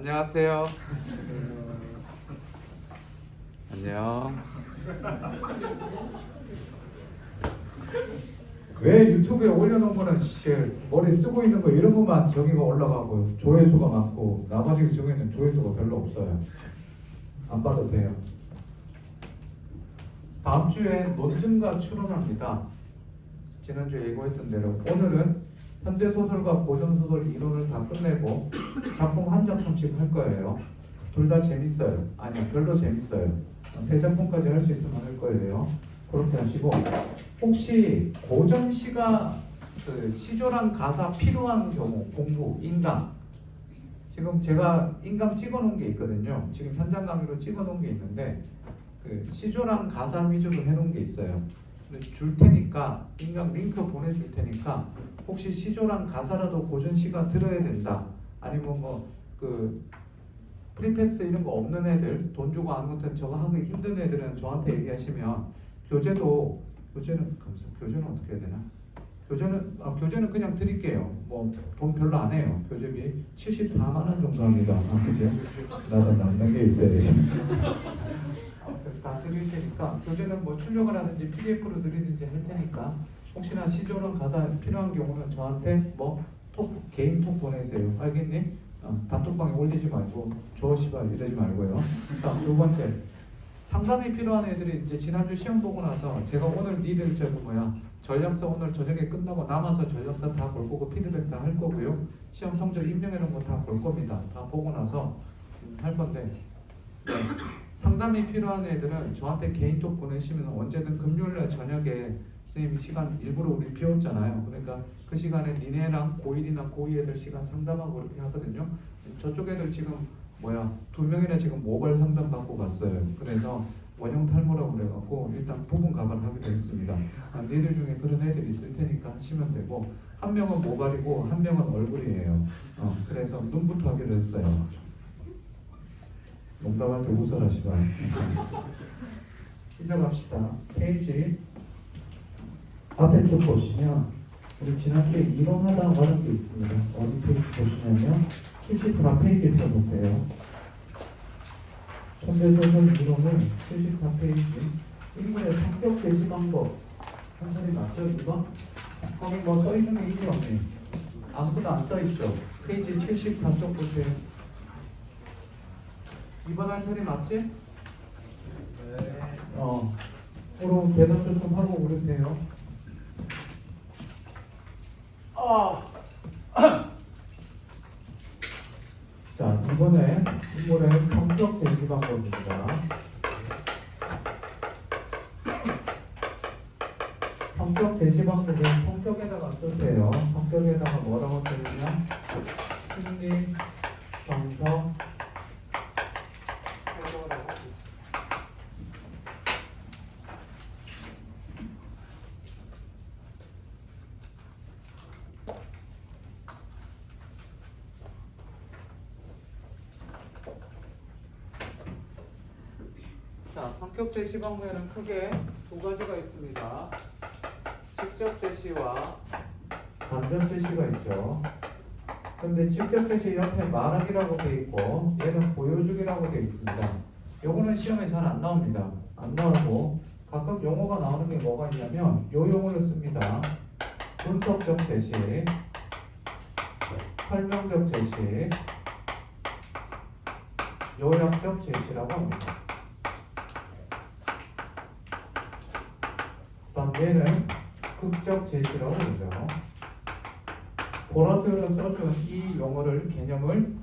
안녕하세요. 안녕. 왜 유튜브에 올려놓은 거는 머리 쓰고 있는 거 이런 것만 저기가 올라가고 조회수가 많고 나머지 중에는 조회수가 별로 없어요. 안 봐도 돼요. 다음 주에 논증과 추론합니다. 지난주에 예고했던 대로 오늘은 현대소설과 고전소설 이론을 다 끝내고 작품 한 작품씩 할 거예요. 둘 다 재밌어요. 아니요, 별로 재밌어요. 세 작품까지 할 수 있으면 할 거예요. 그렇게 하시고, 혹시 고전시가 시조랑 가사 필요한 경우 공부, 인강, 지금 제가 인강 찍어놓은 게 있거든요. 지금 현장 강의로 찍어놓은 게 있는데 시조랑 가사 위주로 해놓은 게 있어요. 줄 테니까 인강 링크 보내줄 테니까 혹시 시조랑 가사라도 고전시가 들어야 된다, 아니면 프리패스 이런 거 없는 애들, 돈 주고 아무튼 저거 하기 힘든 애들은 저한테 얘기하시면 교재는 어떻게 해야 되나? 교재는 그냥 드릴게요. 뭐 돈 별로 안 해요. 교재비 74만 원 정도 합니다. 그죠? 나도 남는 게 있어야지. 다 드릴 테니까 교재는 뭐 출력을 하든지 PDF로 드리든지 할 테니까 혹시나 시조랑 가사 필요한 경우는 저한테 개인 톡 보내세요. 알겠니? 단톡방에 올리지 말고 조시발 이러지 말고요. 두 번째, 상담이 필요한 애들이 이제 지난주 시험 보고 나서 제가 오늘 니들 전략서 오늘 저녁에 끝나고 남아서 전략서 다 볼 거고 피드백 다 할 거고요. 시험 성적 입력해 놓은 거 다 볼 겁니다. 다 보고 나서 할 건데, 네. 상담이 필요한 애들은 저한테 개인톡 보내시면 언제든 금요일날 저녁에 선생님이 시간 일부러 우리 비웠잖아요. 그러니까 그 시간에 니네랑 고1이나 고2 애들 시간 상담하고 그렇게 하거든요. 저쪽 애들 지금 2명이나 지금 모발 상담 받고 갔어요. 그래서 원형 탈모라고 그래갖고 일단 부분 가발하기로 했습니다. 니들 중에 그런 애들이 있을 테니까 하시면 되고, 한 명은 모발이고 한 명은 얼굴이에요. 그래서 눈부터 하기로 했어요. 농담할 때 웃어라시바. 시작합시다. 페이지 앞에 쭉 보시면 우리 지난주에 이론하다 하는 게 있습니다. 어디 페이지 보시냐면 74페이지 펴보세요. 현대소설 이론은 74페이지. 인문의 성격 제시 방법 한 소리 맞죠? 이거? 거기 뭐 써있는 게 있니 없니? 아무것도 안 써있죠? 페이지 74쪽 보세요. 이번 할 차례 맞지? 네. 그럼 대답도 좀 하고 그러세요. 자, 이번에 인물의 성격 제시 방법입니다. 성격 제시 방법은 성격에다가 쓰세요. 성격에다가 뭐라고 쓰느냐? 심리, 정서, 자, 성격 제시 방법에는 크게 두 가지가 있습니다. 직접 제시와 간접 제시가 있죠. 근데 직접 제시 옆에 말하기라고 돼 있고 얘는 보여주기라고 돼 있습니다. 요거는 시험에 잘 안 나옵니다. 안 나오고 가끔 용어가 나오는 게 뭐가 있냐면 요 용어를 씁니다. 분석적 제시, 설명적 제시, 요약적 제시라고 합니다. 그다음 얘는 극적 제시라고 그러죠. 보너스로 써준 이 용어를 개념을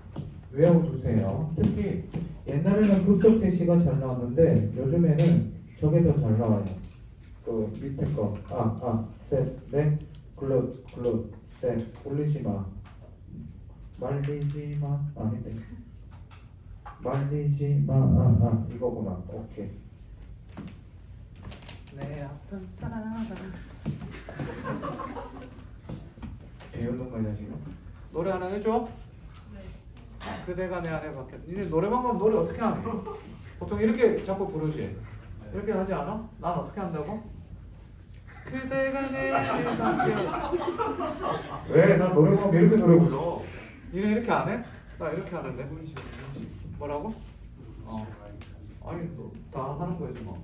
외워두세요. 특히 옛날에는 극적 제시가 잘 나왔는데 요즘에는 저게 더 잘 나와요. 그 밑에 거 셋, 넷, 글럽, 셋, 올리지마, 말리지마, 아닌데 말리지마, 이거구나. 오케이. 내 아픈 사랑 배우는 거냐 지금? 노래 하나 해줘? 네. 그대가 내 안에 박혔. 니네 노래방 가면 노래 어떻게 하니? 보통 이렇게 자꾸 부르지? 네. 이렇게 하지 않아? 난 어떻게 한다고? 그대가 내 안에 박혔. 왜? 나 노래방 가면 이렇게 노래 불러. 니네 이렇게 안 해? 자 이렇게 하는데 뭐라고? 아니 다 하는 거지 뭐.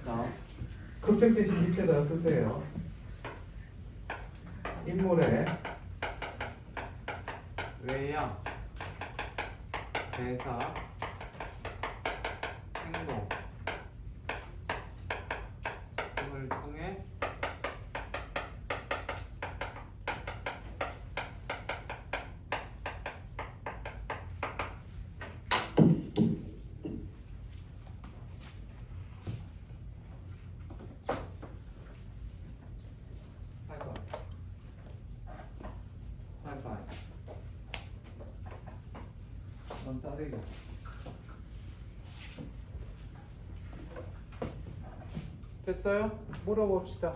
자 극적대신 일체다 쓰세요. 인물의 외양, 대사, 행동 등을 통해 넌 싸대기. 됐어요? 물어봅시다.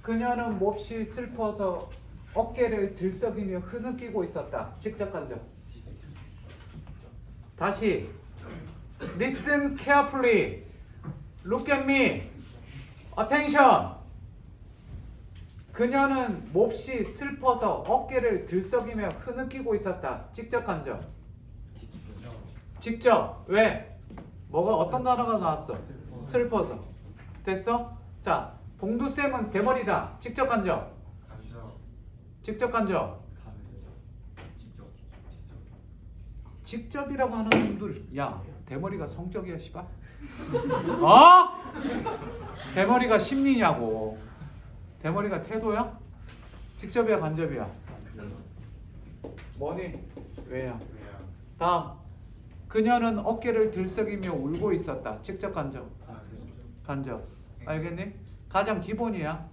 그녀는 몹시 슬퍼서 어깨를 들썩이며 흐느끼고 있었다. 직접 간접. 다시. Listen carefully. Look at me. Attention. 그녀는 몹시 슬퍼서 어깨를 들썩이며 흐느끼고 있었다. 직접 간접. 직접. 왜? 뭐가 어떤 단어가 나왔어? 슬퍼서. 됐어? 자, 봉두쌤은 대머리다. 직접 간접. 직접 간접. 직접이라고 하는 분들, 야, 대머리가 성격이야, 씨발. 어? 대머리가 심리냐고. 대머리가 태도야? 직접이야, 간접이야? 뭐니? 왜야? 다음. 그녀는 어깨를 들썩이며 울고 있었다. 직접 간접. 간접. 알겠니? 가장 기본이야.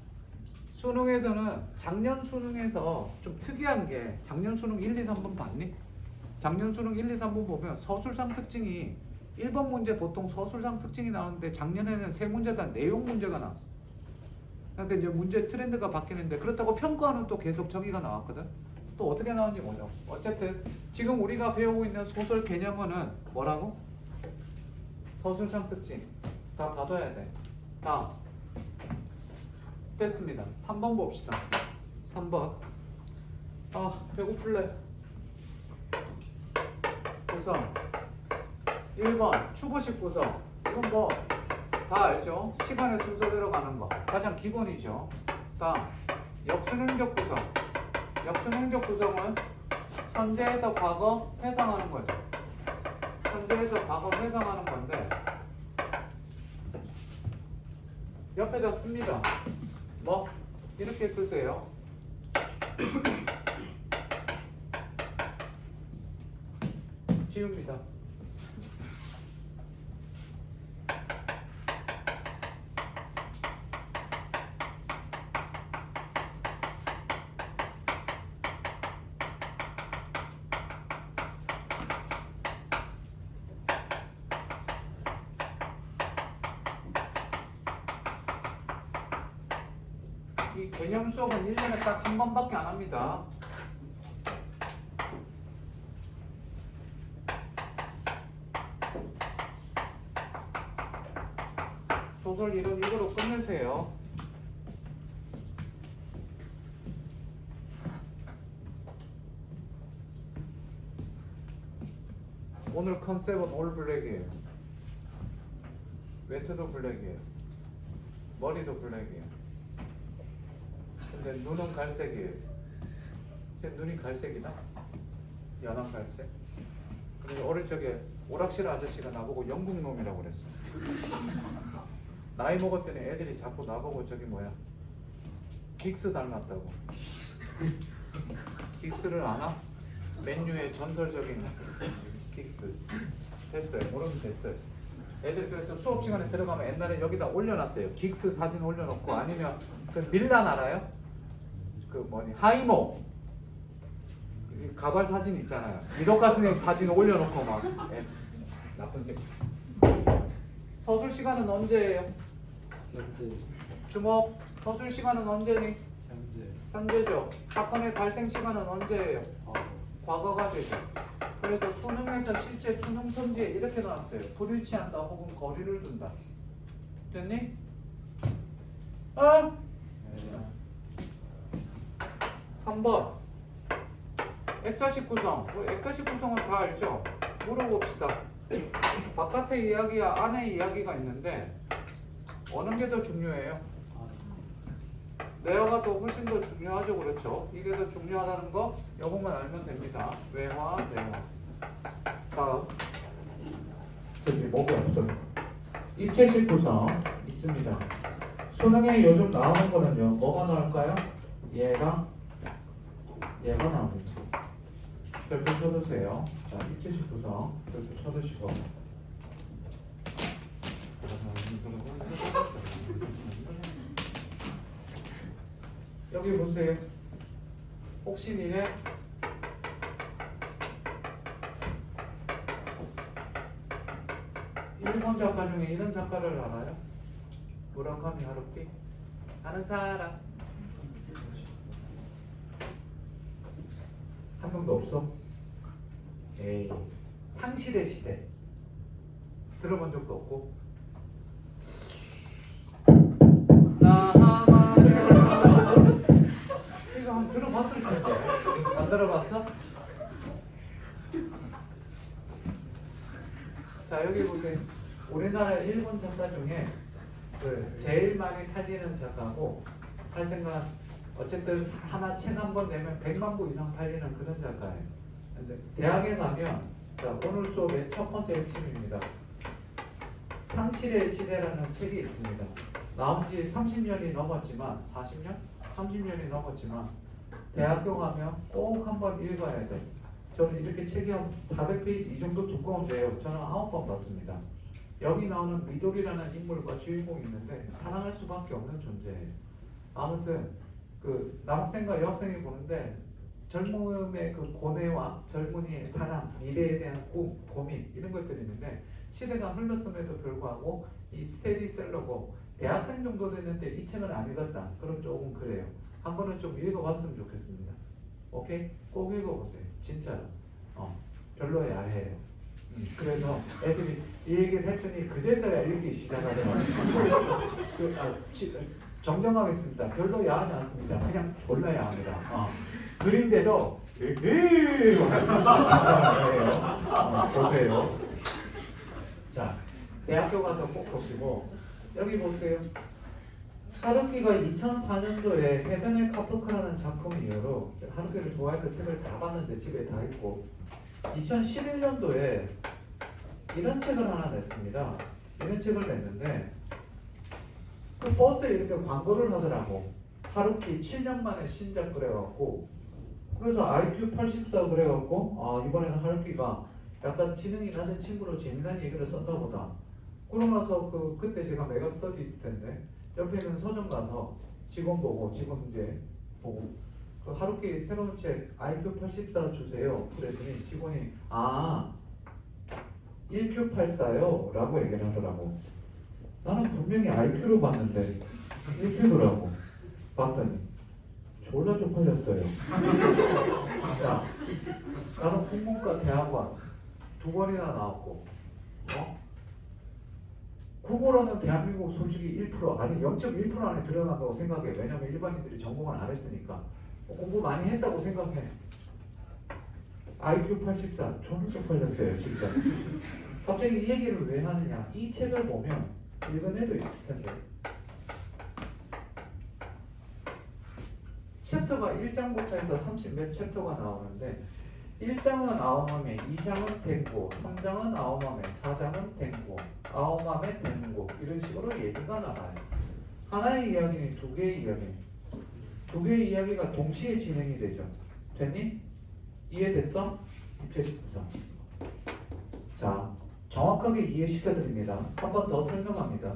수능에서는 작년 수능에서 좀 특이한 게 작년 수능 1, 2, 3번 봤니? 작년 수능 1, 2, 3번 보면 서술상 특징이 1번 문제 보통 서술상 특징이 나오는데 작년에는 3문제 다 내용 문제가 나왔어. 그러니까 이제 문제 트렌드가 바뀌는데 그렇다고 평가는 또 계속 저기가 나왔거든. 또 어떻게 나오는지 몰라. 어쨌든 지금 우리가 배우고 있는 소설 개념어는 뭐라고? 서술상 특징. 다 받아야 돼. 다음. 됐습니다. 3번 봅시다. 3번. 아, 배고플래. 구성. 1번 추구식 구성. 이건 뭐 다 알죠? 시간의 순서대로 가는 거. 가장 기본이죠. 다음. 역순행적 구성. 역순행적 구성은 현재에서 과거 회상하는 거죠. 현재에서 과거 회상하는 건데 옆에다 씁니다. 뭐? 이렇게 쓰세요. 지웁니다. 이 개념 수업은 1년에 딱 한 번밖에 안 합니다. 소설 이론 이거로 끝내세요. 오늘 컨셉은 올 블랙이에요. 외투도 블랙이에요. 머리도 블랙이에요. 근데 눈은 갈색이에요. 제 눈이 갈색이다? 연한 갈색? 그리고 어릴 적에 오락실 아저씨가 나보고 영국놈이라고 그랬어. 나이 먹었더니 애들이 자꾸 나보고 저기 뭐야 긱스 닮았다고. 긱스를 아나? 맨유의 전설적인 긱스. 됐어요. 모르면 됐어요. 애들 그래서 수업 시간에 들어가면 옛날에 여기다 올려놨어요. 긱스 사진 올려놓고 아니면 그 밀란 알아요? 그 뭐니 하이모 가발 사진 있잖아요. 이덕가 선생님 사진 올려놓고 막 나쁜 새끼. 서술 시간은 언제예요? 주목. 서술 시간은 언제니? 현재죠. 사건의 발생 시간은 언제예요? 과거가 되죠. 그래서 수능에서 실제 수능 선지에 이렇게 나왔어요. 불일치한다 혹은 거리를 둔다. 됐니? 어? 3번 액자식 구성. 액자식 구성은 다 알죠? 물어봅시다. 바깥의 이야기와 안의 이야기가 있는데 어느 게 더 중요해요? 내어가 더 훨씬 더 중요하죠, 그렇죠? 이게 더 중요하다는 거 요것만 알면 됩니다. 외화, 내화. 다음. 저기 뭐가 없어요. 입체식 구성 있습니다. 수능에 요즘 나오는 거는요. 뭐가 나올까요? 얘가 나옵니다. 별표 쳐두세요. 자, 입체식 구성 별표 쳐두시고. 여기 보세요. 혹시 미래 일본 작가 중에 이런 작가를 알아요? 무라카미 하루키? 아는 사람? 한 명도 없어? 에이, 상실의 시대 들어본 적도 없고. 이거 한번 들어봤을 텐데 안 들어봤어? 자, 여기 보세요. 우리나라 일본 작가 중에 제일 많이 팔리는 작가고, 하여튼간 어쨌든 하나 책 한 번 내면 100만 부 이상 팔리는 그런 작가예요. 이제 대학에 가면, 자, 오늘 수업의 첫 번째 핵심입니다. 상실의 시대라는 책이 있습니다. 나온 지 30년이 넘었지만, 40년? 30년이 넘었지만 대학교 가면 꼭 한번 읽어야 돼. 저는 이렇게 책이 한 400페이지 이 정도 두꺼운데요. 저는 9번 봤습니다. 여기 나오는 미도리라는 인물과 주인공이 있는데 사랑할 수밖에 없는 존재예요. 아무튼 그 남학생과 여학생이 보는데 젊음의 그 고뇌와 젊은이의 사랑, 미래에 대한 꿈, 고민 이런 것들이 있는데 시대가 흘렀음에도 불구하고 이 스테디셀러고 대학생 정도 됐는데 이 책을 안 읽었다. 그럼 조금 그래요. 한 번은 좀 읽어봤으면 좋겠습니다. 오케이? 꼭 읽어보세요. 진짜로. 별로 야해요. 그래서 애들이 이 얘기를 했더니 그제서야 읽기 시작하더라고요. 정정하겠습니다. 별로 야하지 않습니다. 그냥 졸라 야합니다. 그린데도 보세요. 자, 대학교 가서 꼭 보시고 여기 보세요. 하루키가 2004년도에 헤벤의 카프카라는 작품 이후로 하루키를 좋아해서 책을 다 봤는데 집에 다 있고 2011년도에 이런 책을 하나 냈습니다. 이런 책을 냈는데 그 버스에 이렇게 광고를 하더라고. 하루키 7년 만에 신작 그래갖고 그래서 IQ 84 그래갖고 이번에는 하루키가 약간 지능이 낮은 친구로 재미난 얘기를 썼나 보다. 그러고 나서 그때 제가 메가스터디 있을 텐데 옆에 있는 서점 가서 직원 이제 보고 그 하루키 새로운 책 IQ 84 주세요. 그랬더니 직원이 1Q 84요? 라고 얘기를 하더라고. 나는 분명히 IQ로 봤는데 1Q더라고. 봤더니 졸라 쪽팔렸어요. 야, 나는 국문과 대학원 2번이나 나왔고 국어로는 대한민국 솔직히 1% 아니 0.1% 안에 들어간다고 생각해. 왜냐면 일반인들이 전공을 안 했으니까 공부 많이 했다고 생각해. IQ 84 저는 쪽팔렸어요 진짜. 갑자기 이 얘기를 왜 하느냐. 이 책을 보면 읽은 애도 있을 텐데 챕터가 1장부터 해서 30몇 챕터가 나오는데 1장은 아오마메, 2장은 댕고, 3장은 아오마메, 4장은 댕고, 아오마메 댕고 이런 식으로 얘기가 나와요. 하나의 이야기는 두 개의 이야기. 두 개의 이야기가 동시에 진행이 되죠. 됐니? 이해됐어? 입체식 구성. 자, 정확하게 이해시켜드립니다. 한 번 더 설명합니다.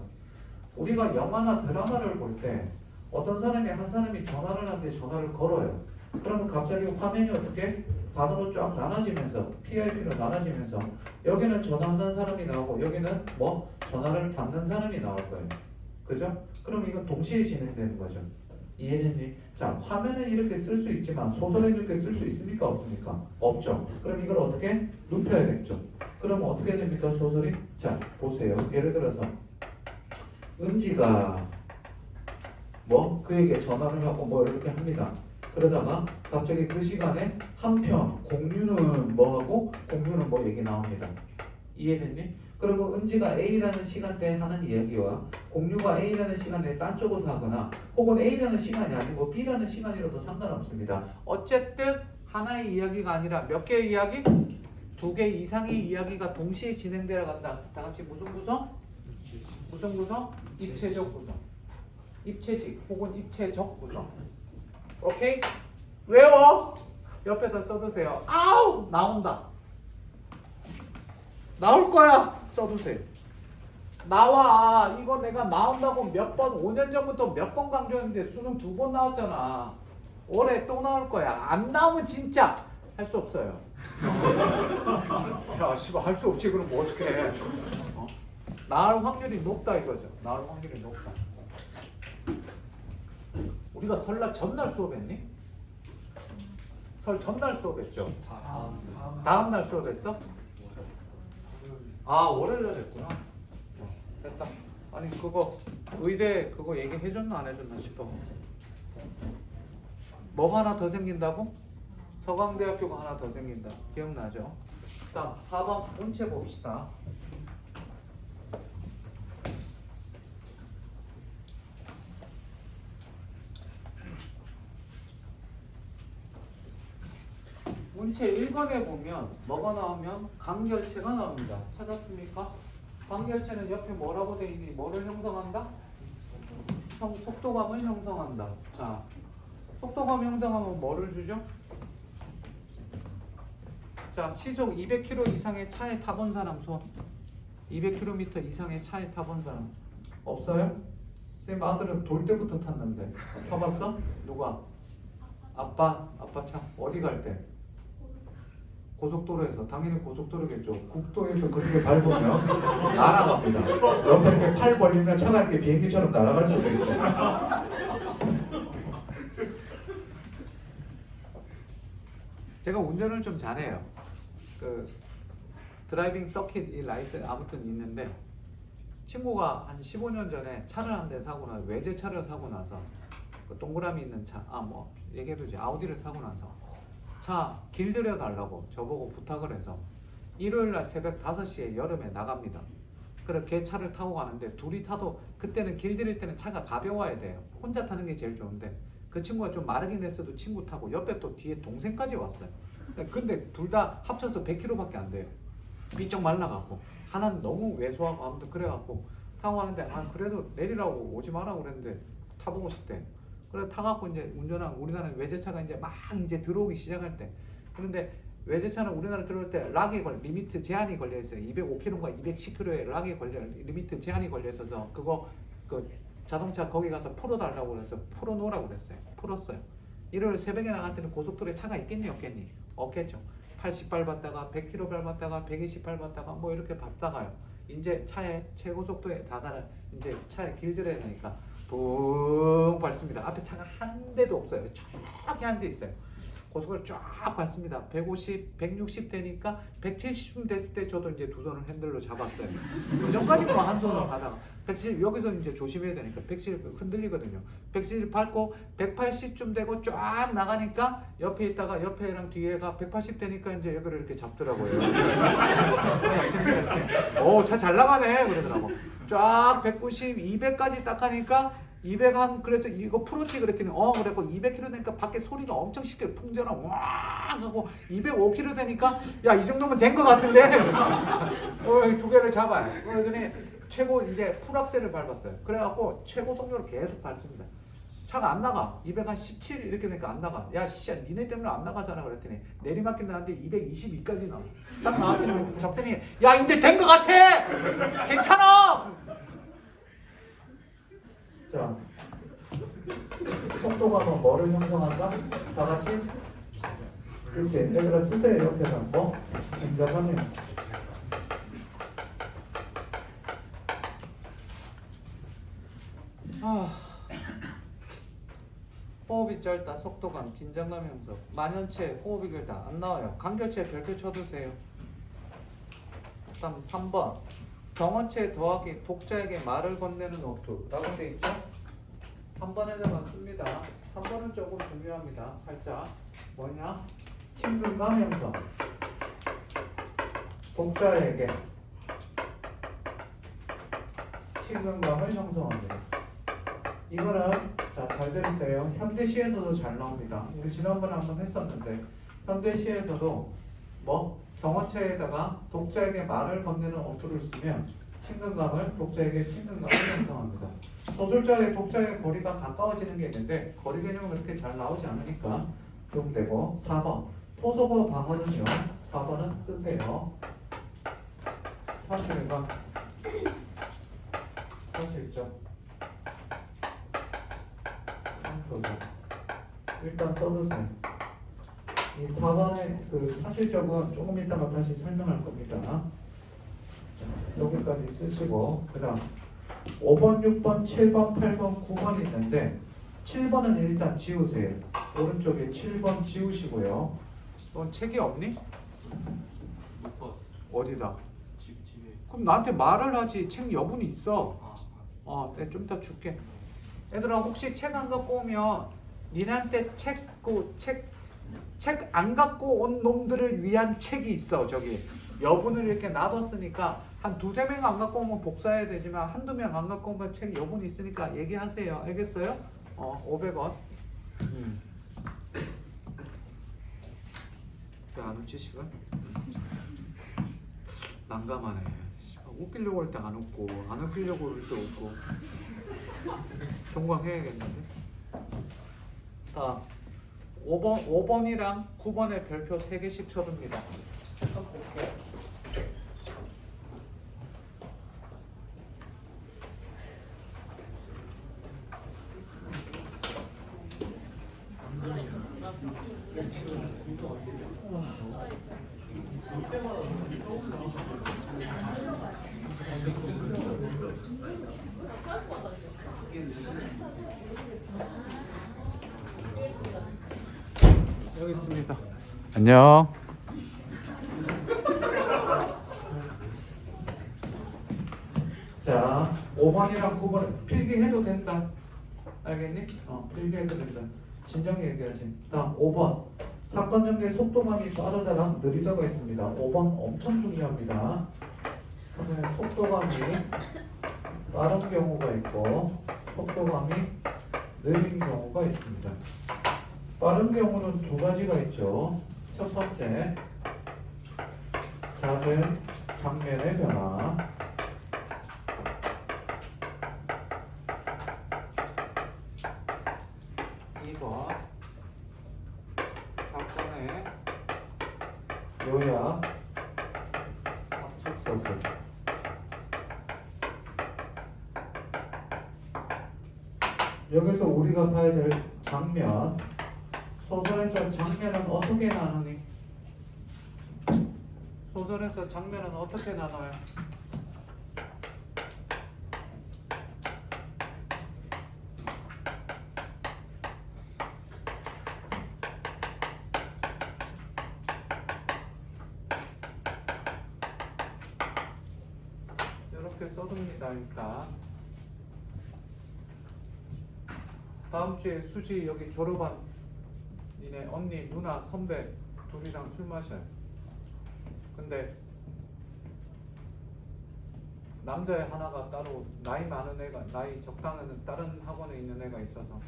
우리가 영화나 드라마를 볼 때 어떤 사람이 한 사람이 전화를 하는데 전화를 걸어요. 그러면 갑자기 화면이 어떻게? 단어로 쫙 나눠지면서 PIP로 나눠지면서 여기는 전화하는 사람이 나오고 여기는 전화를 받는 사람이 나올 거예요. 그죠? 그럼 이건 동시에 진행되는 거죠. 이해됐니? 자, 화면은 이렇게 쓸 수 있지만 소설은 이렇게 쓸 수 있습니까? 없습니까? 없죠. 그럼 이걸 어떻게? 눕혀야겠죠. 그럼 어떻게 됩니까? 소설이? 자, 보세요. 예를 들어서 은지가 그에게 전화를 하고 이렇게 합니다. 그러다가 갑자기 그 시간에 한편 공유는 뭐하고 공유는 뭐 얘기 나옵니다. 이해됐니? 그리고 은지가 A라는 시간대에 하는 이야기와 공유가 A라는 시간에 딴 쪽에서 하거나 혹은 A라는 시간이 아니고 B라는 시간이라도 상관없습니다. 어쨌든 하나의 이야기가 아니라 몇 개의 이야기? 2개 이상의 이야기가 동시에 진행되어 간다. 다 같이 무슨 구성? 무슨 구성? 입체적 구성. 입체식 혹은 입체적 구성. 오케이? 외워! 옆에다 써두세요. 아우! 나온다. 나올 거야. 써두세요. 나와. 이거 내가 나온다고 몇 번, 5년 전부터 몇 번 강조했는데 수능 2번 나왔잖아. 올해 또 나올 거야. 안 나오면 진짜 할 수 없어요. 야, 씨발 할 수 없지. 그럼 뭐 어떡해. 나올 확률이 높다 이거죠. 나올 확률이 높다. 우리가 설날 전날 수업했니? 설 전날 수업했죠. 다음 날 수업했어? 아, 월요일날 했구나. 됐다. 아니 그거 의대 그거 얘기해줬나 안 해줬나 싶어. 뭐가 하나 더 생긴다고? 서강대학교가 하나 더 생긴다. 기억나죠? 다음 4번 문제 봅시다. 문제 1번에 보면 뭐가 나오면 간결체가 나옵니다. 찾았습니까? 간결체는 옆에 뭐라고 되어 있니? 뭐를 형성한다? 속도감을 형성한다. 자, 속도감 형성하면 뭐를 주죠? 자, 시속 200km 이상의 차에 타본 사람 손. 200km 이상의 차에 타본 사람 없어요? 쌤 아들은 돌 때부터 탔는데 타봤어? 누가? 아빠 차 어디 갈 때? 고속도로에서. 당연히 고속도로겠죠. 국도에서 그렇게 밟으면 날아갑니다. 옆에 이렇게 팔 벌리면 차가 이렇게 비행기처럼 날아갈 수도 있어요. 제가 운전을 좀 잘해요. 그 드라이빙 서킷 이 라이센스 아무튼 있는데 친구가 한 15년 전에 차를 한 대 사고 나서 외제차를 사고 나서 그 동그라미 있는 차 뭐 얘기해도 이제 아우디를 사고 나서 차 길들여 달라고 저보고 부탁을 해서 일요일날 새벽 5시에 여름에 나갑니다. 그래 걔 차를 타고 가는데 둘이 타도 그때는 길들일 때는 차가 가벼워야 돼요. 혼자 타는 게 제일 좋은데 그 친구가 좀 마르긴 했어도 친구 타고 옆에 또 뒤에 동생까지 왔어요. 근데 둘 다 합쳐서 100km밖에 안 돼요. 삐쩍 말라갖고 하나는 너무 왜소하고 아무튼 그래갖고 타고 가는데 아 그래도 내리라고 오지 마라고 그랬는데 타보고 싶대. 그래 타갖고 이제 운전한 우리나라는 외제차가 이제 막 이제 들어오기 시작할 때 그런데 외제차는 우리나라 들어올 때 락에 리미트 제한이 걸려 있어요. 205km인가 210km에 락에 걸려 리미트 제한이 걸려 있어서 그거 그 자동차 거기 가서 풀어달라고 그래서 풀어놓으라고 그랬어요. 풀었어요. 일요일 새벽에 나갔더니 고속도로에 차가 있겠니 없겠니? 없겠죠. 80 밟았다가 100km 밟았다가 120 밟았다가 뭐 이렇게 밟다가요. 이제 차에 최고 속도에 다다른 이제 차에 길들여야 되니까 붕 밟습니다. 앞에 차가 한 대도 없어요. 저기 한 대 있어요. 고속을 쫙 밟습니다. 150, 160 되니까 170쯤 됐을 때 저도 이제 두 손을 핸들로 잡았어요. 그 전까지 뭐 한 손으로 가다가 170 여기서 이제 조심해야 되니까 170 흔들리거든요. 170 밟고 180쯤 되고 쫙 나가니까 옆에 있다가 옆에랑 뒤에가 180 되니까 이제 여기를 이렇게 잡더라고요. 오, 차 잘 나가네 그러더라고. 쫙 190, 200까지 딱 하니까 200 한 그래서 이거 풀었지 그랬더니 그래고 200km 되니까 밖에 소리가 엄청 시끄러 풍전아 와 하고 205km 되니까 야 이 정도면 된 것 같은데 두 개를 잡아요. 그러더니 최고 이제 풀악셀을 밟았어요. 그래갖고 최고 속력으로 계속 밟습니다. 차가 안 나가. 217 이렇게 되니까 안 나가. 야 씨야 니네 때문에 안 나가잖아 그랬더니 내리막길 나왔는데 222까지 나와. 딱 나왔더니 적더니 야 이제 된 것 같아. 괜찮아. 자, 속도감은 뭐를 형성한다? 다 같이? 그렇지. 얘들아 쓰세요. 옆에서 뭐? 생각하면 호흡이 짧다. 속도감, 긴장감 형성. 만연체, 호흡이 길다. 안 나와요. 간결체 별표 쳐두세요. 다음 3번. 경원체 더하기 독자에게 말을 건네는 어투 라고 돼 있죠? 3번에다가 씁니다. 3번은 조금 중요합니다. 살짝 뭐냐? 친근감 형성. 독자에게 친근감을 형성합니다. 이거는 잘 들으세요. 현대시에서도 잘 나옵니다. 우리 지난번에 한번 했었는데 현대시에서도 뭐 경어체에다가 독자에게 말을 건네는 어투를 쓰면 독자에게 친근감을 형성합니다. 소설자의 독자의 거리가 가까워지는 게 있는데 거리 개념은 그렇게 잘 나오지 않으니까 좀 되고 4번 토속어 방어는요. 4번은 쓰세요. 사실과 사실적 일단 써두세요. 이 4번의 그 사실적은 조금 이따가 다시 설명할 겁니다. 자, 여기까지 쓰시고 그 다음 5번, 6번, 7번, 8번, 9번 있는데 7번은 일단 지우세요. 오른쪽에 7번 지우시고요. 넌 책이 없니? 못 봤어. 어디다? 집에. 그럼 나한테 말을 하지. 책 여분이 있어. 내가 좀 이따 줄게. 얘들아 혹시 책 안 갖고 오면 니네한테 책 안 갖고 온 놈들을 위한 책이 있어. 저기 여분을 이렇게 놔뒀으니까 한 2-3명 안 갖고 오면 복사해야 되지만 한두 명 안 갖고 오면 책 여분이 있으니까 얘기하세요. 알겠어요? 500원. 왜 안 웃지 시간? 난감하네. 웃기려고 할 때 안 웃고 안 웃기려고 할 때 웃고 종강해야겠는데. 자, 5번이랑 9번의 별표 3개씩 쳐줍니다. 여기 있습니다. 안녕. 자, 5번이랑 9번 필기해도 된다. 알겠니? 필기해도 된다. 진정히 얘기하지. 다음 5번. 사건 전개 속도감이 빠르다랑 느리다가 있습니다. 5번 엄청 중요합니다. 속도감이 빠른 경우가 있고 속도감이 느린 경우가 있습니다. 빠른 경우는 2가지가 있죠. 첫 번째, 잦은 장면의 변화. 사건의 요약, 압축소설. 여기서 우리가 봐야 될 장면, 소설에서 장면은 어떻게 나누니? 소설에서 장면은 어떻게 나눠요? 이렇게 써둡니다. 일단 다음 주에 수지 여기 졸업한 니네 언니, 누나, 선배 둘이랑 술 마셔요. 근데 남자애 하나가 따로 나이 많은 애가, 나이 적당한 다른 학원에 있는 애가 있어서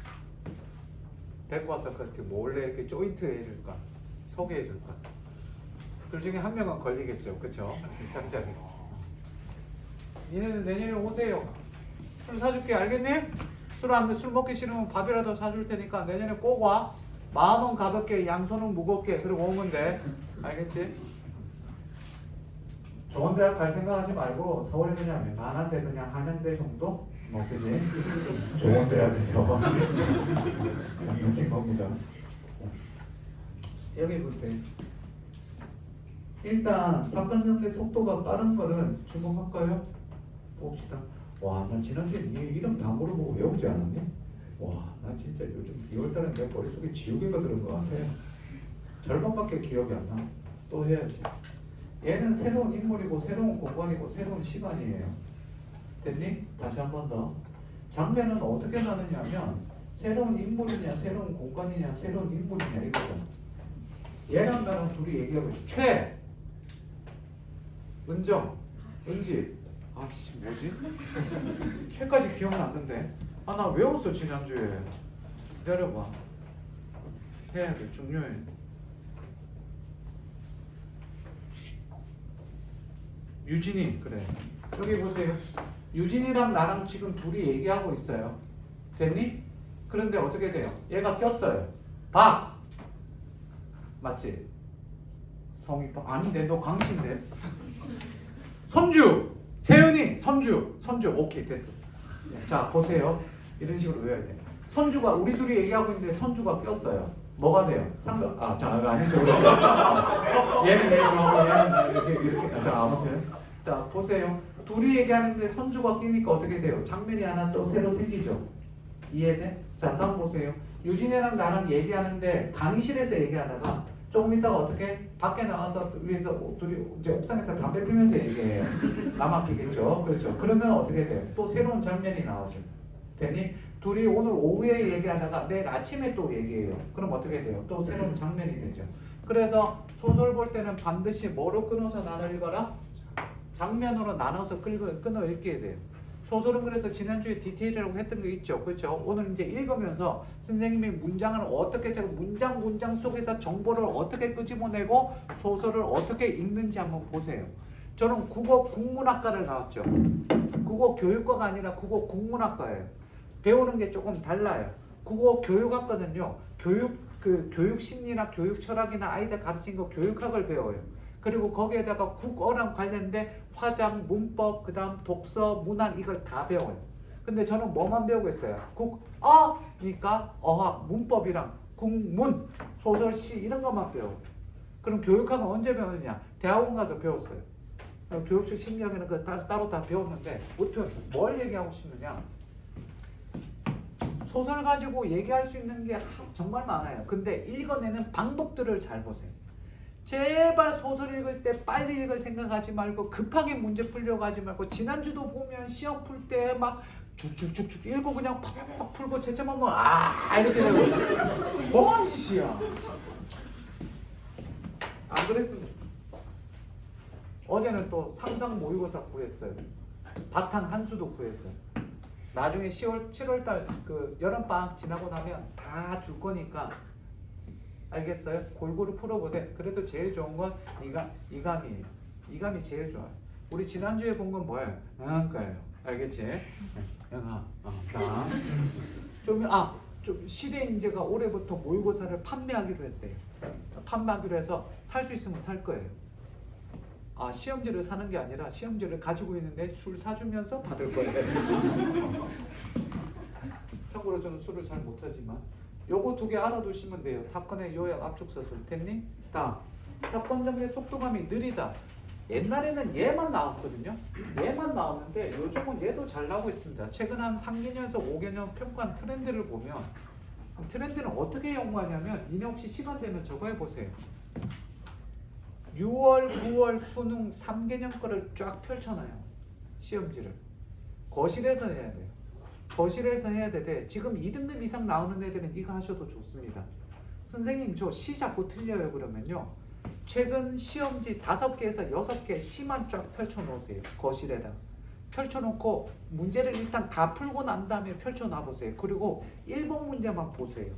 데리고 와서 그렇게 몰래 이렇게 조인트 해줄까, 소개해줄까. 둘 중에 한 명은 걸리겠죠, 그쵸? 짝짝이. 니네는 내년에 오세요. 술 사줄게, 알겠니? 술 먹기 싫으면 밥이라도 사줄 테니까 내년에 꼭 와. 마음은 가볍게, 양손은 무겁게, 그리고 오면 돼. 알겠지? 좋은 대학 갈 생각하지 말고 서울에 그냥 웬만한데 그냥 한양대 정도? 뭐 그지? 좋은 대학이죠. 미친 겁니다. 여기 보세요. 일단 사건 전개 속도가 빠른 거는 주목할까요? 봅시다. 와, 나 지난주에 네 이름 다 물어보고 외우지 않았니? 와, 나 진짜 요즘 2월달에 내 머릿속에 지우개가 들은 것 같아. 절반밖에 기억이 안 나. 또 해야지. 얘는 새로운 인물이고 새로운 공간이고 새로운 시간이에요. 됐니? 다시 한 번 더. 장면은 어떻게 나누냐면 새로운 인물이냐 새로운 공간이냐 새로운 인물이냐 이거죠. 얘랑 나랑 둘이 얘기하고 있어. 은정, 은지. 아씨 뭐지? 최까지 기억나는데. 아 나 외웠어 지난주에. 기다려봐. 해야 돼. 중요해. 유진이 그래. 여기 보세요. 유진이랑 나랑 지금 둘이 얘기하고 있어요. 됐니? 그런데 어떻게 돼요? 얘가 꼈어요. 박! 맞지? 성이 박 아닌데 너 강신데. 선주! 세은이! 선주! 오케이 됐어. 자 보세요. 이런 식으로 외워야 돼. 선주가 우리 둘이 얘기하고 있는데 선주가 꼈어요. 뭐가 돼요? 상관 아니죠. 얘는 얘하고 얘는 이렇게 자 아무튼 자 보세요. 둘이 얘기하는데 선주가 끼니까 어떻게 돼요? 장면이 하나 또 새로 생기죠. 이해돼? 자 다음 보세요. 유진이랑 나랑 얘기하는데 강의실에서 얘기하다가 조금 있다가 어떻게 밖에 나가서 위에서 둘이 이제 옥상에서 담배 피면서 얘기해요. 나만 피겠죠. 그렇죠. 그러면 어떻게 돼요? 또 새로운 장면이 나오죠. 됐니? 둘이 오늘 오후에 얘기하다가 내일 아침에 또 얘기해요. 그럼 어떻게 돼요? 또 새로운 장면이 되죠. 그래서 소설 볼 때는 반드시 뭐로 끊어서 나눠 읽어라? 장면으로 나눠서 끊어 읽게 돼요. 소설은 그래서 지난주에 디테일이라고 했던 거 있죠. 그렇죠? 오늘 이제 읽으면서 선생님이 문장을 어떻게 문장 속에서 정보를 어떻게 끄집어내고 소설을 어떻게 읽는지 한번 보세요. 저는 국어 국문학과를 나왔죠. 국어 교육과가 아니라 국어 국문학과예요. 배우는 게 조금 달라요. 국어 교육학과는요. 교육 심리나 교육 철학이나 아이들 가르치는 거 교육학을 배워요. 그리고 거기에다가 국어랑 관련된 화장, 문법, 그 다음 독서, 문학 이걸 다 배워요. 근데 저는 뭐만 배우고 있어요? 국어니까 어학, 문법이랑 국문, 소설, 시 이런 것만 배워요. 그럼 교육학은 언제 배웠느냐? 대학원 가서 배웠어요. 교육적 심리학에는 그 따로 다 배웠는데 무튼 뭘 얘기하고 싶느냐? 소설 가지고 얘기할 수 있는 게 정말 많아요. 근데 읽어내는 방법들을 잘 보세요. 제발 소설 읽을 때 빨리 읽을 생각하지 말고 급하게 문제 풀려고 하지 말고 지난주도 보면 시험 풀 때 막 쭉쭉쭉쭉 읽고 그냥 팍팍 풀고 채점하면 이렇게 되고 뭔 짓이야. 안 그랬습니다. 어제는 또 상상 모의고사 구했어요. 바탕 한 수도 구했어요. 나중에 7월달 그 여름방학 지나고 나면 다 줄 거니까 알겠어요? 골고루 풀어보되 그래도 제일 좋은 건 이감이에요. 이감이 제일 좋아요. 우리 지난주에 본 건 뭐예요? 영어과예요. 알겠지? 영어. 좀 시대인재가 올해부터 모의고사를 판매하기로 했대요. 판매하기로 해서 살 수 있으면 살 거예요. 시험지를 사는 게 아니라 시험지를 가지고 있는데 술 사주면서 받을 거예요. 참고로 저는 술을 잘 못하지만 요거 두 개 알아두시면 돼요. 사건의 요약 압축서술 됐니? 다음 사건 전개 속도감이 느리다. 옛날에는 얘만 나왔거든요. 얘만 나왔는데 요즘은 얘도 잘 나오고 있습니다. 최근 한 3개년에서 5개년 평가한 트렌드를 보면 트렌드는 어떻게 연구하냐면 니네 혹시 시간 되면 저거 해보세요. 6월, 9월 수능 3개년 거를 쫙 펼쳐놔요. 시험지를. 거실에서 해야 돼요. 거실에서 해야 되되 지금 2등급 이상 나오는 애들은 이거 하셔도 좋습니다. 선생님 저 시 자꾸 틀려요 그러면요. 최근 시험지 5개에서 6개 시만 쫙 펼쳐놓으세요. 거실에다. 펼쳐놓고 문제를 일단 다 풀고 난 다음에 펼쳐놔보세요. 그리고 1번 문제만 보세요.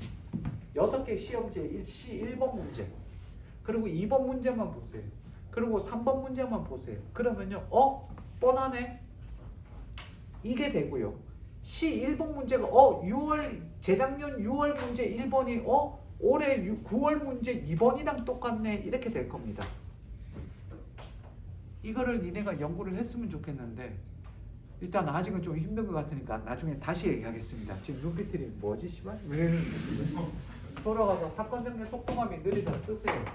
6개 시험지에 시 1번 문제. 그리고 2번 문제만 보세요. 그리고 3번 문제만 보세요. 그러면요. 뻔하네. 이게 되고요. 시 1번 문제가 재작년 6월 문제 1번이 올해 9월 문제 2번이랑 똑같네. 이렇게 될 겁니다. 이거를 니네가 연구를 했으면 좋겠는데 일단 아직은 좀 힘든 것 같으니까 나중에 다시 얘기하겠습니다. 지금 눈빛들이 뭐지 씨발? 왜 이러는 거지? 돌아가서 사건 전개 속도감이 느리다 쓰세요.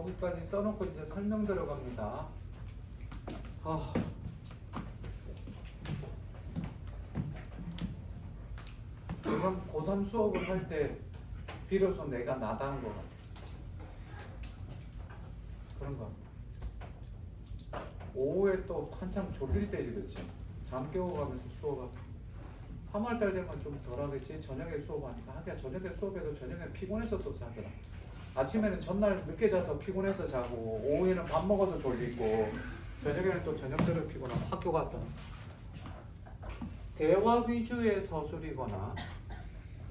여기까지 써놓고 이제 설명 들어갑니다. 고3 수업을 할 때 비로소 내가 나다운 거 같아. 그런 거. 오후에 또 한참 졸릴 때지, 그렇지? 잠 깨워가면서 수업하고. 3월달 되면 좀 덜하겠지. 저녁에 수업하니까. 하긴 저녁에 수업해도 저녁에 피곤해서 또 자더라. 아침에는 전날 늦게 자서 피곤해서 자고, 오후에는 밥 먹어서 졸리고, 저녁에는 또 저녁대로 피곤하고 학교 갔다. 대화 위주의 서술이거나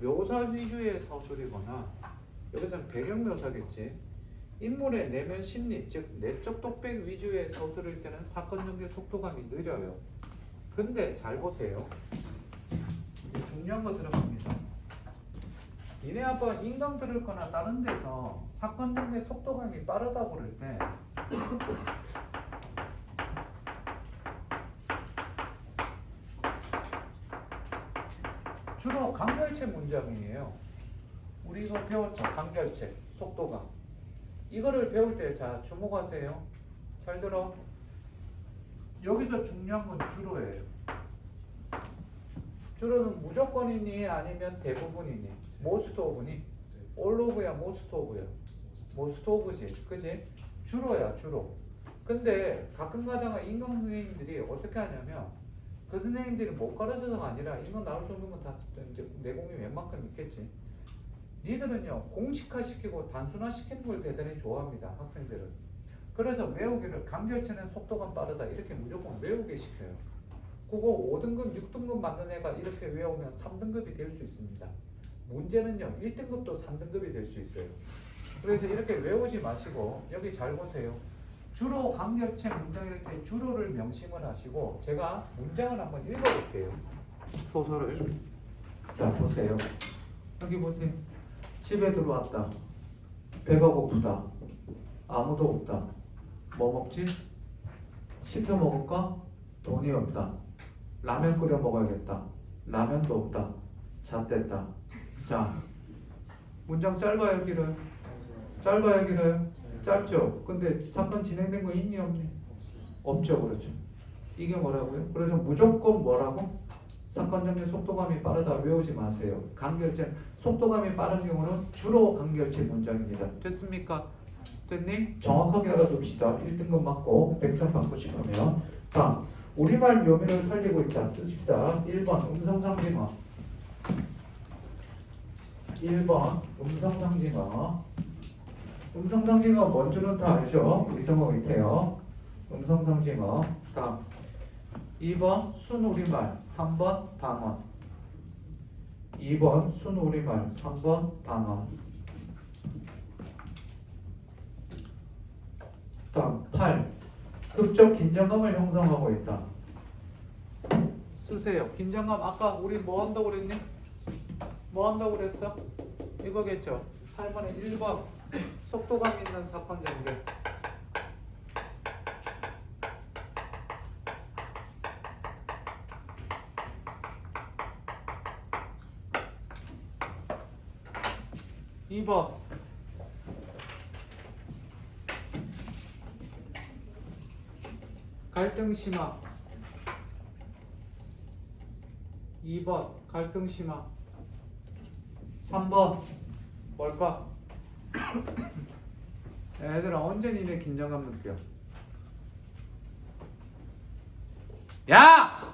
묘사 위주의 서술이거나, 여기서는 배경 묘사겠지. 인물의 내면 심리, 즉 내적 독백 위주의 서술일 때는 사건 전개 속도감이 느려요. 근데 잘 보세요. 중요한 거 들어갑니다. 니네 아빠 인강 들을 거나 다른 데서 사건 전개 속도감이 빠르다고 그럴 때 주로 간결체 문장이에요. 우리 이거 배웠죠? 간결체, 속도감. 이거를 배울 때 자 주목하세요. 잘 들어. 여기서 중요한 건 주로예요. 주로는 무조건이니 아니면 대부분이니? most of니? all of야 most of야? most of지, 그지? 주로야, 주로. 근데 가끔 가다가 인강 선생님들이 어떻게 하냐면 그 선생님들이 못 가르쳐서가 아니라 인강 나올 정도면 다 이제 내공이 웬만큼 있겠지. 니들은요 공식화 시키고 단순화 시키는 걸 대단히 좋아합니다. 학생들은. 그래서 외우기를 간결체는 속도가 빠르다 이렇게 무조건 외우게 시켜요. 그거 5등급 6등급 맞는 애가 이렇게 외우면 3등급이 될 수 있습니다. 문제는요 1등급도 3등급이 될 수 있어요. 그래서 이렇게 외우지 마시고 여기 잘 보세요. 주로 간결체 문장일 때 주로를 명심을 하시고 제가 문장을 한번 읽어볼게요. 소설을. 자 보세요. 여기 보세요. 집에 들어왔다. 배가 고프다. 아무도 없다. 뭐 먹지? 시켜 먹을까? 돈이 없다. 라면 끓여 먹어야겠다. 라면도 없다. 잣됐다. 자, 문장 짧아요, 길어요? 짧아요, 길어요? 짧죠? 근데 사건 진행된 거 있니 없니? 없죠, 그렇죠. 이게 뭐라고요? 그래서 무조건 뭐라고? 사건 전개 속도감이 빠르다 외우지 마세요. 간결체 속도감이 빠른 경우는 주로 간결체 문장입니다. 됐습니까? 됐니? 정확하게 알아둡시다. 1등급 맞고 100점 받고 싶으면. 자, 우리말 묘미를 살리고 있다. 쓰십시다. 1번 음성상징어. 1번 음성상징어. 음성상징어 뭔지는 다 알죠? 이성어 밑에요. 음성상징어. 다음 2번 순우리말, 3번 방언. 2번 순우리말, 3번 방언. 다음 8. 극적 긴장감을 형성하고 있다. 쓰세요. 긴장감 아까 우리 뭐 한다고 그랬니? 뭐 한다고 그랬어? 이거겠죠? 8번에 1번 속도감 있는 사건 전개. (2번) 갈등 심화. 2번 갈등 심화. 3번 뭘까? 얘들아 언제 니네 긴장감 느껴? 야!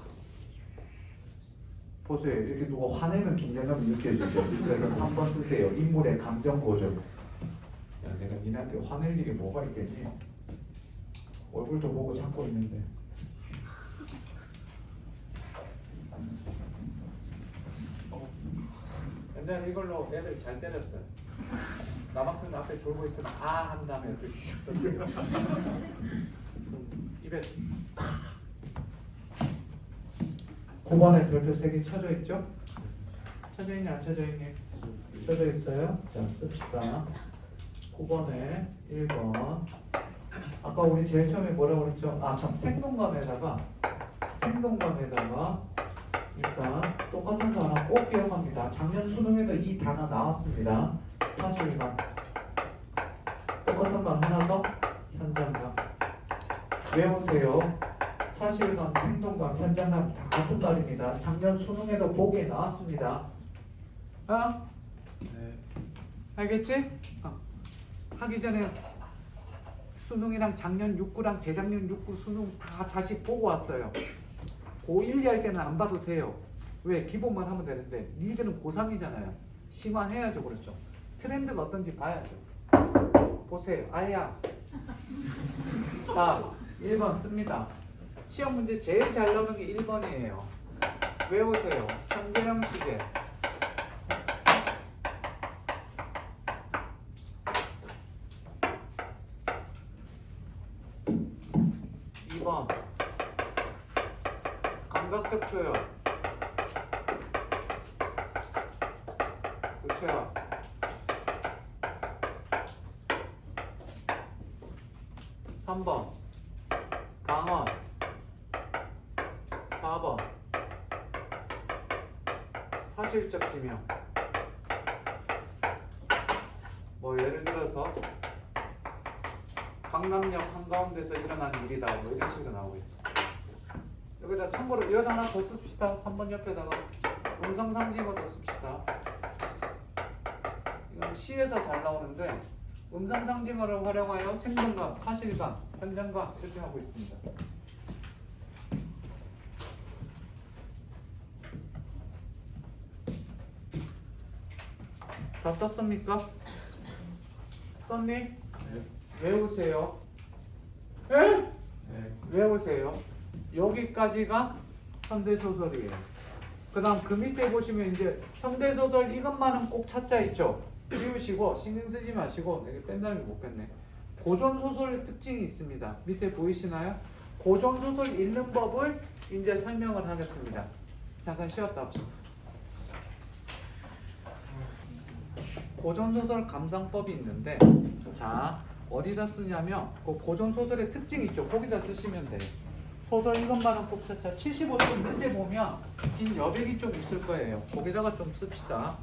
보세요. 이렇게 누가 화내면 긴장감이 느껴지죠. 그래서 3번 쓰세요. 인물의 감정 고조. 야, 내가 니네한테 화낼 일이 뭐가 있겠니? 얼굴도 보고 참고 있는데. 옛날에 이걸로 애들 잘 때렸어요. 남학생 앞에 졸고 있으면 아 한 다음에 이렇게 슉 던져요. 입에 9번에 별표 3개 쳐져 있죠? 쳐져 있니 안 쳐져 있니? 쳐져 있어요. 자 씁시다. 9번에 1번. 아까 우리 제일 처음에 뭐라고 그랬죠? 아 참 생동감에다가 일단 똑같은 거 하나 꼭 기억합니다. 작년 수능에도 이 단어 나왔습니다. 사실과 똑같은 썼던 건 하나 더 현장감. 외우세요. 사실감, 생동감, 현장감 다 같은 말입니다. 작년 수능에도 보기에 나왔습니다. 어? 네. 알겠지? 하기 전에 수능이랑 작년 6구랑 재작년 6구 수능 다 다시 보고 왔어요. 고1, 2 할 때는 안 봐도 돼요. 왜? 기본만 하면 되는데 니들은 고3이잖아요. 심화해야죠. 그렇죠? 트렌드가 어떤지 봐야죠. 보세요. 아야. 자, 1번 씁니다. 시험 문제 제일 잘 나오는 게 1번이에요. 외우세요. 현재형 시제. 감각적 표현. 구체화. (3번) 방언. 4번 사실적 지명. 뭐 예를 들어서 강남역 한가운데서 일어난 일이다 뭐 이런 식으로 나오겠죠. 여기다 참고로 이거 하나 더 씁시다. 3번 옆에다가 음성상징어도 씁시다. 이건 시에서 잘 나오는데 음성상징어를 활용하여 생동감, 사실감, 현장감 이렇게 하고 있습니다. 다 썼습니까? 썼니? 네. 외우세요. 에? 네. 외우세요. 여기까지가 현대소설이에요. 그 다음 그 밑에 보시면 이제 현대소설 이것만은 꼭 찾자 있죠. 지우시고 신경 쓰지 마시고 내가 뺀다음에 못 뺐네. 고전소설의 특징이 있습니다. 밑에 보이시나요? 고전소설 읽는 법을 이제 설명을 하겠습니다. 잠깐 쉬었다 합시다. 고전소설 감상법이 있는데 자 어디다 쓰냐면 그 고전소설의 특징이 있죠. 거기다 쓰시면 돼요. 소설 이것만은 꼭 찾자. 75쪽 밑에 보면 긴 여백이 좀 있을 거예요. 거기다가 좀 씁시다.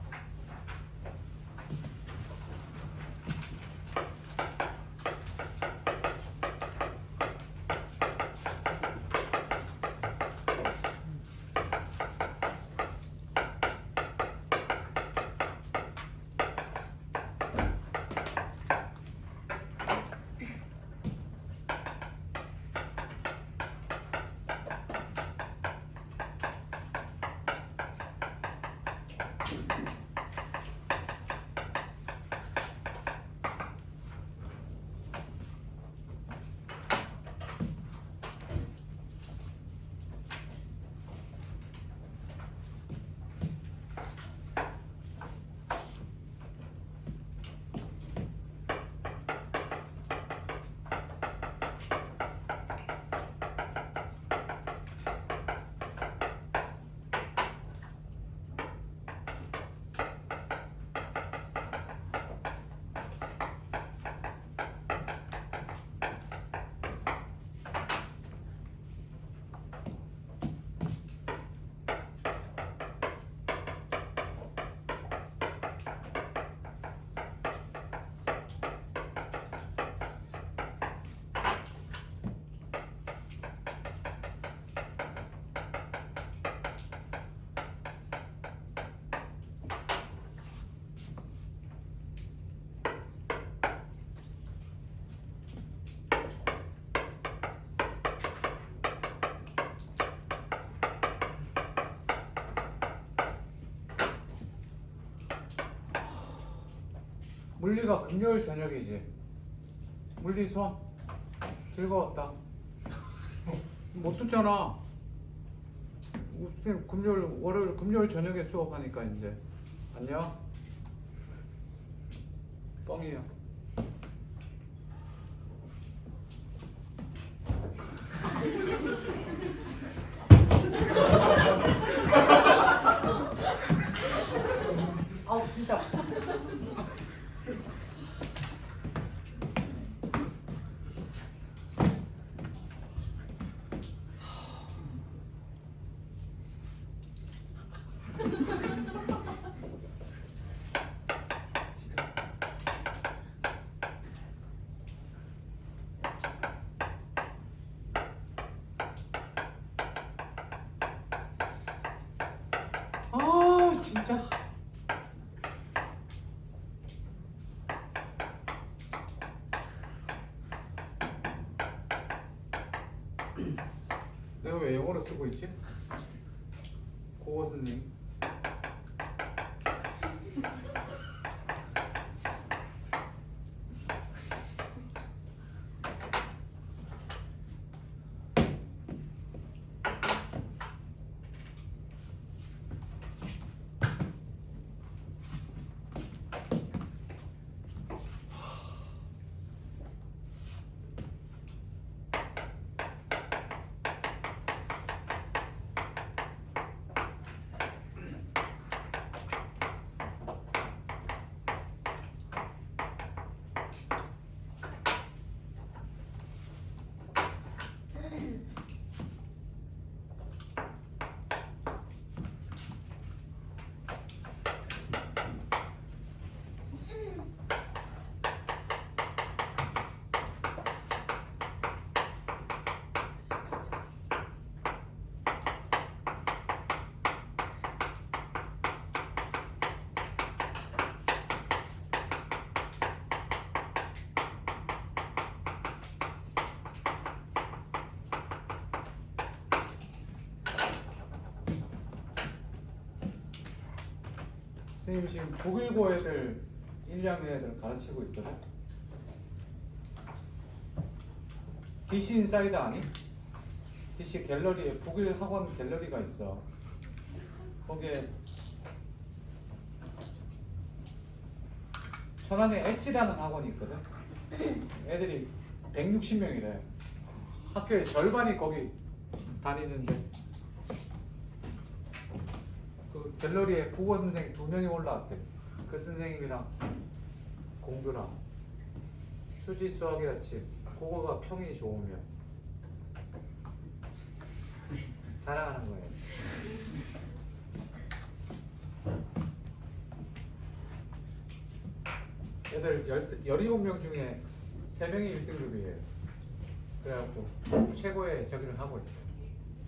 물리가 금요일 저녁이지. 물리 손 즐거웠다. 못 듣잖아. 선생님 금요일 월요일 금요일 저녁에 수업하니까 이제 안녕. 뻥이에요. 아우 진짜. 아 진짜. 내가 왜 영어로 쓰고 있지? 고거 선생님. 선생님 지금 독일고 애들 1, 2학년 애들 가르치고 있거든. DC 인사이드 아니? DC 갤러리에 독일 학원 갤러리가 있어. 거기에 천안에 엣지라는 학원이 있거든. 애들이 160명이래. 학교의 절반이 거기 다니는데 그 갤러리에 국어 선생님 2명이 올라왔대. 그 선생님이랑 공부랑 수지 수학이 같이 국어가 평이 좋으면 자랑하는 거예요. 애들 17명 중에 3명이 1등급이에요. 그래갖고 최고의 저기를 하고 있어요.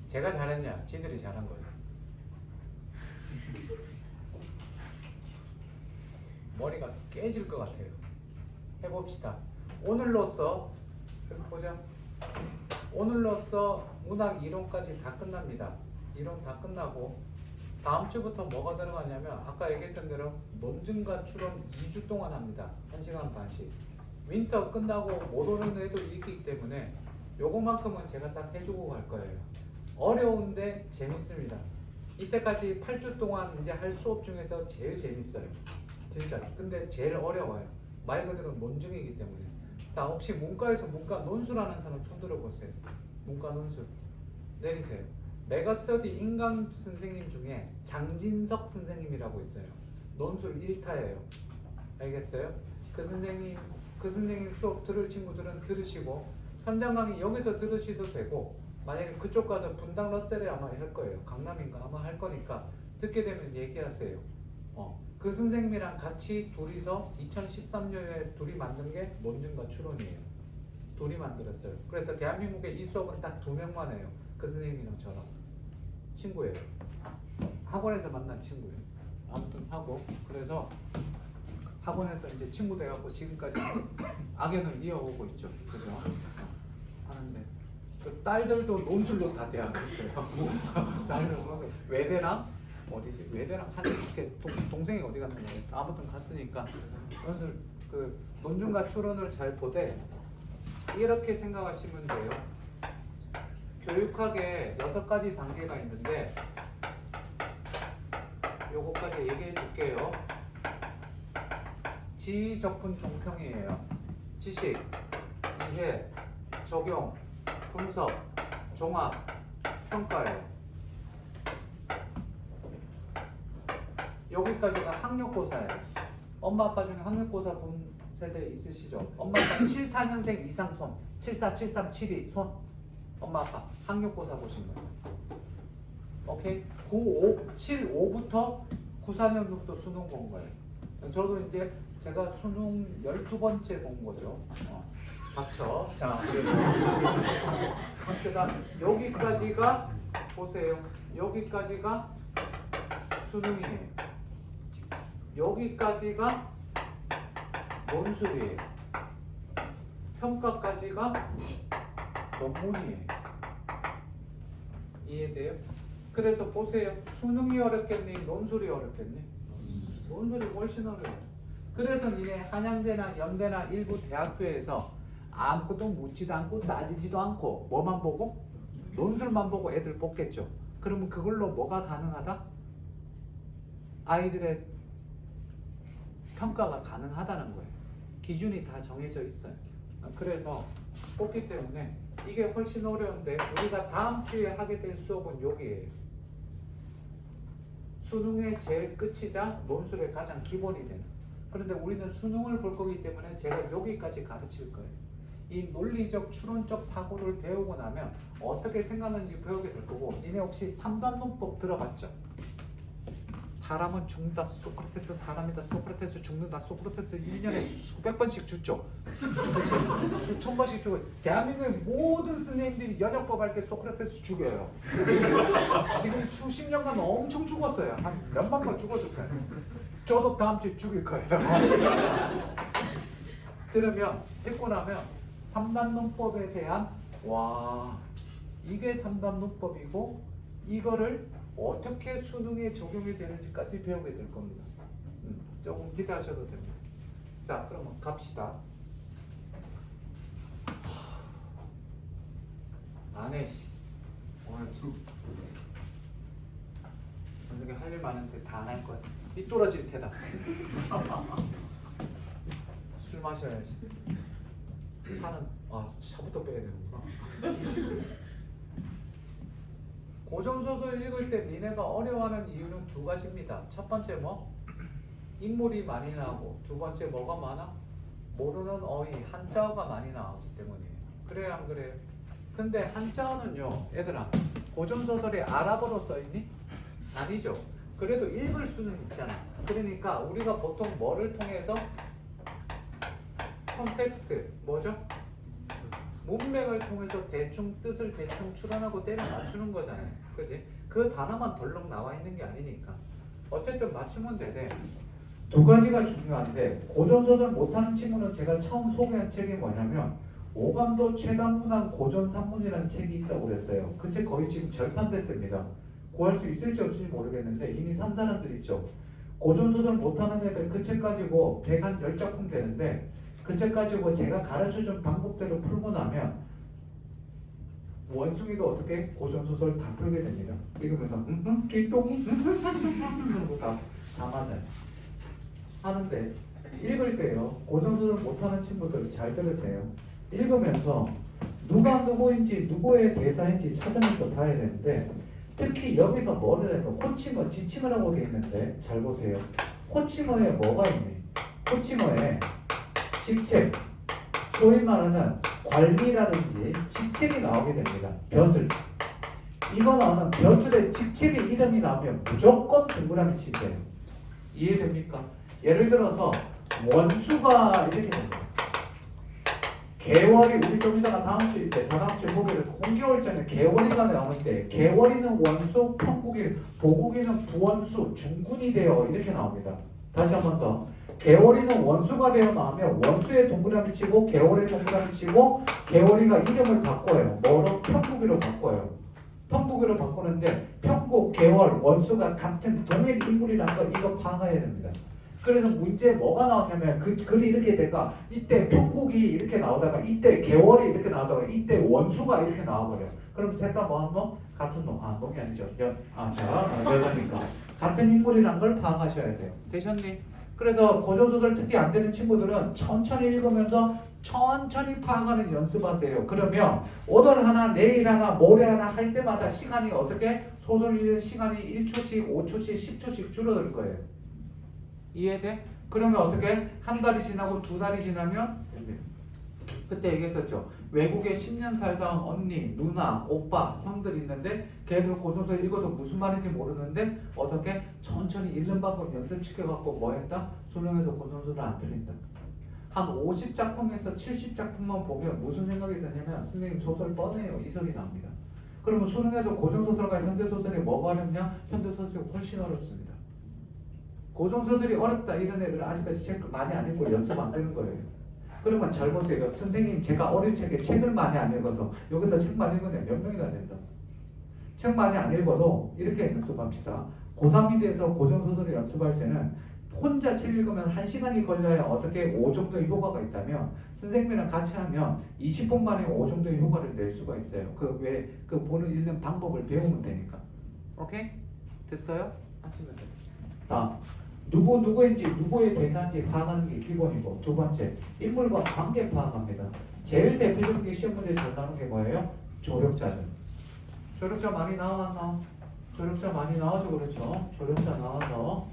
제가 잘했냐? 지들이 잘한 거예요. 머리가 깨질 것 같아요. 해봅시다. 오늘로써 보자. 오늘로써 문학 이론까지 다 끝납니다. 이론 다 끝나고 다음 주부터 뭐가 들어가냐면 아까 얘기했던 대로 논증과 추론 2주 동안 합니다. 1시간 반씩. 윈터 끝나고 못 오는 애도 있기 때문에 요거만큼은 제가 딱 해주고 갈 거예요. 어려운데 재밌습니다. 이때까지 8주 동안 이제 할 수업 중에서 제일 재밌어요. 진짜. 근데 제일 어려워요. 말 그대로 논증이기 때문에. 자, 혹시 문과에서 문과 논술하는 사람 손 들어보세요. 문과 논술. 내리세요. 메가스터디 인강 선생님 중에 장진석 선생님이라고 있어요. 논술 1타예요. 알겠어요? 그 선생님 수업 들을 친구들은 들으시고 현장 강의 여기서 들으셔도 되고 만약에 그쪽 가서 분당 러셀에 아마 할 거예요. 강남인가 아마 할 거니까 듣게 되면 얘기하세요. 그 선생님이랑 같이 둘이서 2013년에 둘이 만든 게 논증과 추론이에요. 둘이 만들었어요. 그래서 대한민국에 이 수업은 딱 2명만 해요. 그 선생님이랑 저랑 친구예요. 학원에서 만난 친구예요. 아무튼 하고 그래서 학원에서 이제 친구 돼갖고 지금까지 악연을 이어오고 있죠. 그죠? 하는데 그 딸들도 논술로 다 대학 갔어요. 딸들은 외대랑 어디지? 외대랑 한 이렇게 동생이 어디 갔는 거예요? 아무튼 갔으니까 논술 그 논증과 추론을 잘 보되 이렇게 생각하시면 돼요. 교육학에 6가지 단계가 있는데 요거까지 얘기해 줄게요. 지휘, 접근, 종평이에요. 지식, 이해, 적용, 분석, 종합, 평가예요. 여기까지가 학력고사예요. 엄마 아빠 중에 학력고사 본 세대 있으시죠? 엄마 아빠 74년생 이상 손, 74, 73, 72 손. 엄마 아빠 학력고사 보신 거예요. 오케이? 75부터 94년부터 수능 본 거예요. 저도 이제 제가 수능 12번째 본 거죠. 닥쳐. 자, 그다음 여기까지가 보세요. 여기까지가 수능이에요. 여기까지가 논술이에요. 평가까지가 논문이에요. 이해돼요? 그래서 보세요. 수능이 어렵겠니? 논술이 어렵겠니? 논술이 훨씬 어려워요. 그래서 니네 한양대나 연대나 일부 대학교에서 아무것도 묻지도 않고 따지지도 않고 뭐만 보고? 논술만 보고 애들 뽑겠죠. 그러면 그걸로 뭐가 가능하다? 아이들의 평가가 가능하다는 거예요. 기준이 다 정해져 있어요. 그래서 뽑기 때문에 이게 훨씬 어려운데 우리가 다음 주에 하게 될 수업은 여기에요. 수능의 제일 끝이자 논술의 가장 기본이 되는. 그런데 우리는 수능을 볼 거기 때문에 제가 여기까지 가르칠 거예요. 이 논리적 추론적 사고를 배우고 나면 어떻게 생각하는지 배우게 될 거고, 니네 혹시 3단 논법 들어봤죠? 사람은 죽는다, 소크라테스 사람이다, 소크라테스 죽는다, 소크라테스 1년에 수백 번씩 죽죠. 수천 번씩 죽어요. 대한민국의 모든 선생님들이 연역법 할 때 소크라테스 죽여요. 지금 수십 년간 엄청 죽었어요. 한 몇만 번 죽었을 거예요. 저도 다음 주에 죽일 거예요. 그러면 듣고 나면 3단 논법에 대한 와, 이게 3단 논법이고 이거를 어떻게 수능에 적용이 되는지까지 배우게 될 겁니다. 조금 기대하셔도 됩니다. 자, 그러면 갑시다. 안 해, 씨. 오늘 저녁에 할 일 많은데 다 안 할 거야. 이 떨어질 테다. 술 마셔야지. 차는 차부터 빼야 되는구나. 고전소설 읽을 때 니네가 어려워하는 이유는 두 가지입니다. 첫 번째 인물이 많이 나오고, 두 번째 뭐가 많아? 모르는 어휘, 한자어가 많이 나오기 때문이에요. 그래요, 안 그래요? 근데 한자어는요, 얘들아, 고전소설에 아랍어로 써있니? 아니죠. 그래도 읽을 수는 있잖아. 그러니까 우리가 보통 뭐를 통해서 컨텍스트, 뭐죠? 문맥을 통해서 대충 뜻을 대충 추론하고 때려 맞추는 거잖아요. 그지? 그 단어만 덜렁 나와 있는 게 아니니까. 어쨌든 맞추면 되네. 두 가지가 중요한데, 고전소설 못하는 친구는 제가 처음 소개한 책이 뭐냐면 오감도 최단문학 고전산문이라는 책이 있다고 그랬어요. 그 책 거의 지금 절판됐답니다. 구할 수 있을지 없을지 모르겠는데 이미 산 사람들 있죠. 고전소설 못하는 애들 그 책 가지고 110작품 되는데, 그 책 가지고 제가 가르쳐준 방법대로 풀고 나면 원숭이도 어떻게 고전소설 다 풀게 됩니다. 읽으면서 길동이 다 맞아요. 하는데 읽을 때요, 고전소설 못하는 친구들 잘 들으세요. 읽으면서 누가 누구인지 누구의 대사인지 찾으면서 봐야 되는데, 특히 여기서 뭐를 해서 호칭어, 지칭어라고 되어 있는데 잘 보세요. 호칭어에 뭐가 있니? 호칭어에 직책, 소위 말하는 관리라든지 직책이 나오게 됩니다. 벼슬. 이거 나오는 벼슬의 직책의 이름이 나오면 무조건 동그라미 치세요. 이해됩니까? 예를 들어서 원수가 이렇게 됩니다. 개월이, 우리 좀 이따가 다음 주에 보기를 0개월 전에 개월이가 나오는데, 개월이는 원수, 평국이, 보국이는 부원수, 중군이 되어 이렇게 나옵니다. 다시 한 번 더. 개월이는 원수가 되어 나오면 원수의 동그라미 치고 개월의 동그라미 치고 개월이가 이름을 바꿔요. 뭐로? 평국이로 바꿔요. 평국이로 바꾸는데 평국, 개월, 원수가 같은 동일 인물이라는 거 이거 파악해야 됩니다. 그래서 문제에 뭐가 나오냐면 그 글이 이렇게 돼가 이때 평국이 이렇게 나오다가 이때 개월이 이렇게 나오다가 이때 원수가 이렇게 나와버려요. 그럼 셋 다 뭐 한 놈? 같은 놈. 놈이 아니죠. 여자니까. 같은 인물이란 걸 파악하셔야 돼요. 되셨니? 그래서 고전소설 특히 안 되는 친구들은 천천히 읽으면서 천천히 파악하는 연습하세요. 그러면 오늘 하나, 내일 하나, 모레 하나 할 때마다 시간이 어떻게? 소설 읽는 시간이 1초씩, 5초씩, 10초씩 줄어들 거예요. 이해돼? 그러면 어떻게? 한 달이 지나고 두 달이 지나면 그때 얘기했었죠. 외국에 10년 살다 온 언니, 누나, 오빠, 형들 있는데 걔들 고전소설 읽어도 무슨 말인지 모르는데 어떻게? 천천히 읽는 방법 연습시켜갖고 뭐 했다? 수능에서 고전소설 안 틀린다. 한 50작품에서 70작품만 보면 무슨 생각이 드냐면 선생님 소설 뻔해요. 이 소리 나옵니다. 그러면 수능에서 고전소설과 현대소설이 뭐가 어렵냐? 현대소설이 훨씬 어렵습니다. 고전소설이 어렵다 이런 애들은 아직까지 책 많이 안 읽고 연습 안 되는 거예요. 그러면 잘 보세요. 선생님 제가 어릴 적에 책을 많이 안 읽어서 여기서 책 많이 읽은 애 몇 명이나 된다. 책 많이 안 읽어도 이렇게 연습합시다. 고3이 돼서 고전소설을 연습할 때는 혼자 책 읽으면 1시간이 걸려야 어떻게 5 정도의 효과가 있다면 선생님이랑 같이 하면 20분 만에 5 정도의 효과를 낼 수가 있어요. 그 보는 읽는 방법을 배우면 되니까. 오케이? 됐어요? 하시면 돼요. 자, 누구인지 누구의 대사인지 파악하는 게 기본이고 두 번째, 인물과 관계 파악합니다. 제일 대표적인 게 시험 문제 잘 나오는 게 뭐예요? 조력자들. 조력자 많이 나왔나? 조력자 많이 나와서 그렇죠. 조력자 나와서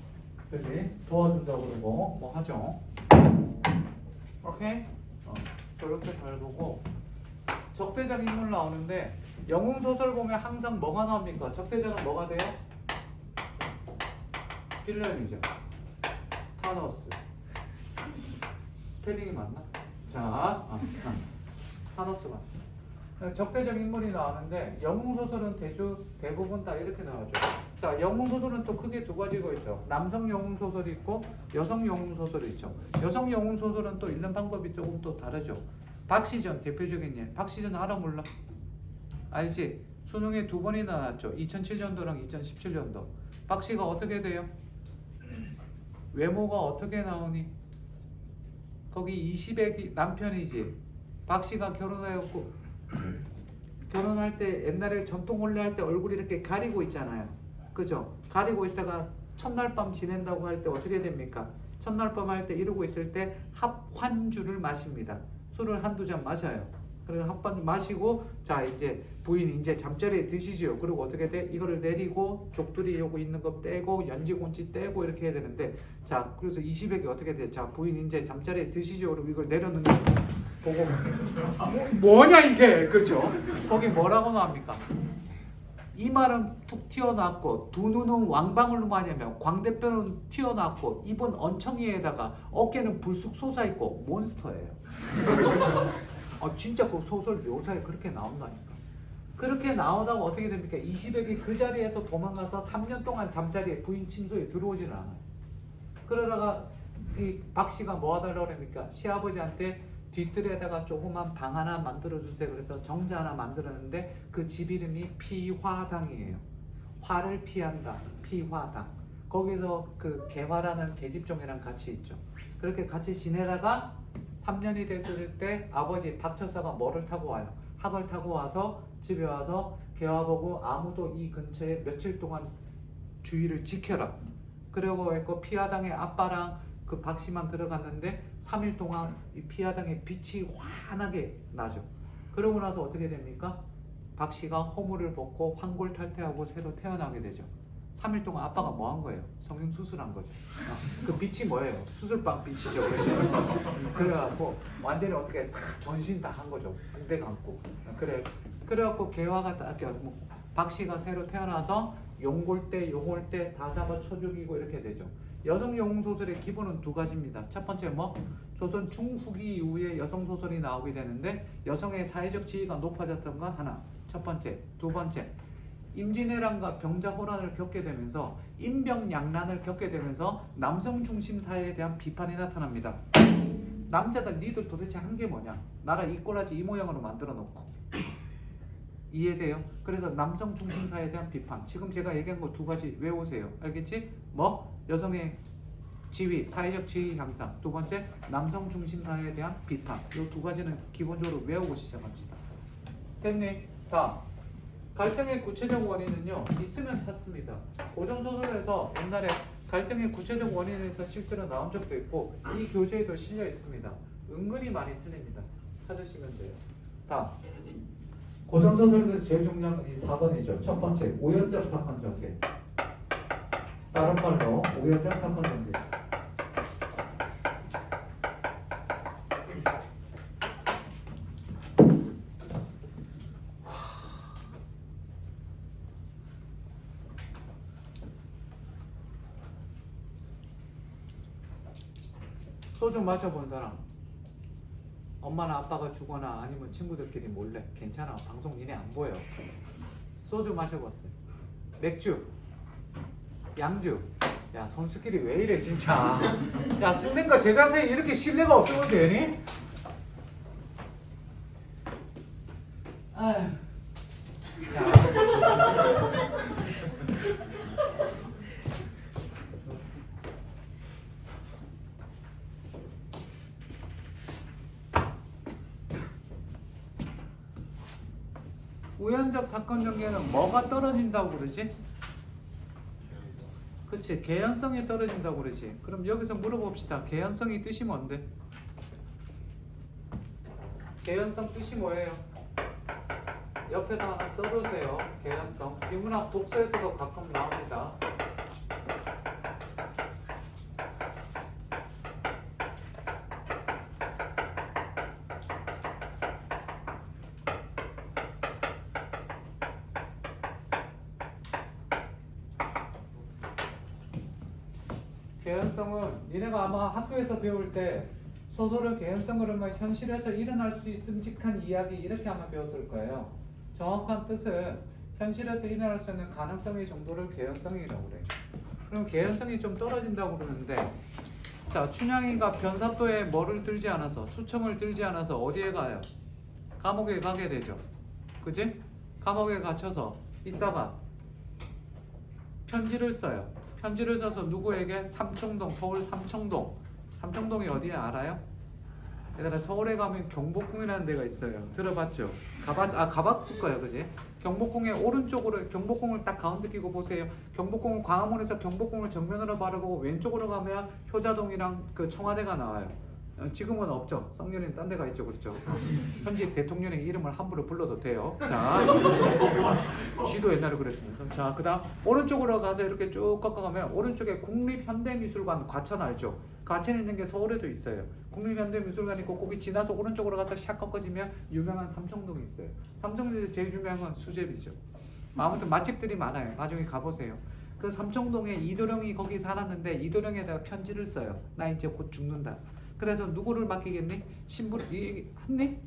그지 도와준다고 그러고 뭐 하죠. 오케이? 조력자 잘 보고 적대적 인물 나오는데 영웅 소설 보면 항상 뭐가 나옵니까? 적대자는 뭐가 돼요? 필름이죠. 타노스. 스펠링이 맞나? 자, 타노스 맞습니다. 적대적 인물이 나오는데 영웅 소설은 대부분 다 이렇게 나오죠. 자, 영웅 소설은 또 크게 두 가지가 있죠. 남성 영웅 소설이 있고 여성 영웅 소설이 있죠. 여성 영웅 소설은 또 읽는 방법이 조금 또 다르죠. 박시전 대표적인 예. 박시전 알아 몰라? 알지? 수능에 2번이나 나왔죠. 2007년도랑 2017년도. 박씨가 어떻게 돼요? 외모가 어떻게 나오니? 거기 20의 남편이지. 박씨가 결혼하였고 결혼할 때 옛날에 전통 혼례 할 때 얼굴 이렇게 가리고 있잖아요. 그죠? 가리고 있다가 첫날 밤 지낸다고 할 때 어떻게 됩니까? 첫날 밤 할 때 이러고 있을 때 합환주를 마십니다. 술을 한두 잔 마셔요. 그리고 합반 마시고 자 이제 부인 이제 잠자리에 드시죠. 그리고 어떻게 돼? 이거를 내리고 족두리 요거 있는 거 떼고 연지곤지 떼고 이렇게 해야 되는데 자 그래서 20액이 어떻게 돼? 자 부인 이제 잠자리에 드시죠. 그리고 이걸 내려놓는 거 보고 뭐냐 이게 그죠? 거기 뭐라고 나옵니까? 이마는 툭 튀어나왔고 두 눈은 왕방울로 마냐면 광대뼈는 튀어나왔고 입은 얹청이에다가 어깨는 불쑥 솟아있고 몬스터예요. 진짜 그 소설 묘사에 그렇게 나온다니까. 그렇게 나오다가 어떻게 됩니까? 20액이 그 자리에서 도망가서 3년 동안 잠자리에 부인 침소에 들어오지는 않아요. 그러다가 이 박씨가 뭐 하달라고 그럽니까? 시아버지한테 뒷뜰에다가 조그만 방 하나 만들어주세요. 그래서 정자 하나 만들었는데 그 집 이름이 피화당이에요. 화를 피한다. 피화당. 거기서 그 개화라는 계집종이랑 같이 있죠. 그렇게 같이 지내다가 3년이 됐을 때 아버지 박철사가 뭐를 타고 와요? 학을 타고 와서 집에 와서 개화 보고 아무도 이 근처에 며칠 동안 주의를 지켜라. 그리고 했고 피화당의 아빠랑 그 박씨만 들어갔는데 3일 동안 이 피화당의 빛이 환하게 나죠. 그러고 나서 어떻게 됩니까? 박씨가 허물을 벗고 환골탈태하고 새로 태어나게 되죠. 3일 동안 아빠가 뭐 한 거예요? 성형 수술한 거죠. 그 빛이 뭐예요? 수술방 빛이죠. 그래갖고 완전히 어떻게 다 전신 다 한 거죠. 붕대 감고. 그래갖고 개화가 딱 박씨가 새로 태어나서 용골대, 용월대 다 잡아 쳐 죽이고 이렇게 되죠. 여성 영웅 소설의 기본은 두 가지입니다. 첫 번째 뭐 조선 중후기 이후에 여성 소설이 나오게 되는데 여성의 사회적 지위가 높아졌던 건 하나. 첫 번째, 두 번째. 임진왜란과 병자호란을 겪게 되면서 임병양란을 겪게 되면서 남성 중심 사회에 대한 비판이 나타납니다. 남자들 니들 도대체 한 게 뭐냐? 나라 이 꼬라지 이 모양으로 만들어 놓고 이해돼요? 그래서 남성 중심 사회에 대한 비판. 지금 제가 얘기한 거 두 가지 외우세요. 알겠지? 뭐? 여성의 지위, 사회적 지위 향상. 두 번째, 남성 중심 사회에 대한 비판. 이 두 가지는 기본적으로 외우고 시작합시다. 됐니? 다. 갈등의 구체적 원인은요 있으면 찾습니다. 고전소설에서 옛날에 갈등의 구체적 원인에서 실제로 나온 적도 있고 이 교재에도 실려 있습니다. 은근히 많이 틀립니다. 찾으시면 돼요. 다음 고전소설에서 제일 중요한 건 이 4번이죠. 첫 번째 우연적 사건 전개. 다른 말로 우연적 사건 전개. 소주 마셔본 사람. 엄마나 아빠가 주거나 아니면 친구들끼리 몰래. 괜찮아. 방송 니네 안 보여. 소주 마셔봤어요. 맥주, 양주, 야 선수끼리 왜 이래 진짜. 야 student과 제자 사이에 이렇게 신뢰가 없으면 되니? 아휴. 자. 우연적 사건 전개는 뭐가 떨어진다고 그러지? 그치, 개연성이 떨어진다고 그러지. 그럼 여기서 물어봅시다. 개연성이 뜻이 뭔데? 개연성 뜻이 뭐예요? 옆에다 하나 써두세요. 개연성. 인문학 독서에서도 가끔 나옵니다. 개연성은 니네가 아마 학교에서 배울 때 소설을 개연성으로 하면 현실에서 일어날 수 있음직한 이야기 이렇게 아마 배웠을 거예요. 정확한 뜻은 현실에서 일어날 수 있는 가능성의 정도를 개연성이라고 그래요. 그럼 개연성이 좀 떨어진다고 그러는데, 자, 춘향이가 변사또에 뭐를 들지 않아서, 수청을 들지 않아서 어디에 가요? 감옥에 가게 되죠. 그지? 감옥에 갇혀서 있다가 편지를 써요. 편지를 써서 누구에게? 삼청동, 서울 삼청동. 삼청동이 어디에 알아요? 얘들아, 서울에 가면 경복궁이라는 데가 있어요. 들어봤죠? 가봤을 거예요, 그지? 경복궁의 오른쪽으로, 경복궁을 딱 가운데 끼고 보세요. 경복궁은 광화문에서 경복궁을 정면으로 바라보고 왼쪽으로 가면 효자동이랑 그 청와대가 나와요. 지금은 없죠. 썩년에는 딴 데가 있죠, 그렇죠? 현직 대통령의 이름을 함부로 불러도 돼요. 자, 쥐도 옛날에 그랬습니다. 자, 그다음 오른쪽으로 가서 이렇게 쭉 꺾어가면 오른쪽에 국립현대미술관 과천 알죠? 과천에 있는 게 서울에도 있어요. 국립현대미술관 있고 거기 지나서 오른쪽으로 가서 샥 꺾어지면 유명한 삼청동이 있어요. 삼청동에서 제일 유명한 건 수제비죠. 아무튼 맛집들이 많아요. 나중에 가보세요. 그 삼청동에 이도령이 거기 살았는데 이도령에다가 편지를 써요. 나 이제 곧 죽는다. 그래서 누구를 맡기겠니? 심부름 했니?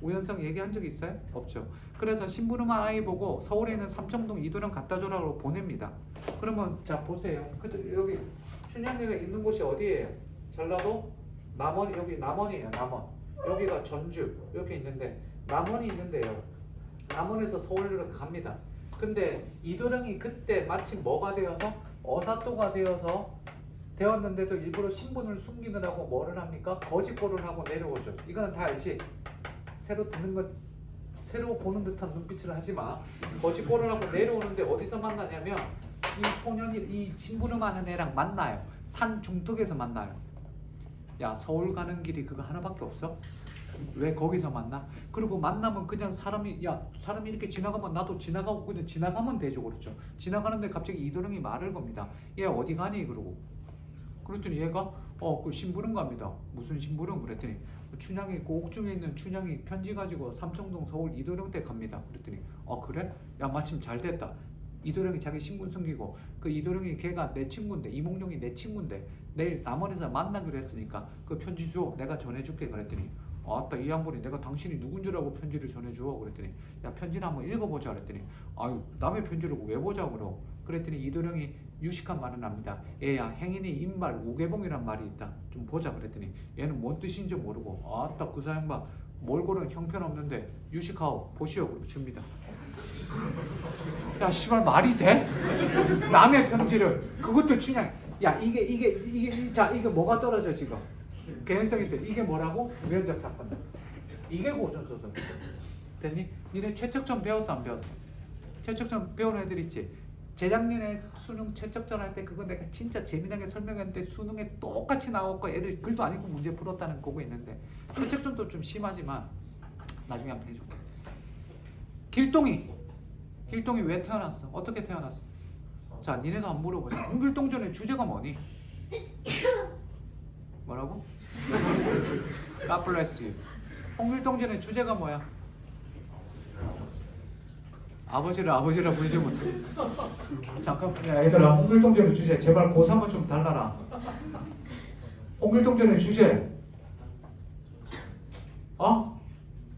우연성 얘기한 적 있어요? 없죠. 그래서 심부름한 아이 보고 서울에 있는 삼청동 이도령 갖다 줘라고 보냅니다. 그러면 자 보세요. 여기 춘향리가 있는 곳이 어디예요? 전라도 남원. 여기 남원이에요. 남원. 여기가 전주 이렇게 있는데 남원이 있는데요. 남원에서 서울로 갑니다. 근데 이도령이 그때 마침 뭐가 되어서 어사또가 되었는데도 일부러 신분을 숨기느라고 뭐를 합니까? 거짓고를 하고 내려오죠. 이거는 다 알지? 새로 듣는 것, 새로 보는 듯한 눈빛을 하지 마. 거짓고를 하고 내려오는데 어디서 만나냐면 이 소년이 이 심부름하는 애랑 만나요. 산 중턱에서 만나요. 야, 서울 가는 길이 그거 하나밖에 없어? 왜 거기서 만나? 그리고 만나면 그냥 사람이 이렇게 지나가면 나도 지나가고 그냥 지나가면 되죠, 그렇죠? 지나가는데 갑자기 이도령이 말을 겁니다. 얘 어디 가니? 그러고. 그랬더니 얘가 그 심부름 갑니다. 무슨 심부름? 그랬더니 춘향이 그 옥중에 있는 춘향이 편지 가지고 삼청동 서울 이도령 댁 갑니다. 그랬더니 그래? 야, 마침 잘 됐다. 이도령이 자기 신분 숨기고 그 이도령이 걔가 내 친구인데 이몽룡이 내 친구인데 내일 남원에서 만나기로 했으니까 그 편지 줘. 내가 전해줄게. 그랬더니 아따 이 양반이 내가 당신이 누군 줄 알고 편지를 전해줘. 그랬더니 야, 편지를 한번 읽어보자. 그랬더니 아유, 남의 편지를 왜 보자 그러. 그랬더니 이도령이 유식한 말은 합니다. 얘야, 행인이 인말 우계봉이란 말이 있다. 좀 보자. 그랬더니 얘는 뭔 뜻인지 모르고 아따 그 사양반 몰골은 형편없는데 유식하오 보시오. 그러고 줍니다. 야, 씨발 말이 돼? 남의 편지를 그것도 춘향. 야, 이게 뭐가 떨어져 지금? 개연성이 돼. 이게 뭐라고? 우연적 사건. 이게 고전소설. 됐니? 니네 최척전 배웠어 안 배웠어? 최척전 배우는 애들 있지? 재작년에 수능 최척전 할 때 그거 내가 진짜 재미나게 설명했는데 수능에 똑같이 나왔고 애들 글도 안 읽고 문제 풀었다는 거고 있는데 최척전도 좀 심하지만 나중에 한번 해줄게. 길동이 왜 태어났어? 어떻게 태어났어? 자, 니네도 한번 물어보자. 홍길동전의 주제가 뭐니? 뭐라고? God bless you. 홍길동전의 주제가 뭐야? 아버지를 부르지 못해. 잠깐, 야, 얘들아, 홍길동전의 주제 제발 고3은 좀 달라라. 홍길동전의 주제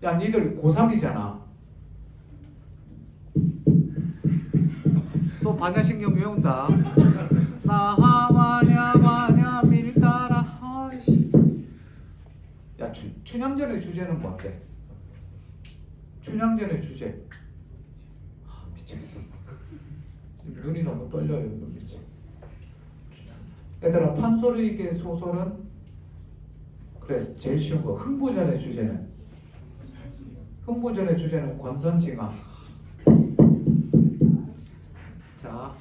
야, 니들 고3이잖아. 또 반야신경 외운다. 나하마 춘향전의 주제는 뭔데? 춘향전의 주제. 미치겠다. 지금 눈이 너무 떨려요. 눈빛이. 얘들아, 판소리계 소설은 그래 제일 쉬운 거. 흥부전의 주제는 권선징악. 자,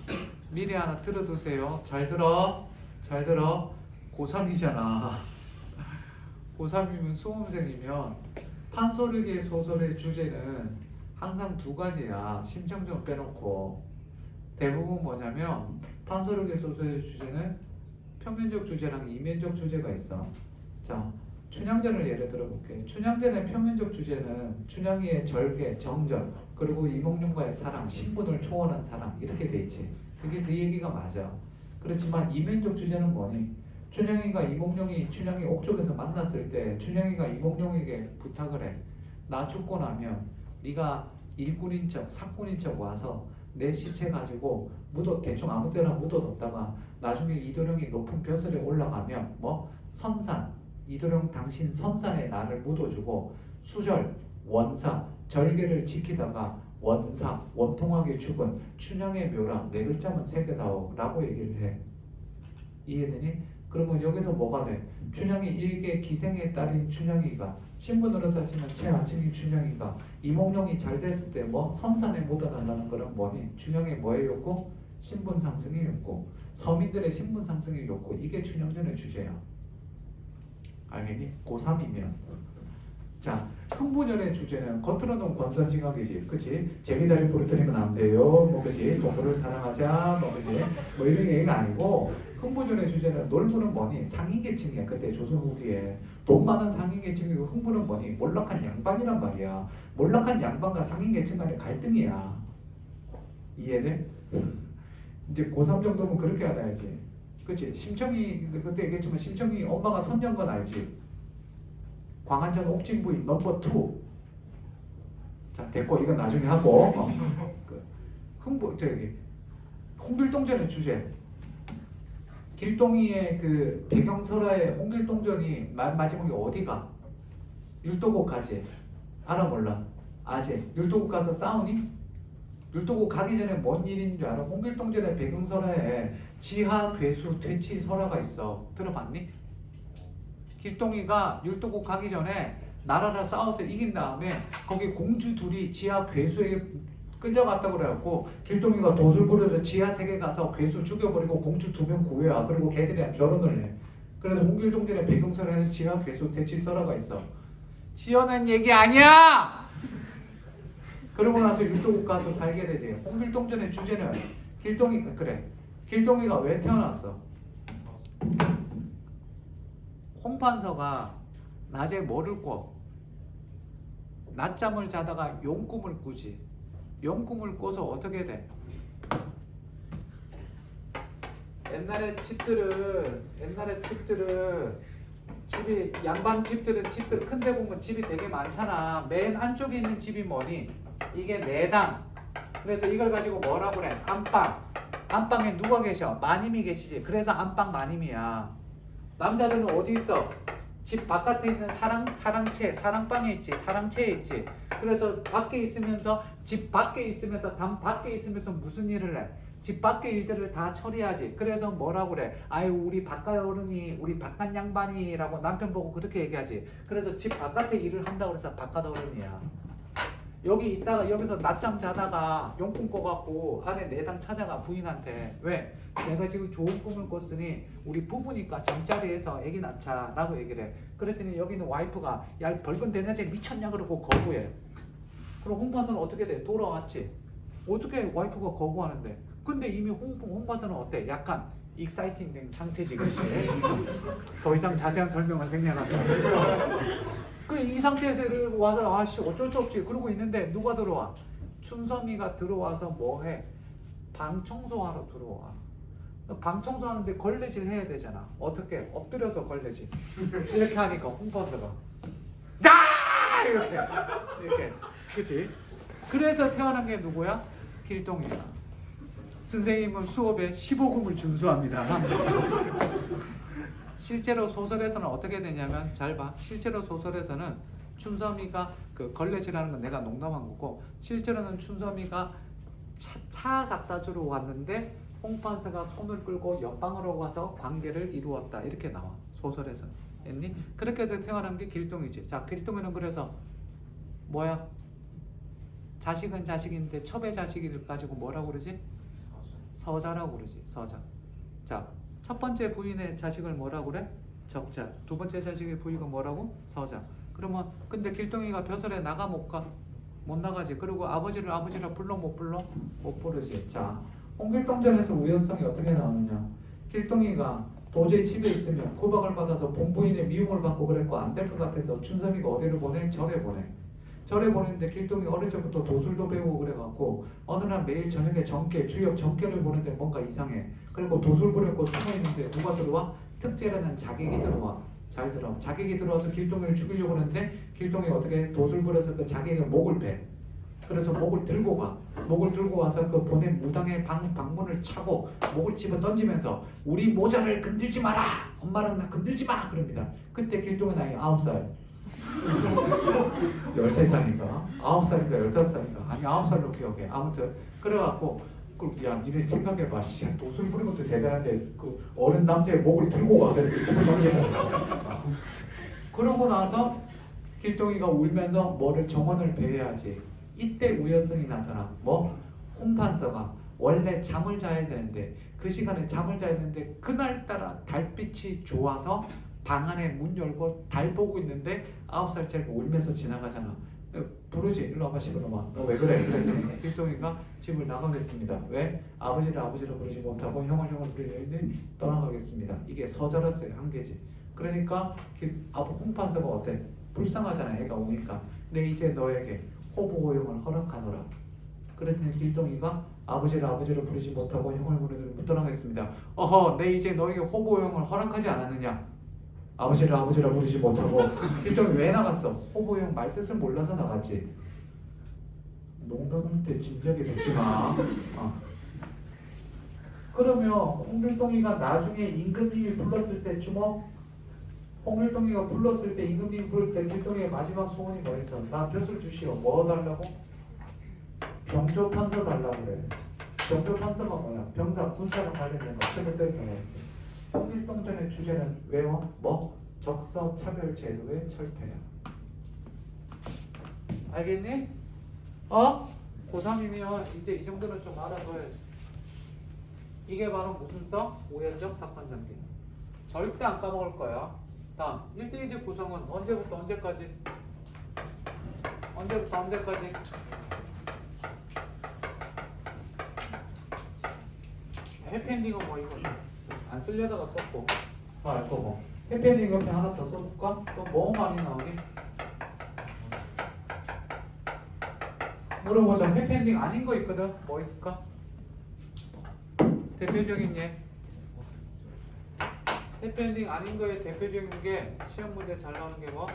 미리 하나 들어두세요. 잘 들어. 고3이잖아. 고3이면 수험생이면 판소리계 소설의 주제는 항상 두 가지야. 심청전 빼놓고. 대부분 뭐냐면 판소리계 소설의 주제는 평면적 주제랑 이면적 주제가 있어. 자, 춘향전을 예를 들어볼게. 춘향전의 평면적 주제는 춘향이의 절개, 정절, 그리고 이몽룡과의 사랑, 신분을 초월한 사랑 이렇게 돼 있지. 그게 그 얘기가 맞아. 그렇지만 이면적 주제는 뭐니? 춘향이가 이몽룡이 춘향이 옥쪽에서 만났을 때 춘향이가 이몽룡에게 부탁을 해. 나 죽고 나면 네가 일꾼인 척, 사꾼인 척 와서 내 시체 가지고 대충 아무 데나 묻어뒀다가 나중에 이도령이 높은 벼슬에 올라가면 선산, 이도령 당신 선산에 나를 묻어주고 수절, 원사, 절개를 지키다가 원사, 원통하게 죽은 춘향의 묘라 네 글자만 새겨다오 라고 얘기를 해. 이해되니? 그러면 여기서 뭐가 돼? 춘향이 일개 기생의 딸인 춘향이가 신분으로 따지면 최하층인 춘향이가 이몽룡이 잘 됐을 때 선산에 묻어달라는 거는 뭐니? 춘향의 뭐의 욕구? 신분 상승의 욕구. 서민들의 신분 상승의 욕구. 이게 춘향전의 주제야. 알겠니? 고3이면. 자, 흥부전의 주제는 겉으로는 권선징악이지, 그치? 재미다리 부르뜨리면 안 돼요, 그치? 동물을 사랑하자, 그치? 이런 얘기가 아니고, 흥부전의 주제는 놀부는 뭐니? 상위계층이야. 그때 조선 후기에 돈 많은 상위계층이고, 흥부는 뭐니? 몰락한 양반이란 말이야. 몰락한 양반과 상위계층 간의 갈등이야. 이해돼? 이제 고3 정도면 그렇게 알아야지. 그치? 심청이 그때 얘기했지만 심청이 엄마가 선녀인 건 알지? 광안전 옥진부인 넘버 2. 자, 됐고 이건 나중에 하고. 홍길동전의 주제. 길동이의 그 배경설화의 홍길동전이 마지막에 어디가? 율도국 가지. 알아 몰라? 아재. 율도국 가서 싸우니? 율도국 가기 전에 뭔 일인 줄 알아? 홍길동전의 배경설화에 지하 괴수 퇴치 설화가 있어. 들어봤니? 길동이가 율도국 가기 전에 나라를 싸워서 이긴 다음에 거기 공주 둘이 지하 괴수에게 끌려갔다고 그래갖고 길동이가 돛을 부려서 지하 세계 가서 괴수 죽여버리고 공주 2명 구해와. 그리고 걔들이랑 결혼을 해. 그래서 홍길동전의 배경설화에는 지하 괴수 퇴치 설화가 있어. 지어낸 얘기 아니야! 그러고 나서 율도국 가서 살게 되지. 홍길동전의 주제는 길동이가 왜 태어났어? 홍판서가 낮에 뭐를 꿔? 낮잠을 자다가 용꿈을 꾸지. 용꿈을 꿔서 어떻게 돼? 옛날에 집들은 집이 양반 집들 큰데 보면 집이 되게 많잖아. 맨 안쪽에 있는 집이 뭐니? 이게 내당. 그래서 이걸 가지고 뭐라 그래? 안방. 안방에 누가 계셔? 마님이 계시지. 그래서 안방 마님이야. 남자들은 어디 있어? 집 바깥에 있는 사랑방에 있지. 사랑채에 있지. 그래서 밖에 있으면서 집 밖에 있으면서 담 밖에 있으면서 무슨 일을 해? 집 밖의 일들을 다 처리하지. 그래서 뭐라고 그래? 아유 우리 바깥 어른이 우리 바깥 양반이라고 남편 보고 그렇게 얘기하지. 그래서 집 바깥에 일을 한다고 해서 바깥 어른이야. 여기 있다가 여기서 낮잠 자다가 용꿈 꿔갖고 안에 내당 찾아가 부인한테 왜? 내가 지금 좋은 꿈을 꿨으니 우리 부부니까 잠자리에서 애기 낳자 라고 얘기를 해. 그랬더니 여기는 와이프가 야 벌건 대낮에 미쳤냐 그러고 거부해. 그럼 홍파선은 어떻게 돼? 돌아왔지. 어떻게 와이프가 거부하는데? 근데 이미 홍파선은 어때? 약간 익사이팅 된 상태지. 그렇지? 더 이상 자세한 설명은 생략한다. 이 상태에서 와서 아씨 어쩔 수 없지 그러고 있는데 누가 들어와? 춘선이가 들어와서 뭐해? 방 청소하러 들어와. 방 청소하는데 걸레질 해야 되잖아. 어떻게? 엎드려서 걸레질. 이렇게 하니까 홍파서가 야! 이렇게 그치? 그래서 태어난 게 누구야? 길동이야. 선생님은 수업에 15금을 준수합니다. 실제로 소설에서는 어떻게 되냐면 잘 봐. 실제로 소설에서는 춘섬이가 그 걸레질하는 건 내가 농담한 거고 실제로는 춘섬이가 차 갖다 주러 왔는데 홍판서가 손을 끌고 옆방으로 와서 관계를 이루었다 이렇게 나와 소설에서. 했니? 그렇게 해서 태어난 게 길동이지. 자, 길동이는 그래서 뭐야? 자식은 자식인데 첩의 자식을 가지고 뭐라고 그러지? 서자라고 그러지. 서자. 자, 첫 번째 부인의 자식을 뭐라고 그래? 적자. 두 번째 자식의 부위가 뭐라고? 서자. 그러면 근데 길동이가 벼슬에 나가 못 가? 못 나가지. 그리고 아버지라 불러 못 불러? 못 부르지. 자, 홍길동전에서 우연성이 어떻게 나오느냐? 길동이가 도저히 집에 있으면 구박을 받아서 본부인의 미움을 받고 그랬고 안 될 것 같아서 춘섬이가 어디를 보내? 절에 보내. 절에 보내는데 길동이 어릴 적부터 도술도 배우고 그래갖고 어느 날 매일 저녁에 정계, 주역 정계를 보는데 뭔가 이상해. 그리고 도술 부렸고 숨어있는데 누가 들어와? 특제라는 자객이 들어와. 잘 들어. 자객이 들어와서 길동이를 죽이려고 하는데 길동이 어떻게 도술 부려서 그 자객의 목을 베. 그래서 목을 들고 가. 목을 들고 와서 그 보낸 무당의 방문을 차고 목을 집어 던지면서 우리 모자를 건들지 마라. 엄마랑 나 건들지 마. 그럽니다. 그때 길동의 나이 9살. 13살인가? 9살인가 15살인가? 아니 9살로 기억해. 아무튼 그래갖고 야 니네 생각해봐. 도술 부린 것도 대단한데 그 어른 남자의 목을 들고 와. 그렇게 집어 던지면서 그러고 나서 길동이가 울면서 뭐를 정원을 배회하지. 이때 우연성이 나타나. 뭐? 홍판서가 원래 잠을 자야 되는데 그 시간에 잠을 자야 되는데 그날따라 달빛이 좋아서 방 안에 문 열고 달 보고 있는데 9살짜리가 울면서 지나가잖아. 부르지. 일로 와봐 시끄러워. 너 왜 그래? 그랬더니 길동이가 집을 나가겠습니다. 왜? 아버지를 부르지 못하고 형을 부르니 떠나가겠습니다. 이게 서자로서의 한계지. 그러니까 홍판서가 어때? 불쌍하잖아. 애가 오니까. 근데 이제 너에게 호부호용을 허락하노라. 그랬더니 길동이가 아버지를 부르지 못하고 형을 부르니 못 떠나겠습니다. 어허, 내 이제 너에게 호부호용을 허락하지 않았느냐? 아버지를 부르지 못하고 길동이 왜 나갔어? 호부호용 말 뜻을 몰라서 나갔지. 농담할 때 진지하게 듣지 마. 그러면 홍길동이가 나중에 임금님이 불렀을 때 주먹 홍길동이가 불렀을 때 임금님이 불렀을 때 길동이의 마지막 소원이 뭐였어? 나 벼슬 주시오. 뭐 달라고? 병조판서 달라고 그래. 병조판서가 뭐야? 병사, 군사랑 관련된 거. 그때 경우였어. 홍길동전의 주제는 외워? 뭐? 적서 차별 제도의 철폐야. 알겠니? 고3이면 이제 이 정도는 좀 알아둬야지. 이게 바로 무슨 써? 우연적 사건 전개. 절대 안 까먹을 거야. 다음 1대2집 구성은 언제부터 언제까지? 언제부터 언제까지? 해피엔딩은 뭐 이거 안 쓰려다가 썼고 알 거고. 해피엔딩 옆에 하나 더 써볼까? 또 뭐 많이 나오니? 물어보자. 해피엔딩 아닌 거 있거든. 뭐 있을까? 대표적인 예. 해피엔딩 아닌 거에 대표적인 게 시험 문제 잘 나오는 게 뭐?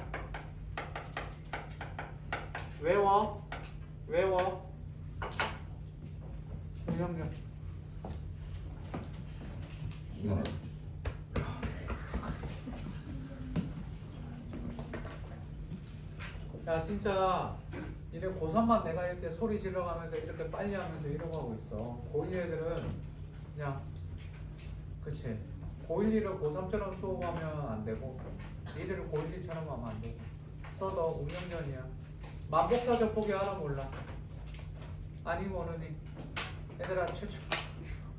외워. 유형력. 야 진짜 니네 고3만 내가 이렇게 소리 질러가면서 이렇게 빨리 하면서 이러고 하고 있어. 고1 애들은 그냥 그치 고1, 2를 고3처럼 수업하면 안 되고 니들을 고1, 2처럼 하면 안 되고 써도 운명전이야. 만복사적 포기 알아 몰라? 아니 모르니? 얘들아 최초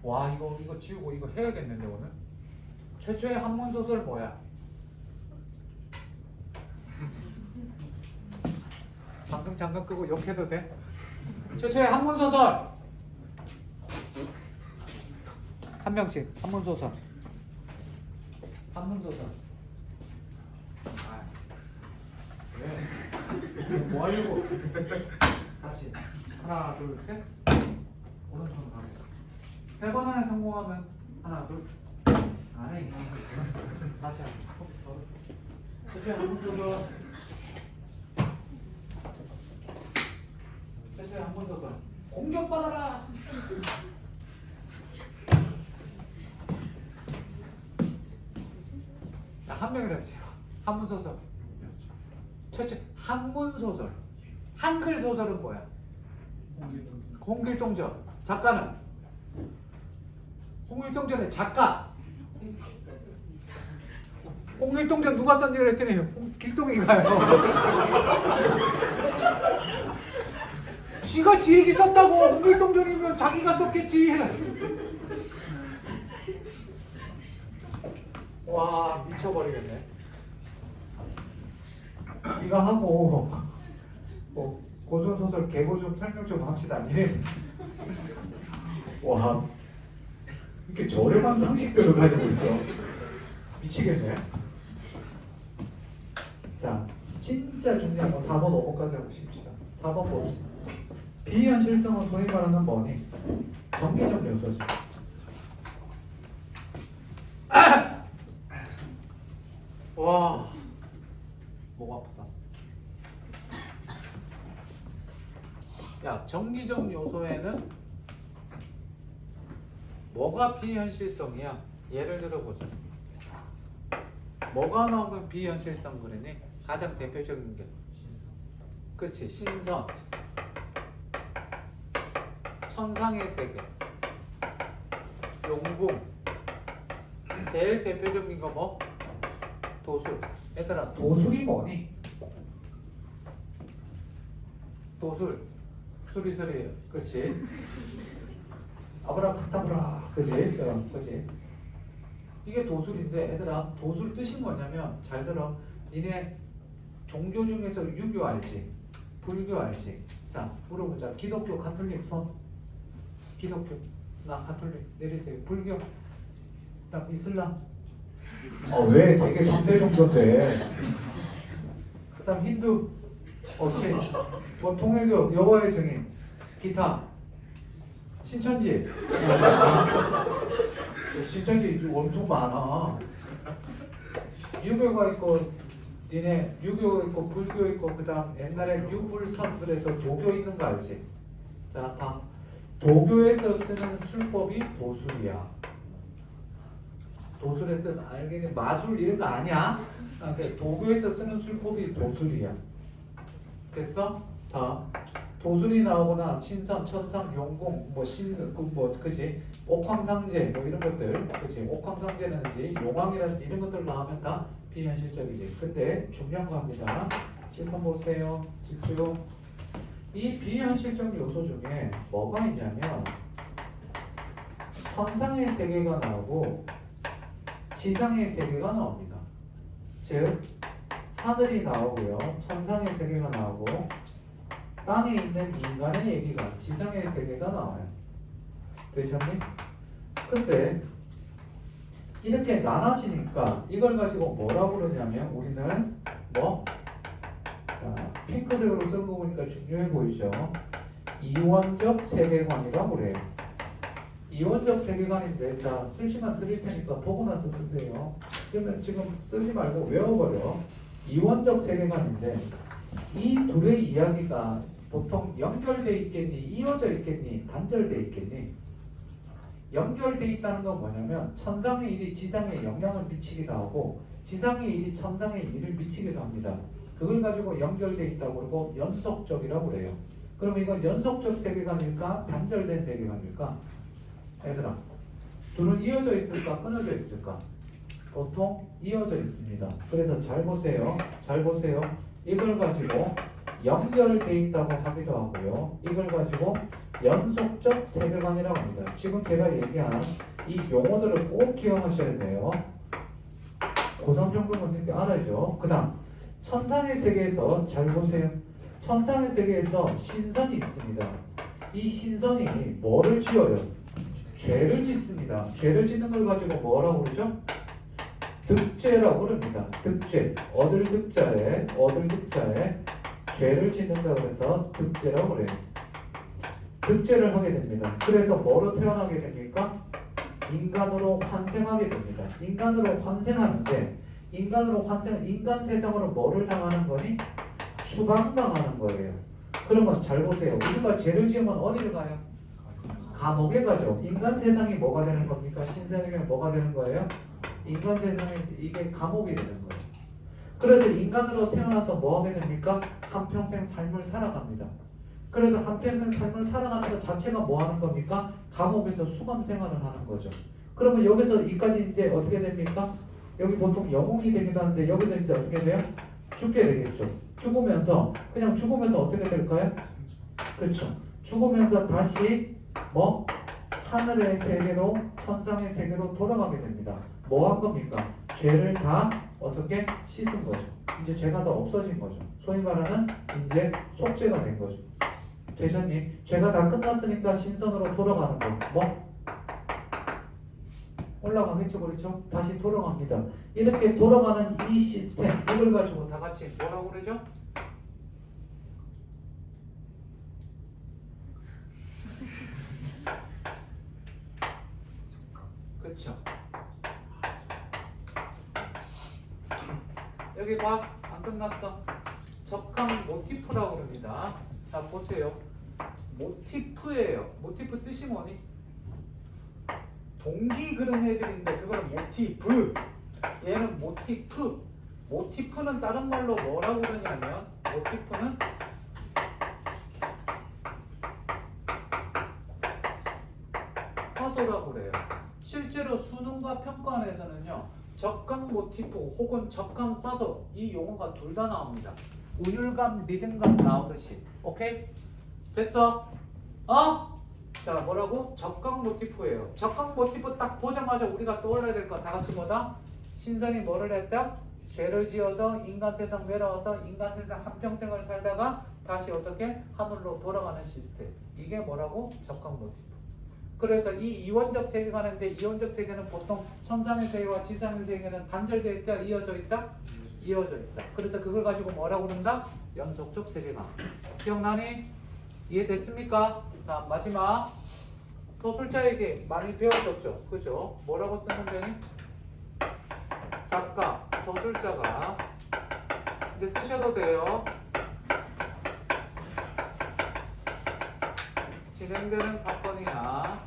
와 이거 지우고 이거 해야겠는데 오늘? 최초의 한문소설 뭐야? 방송 잠깐 끄고 욕해도 돼? 최초의 한문소설 한 명씩 한문소설 왜? 뭐 하려고? 다시 하나 둘 셋 오른손으로 가겠습니다. 3번 안에 성공하면 하나 둘 안에 다시 한번 최초의 한문소설 최초의 한문소설 공격받아라. 한 명이라 지요. 한문소설 첫째, 한문 소설. 한글 소설은 뭐야? 홍길동전. 작가는? 홍길동전의 작가. 홍길동전 누가 썼니 그랬더니 길동이가요. 지가 지 얘기 썼다고. 홍길동전이면 자기가 썼겠지. 와, 미쳐버리겠네. 이거 하고 뭐 고전소설 개보 좀 설명 좀 합시다. 와, 이렇게 저렴한 상식들을 가지고 있어. 미치겠네. 자, 진짜 중요한 거 4번 5번까지 해보십시다. 4번 봅시다. 비현실성은 소위 말하는 뭐니? 정기적 요소지. 와, 목 아프다. 야, 정기적 요소에는 뭐가 비현실성이야? 예를 들어보자. 뭐가 나오면 비현실성 그러니? 가장 대표적인 게 그렇지, 신선, 천상의 세계, 용궁. 제일 대표적인 거 뭐? 도술. 얘들아, 도술이 뭐니? 도술. 수리수리. 그렇지. 아브라카타브라. 그지? 그지? 이게 도술인데 얘들아, 도술 뜻이 뭐냐면 잘 들어. 니네 종교 중에서 유교 알지? 불교 알지? 자, 물어보자. 기독교, 가톨릭 손. 기독교. 나 가톨릭. 내리세요. 불교. 그다음 이슬람. 왜 세계 3대 정도인데? 그다음 힌두. 오케이. 뭐 통일교, 여호와의 증인. 기타. 신천지. 신천지 엄청 많아. 유교가 있고, 니네 유교 있고 불교 있고, 그다음 옛날에 유불선 그래서 도교 있는 거 알지? 자, 봐. 도교에서 쓰는 술법이 도술이야. 도술의 뜻 알겠니? 마술 이런 거 아니야? 도교에서 쓰는 술법이 도술이야. 됐어? 자, 도술이 나오거나 신선, 천상, 용궁, 그지? 옥황상제 뭐 이런 것들, 그지? 옥황상제라든지 용왕이라든지 이런 것들 나오면 다 비현실적이지. 근데 중요한 거 합니다. 질문 보세요. 집중. 이 비현실적 요소 중에 뭐가 있냐면 천상의 세계가 나오고 지상의 세계가 나옵니다. 즉 하늘이 나오고요, 천상의 세계가 나오고 땅에 있는 인간의 얘기가 지상의 세계가 나와요. 되셨니? 근데 이렇게 나눠지니까 이걸 가지고 뭐라고 그러냐면 우리는 뭐? 자, 핑크색으로 쓴 거 보니까 중요해 보이죠? 이원적 세계관이라고 그래요. 이원적 세계관인데, 자, 쓸 시간 드릴 테니까 보고 나서 쓰세요. 쓰면 지금 쓰지 말고 외워버려. 이원적 세계관인데 이 둘의 이야기가 보통 연결돼 있겠니? 이어져 있겠니? 단절돼 있겠니? 연결돼 있다는 건 뭐냐면 천상의 일이 지상에 영향을 미치기도 하고 지상의 일이 천상에 일을 미치기도 합니다. 그걸 가지고 연결돼 있다고 그러고 연속적이라고 그래요. 그럼 이건 연속적 세계관일까? 단절된 세계관일까? 얘들아, 둘은 이어져 있을까? 끊어져 있을까? 보통 이어져 있습니다. 그래서 잘 보세요. 잘 보세요. 이걸 가지고 연결돼 있다고 하기도 하고요. 이걸 가지고 연속적 세계관이라고 합니다. 지금 제가 얘기한 이 용어들을 꼭 기억하셔야 돼요. 고3 정도는 이렇게 알아야죠. 그 다음 천상의 세계에서 잘 보세요. 천상의 세계에서 신선이 있습니다. 이 신선이 뭐를 지어요? 죄를 짓습니다. 죄를 짓는 걸 가지고 뭐라고 그러죠? 득죄라고 그럽니다. 득죄. 얻을 득자에 죄를 짓는다 그래서 득죄라고 그래요. 득죄를 하게 됩니다. 그래서 뭐로 태어나게 됩니까? 인간으로 환생하게 됩니다. 인간으로 환생하는데 인간 세상으로 뭐를 당하는 거니? 추방당하는 거예요. 그러면 잘 보세요. 우리가 죄를 지으면 어디를 가요? 감옥에 가죠. 인간 세상이 뭐가 되는 겁니까? 신세계는 뭐가 되는 거예요? 인간 세상에 이게 감옥이 되는 거예요. 그래서 인간으로 태어나서 뭐 하게 됩니까? 한평생 삶을 살아갑니다. 그래서 한평생 삶을 살아가는 것 자체가 뭐 하는 겁니까? 감옥에서 수감 생활을 하는 거죠. 그러면 여기서 이까지 이제 어떻게 됩니까? 여기 보통 영웅이 되기도 하는데 여기서 이제 어떻게 돼요? 죽게 되겠죠. 죽으면서 그냥 죽으면서 어떻게 될까요? 그렇죠. 죽으면서 다시 뭐 하늘의 세계로 천상의 세계로 돌아가게 됩니다. 뭐 한 겁니까? 죄를 다 어떻게 씻은 거죠. 이제 죄가 다 없어진 거죠. 소위 말하는 이제 속죄가 된 거죠. 되셨니? 죄가 다 끝났으니까 신선으로 돌아가는 거. 뭐? 올라가겠죠, 그렇죠? 다시 돌아갑니다. 이렇게 돌아가는 이 시스템, 이걸 가지고 다 같이 뭐라고 그러죠? 그렇죠. 여기 봐, 안 끝났어. 적합 모티프라고 그럽니다. 자, 보세요. 모티프예요. 모티프 뜻이 뭐니? 동기 그런 애들인데 그거는 모티브. 얘는 모티프. 모티프는 다른 말로 뭐라고 그러냐면 모티프는 화소라고 그래요. 실제로 수능과 평가원에서는요. 적강 모티프 혹은 적강 화소 이 용어가 둘 다 나옵니다. 우율감, 리듬감 나오듯이. 오케이? 됐어? 자, 뭐라고? 적강 모티프예요. 적강 모티프 딱 보자마자 우리가 떠올려야 될 거 다 같이 뭐다? 신선이 뭐를 했다? 죄를 지어서 인간 세상 내려와서 인간 세상 한평생을 살다가 다시 어떻게? 하늘로 돌아가는 시스템. 이게 뭐라고? 적강 모티프. 그래서 이 이원적 세계관인데 이원적 세계는 보통 천상의 세계와 지상의 세계는 단절되어 있다? 이어져 있다? 이어져 있다. 그래서 그걸 가지고 뭐라고 그런다? 연속적 세계관. 기억나니? 이해됐습니까? 자, 마지막 소설자에게 많이 배워줬죠. 그죠? 뭐라고 쓰면 되니? 작가, 소설자가 이제 쓰셔도 돼요. 진행되는 사건이나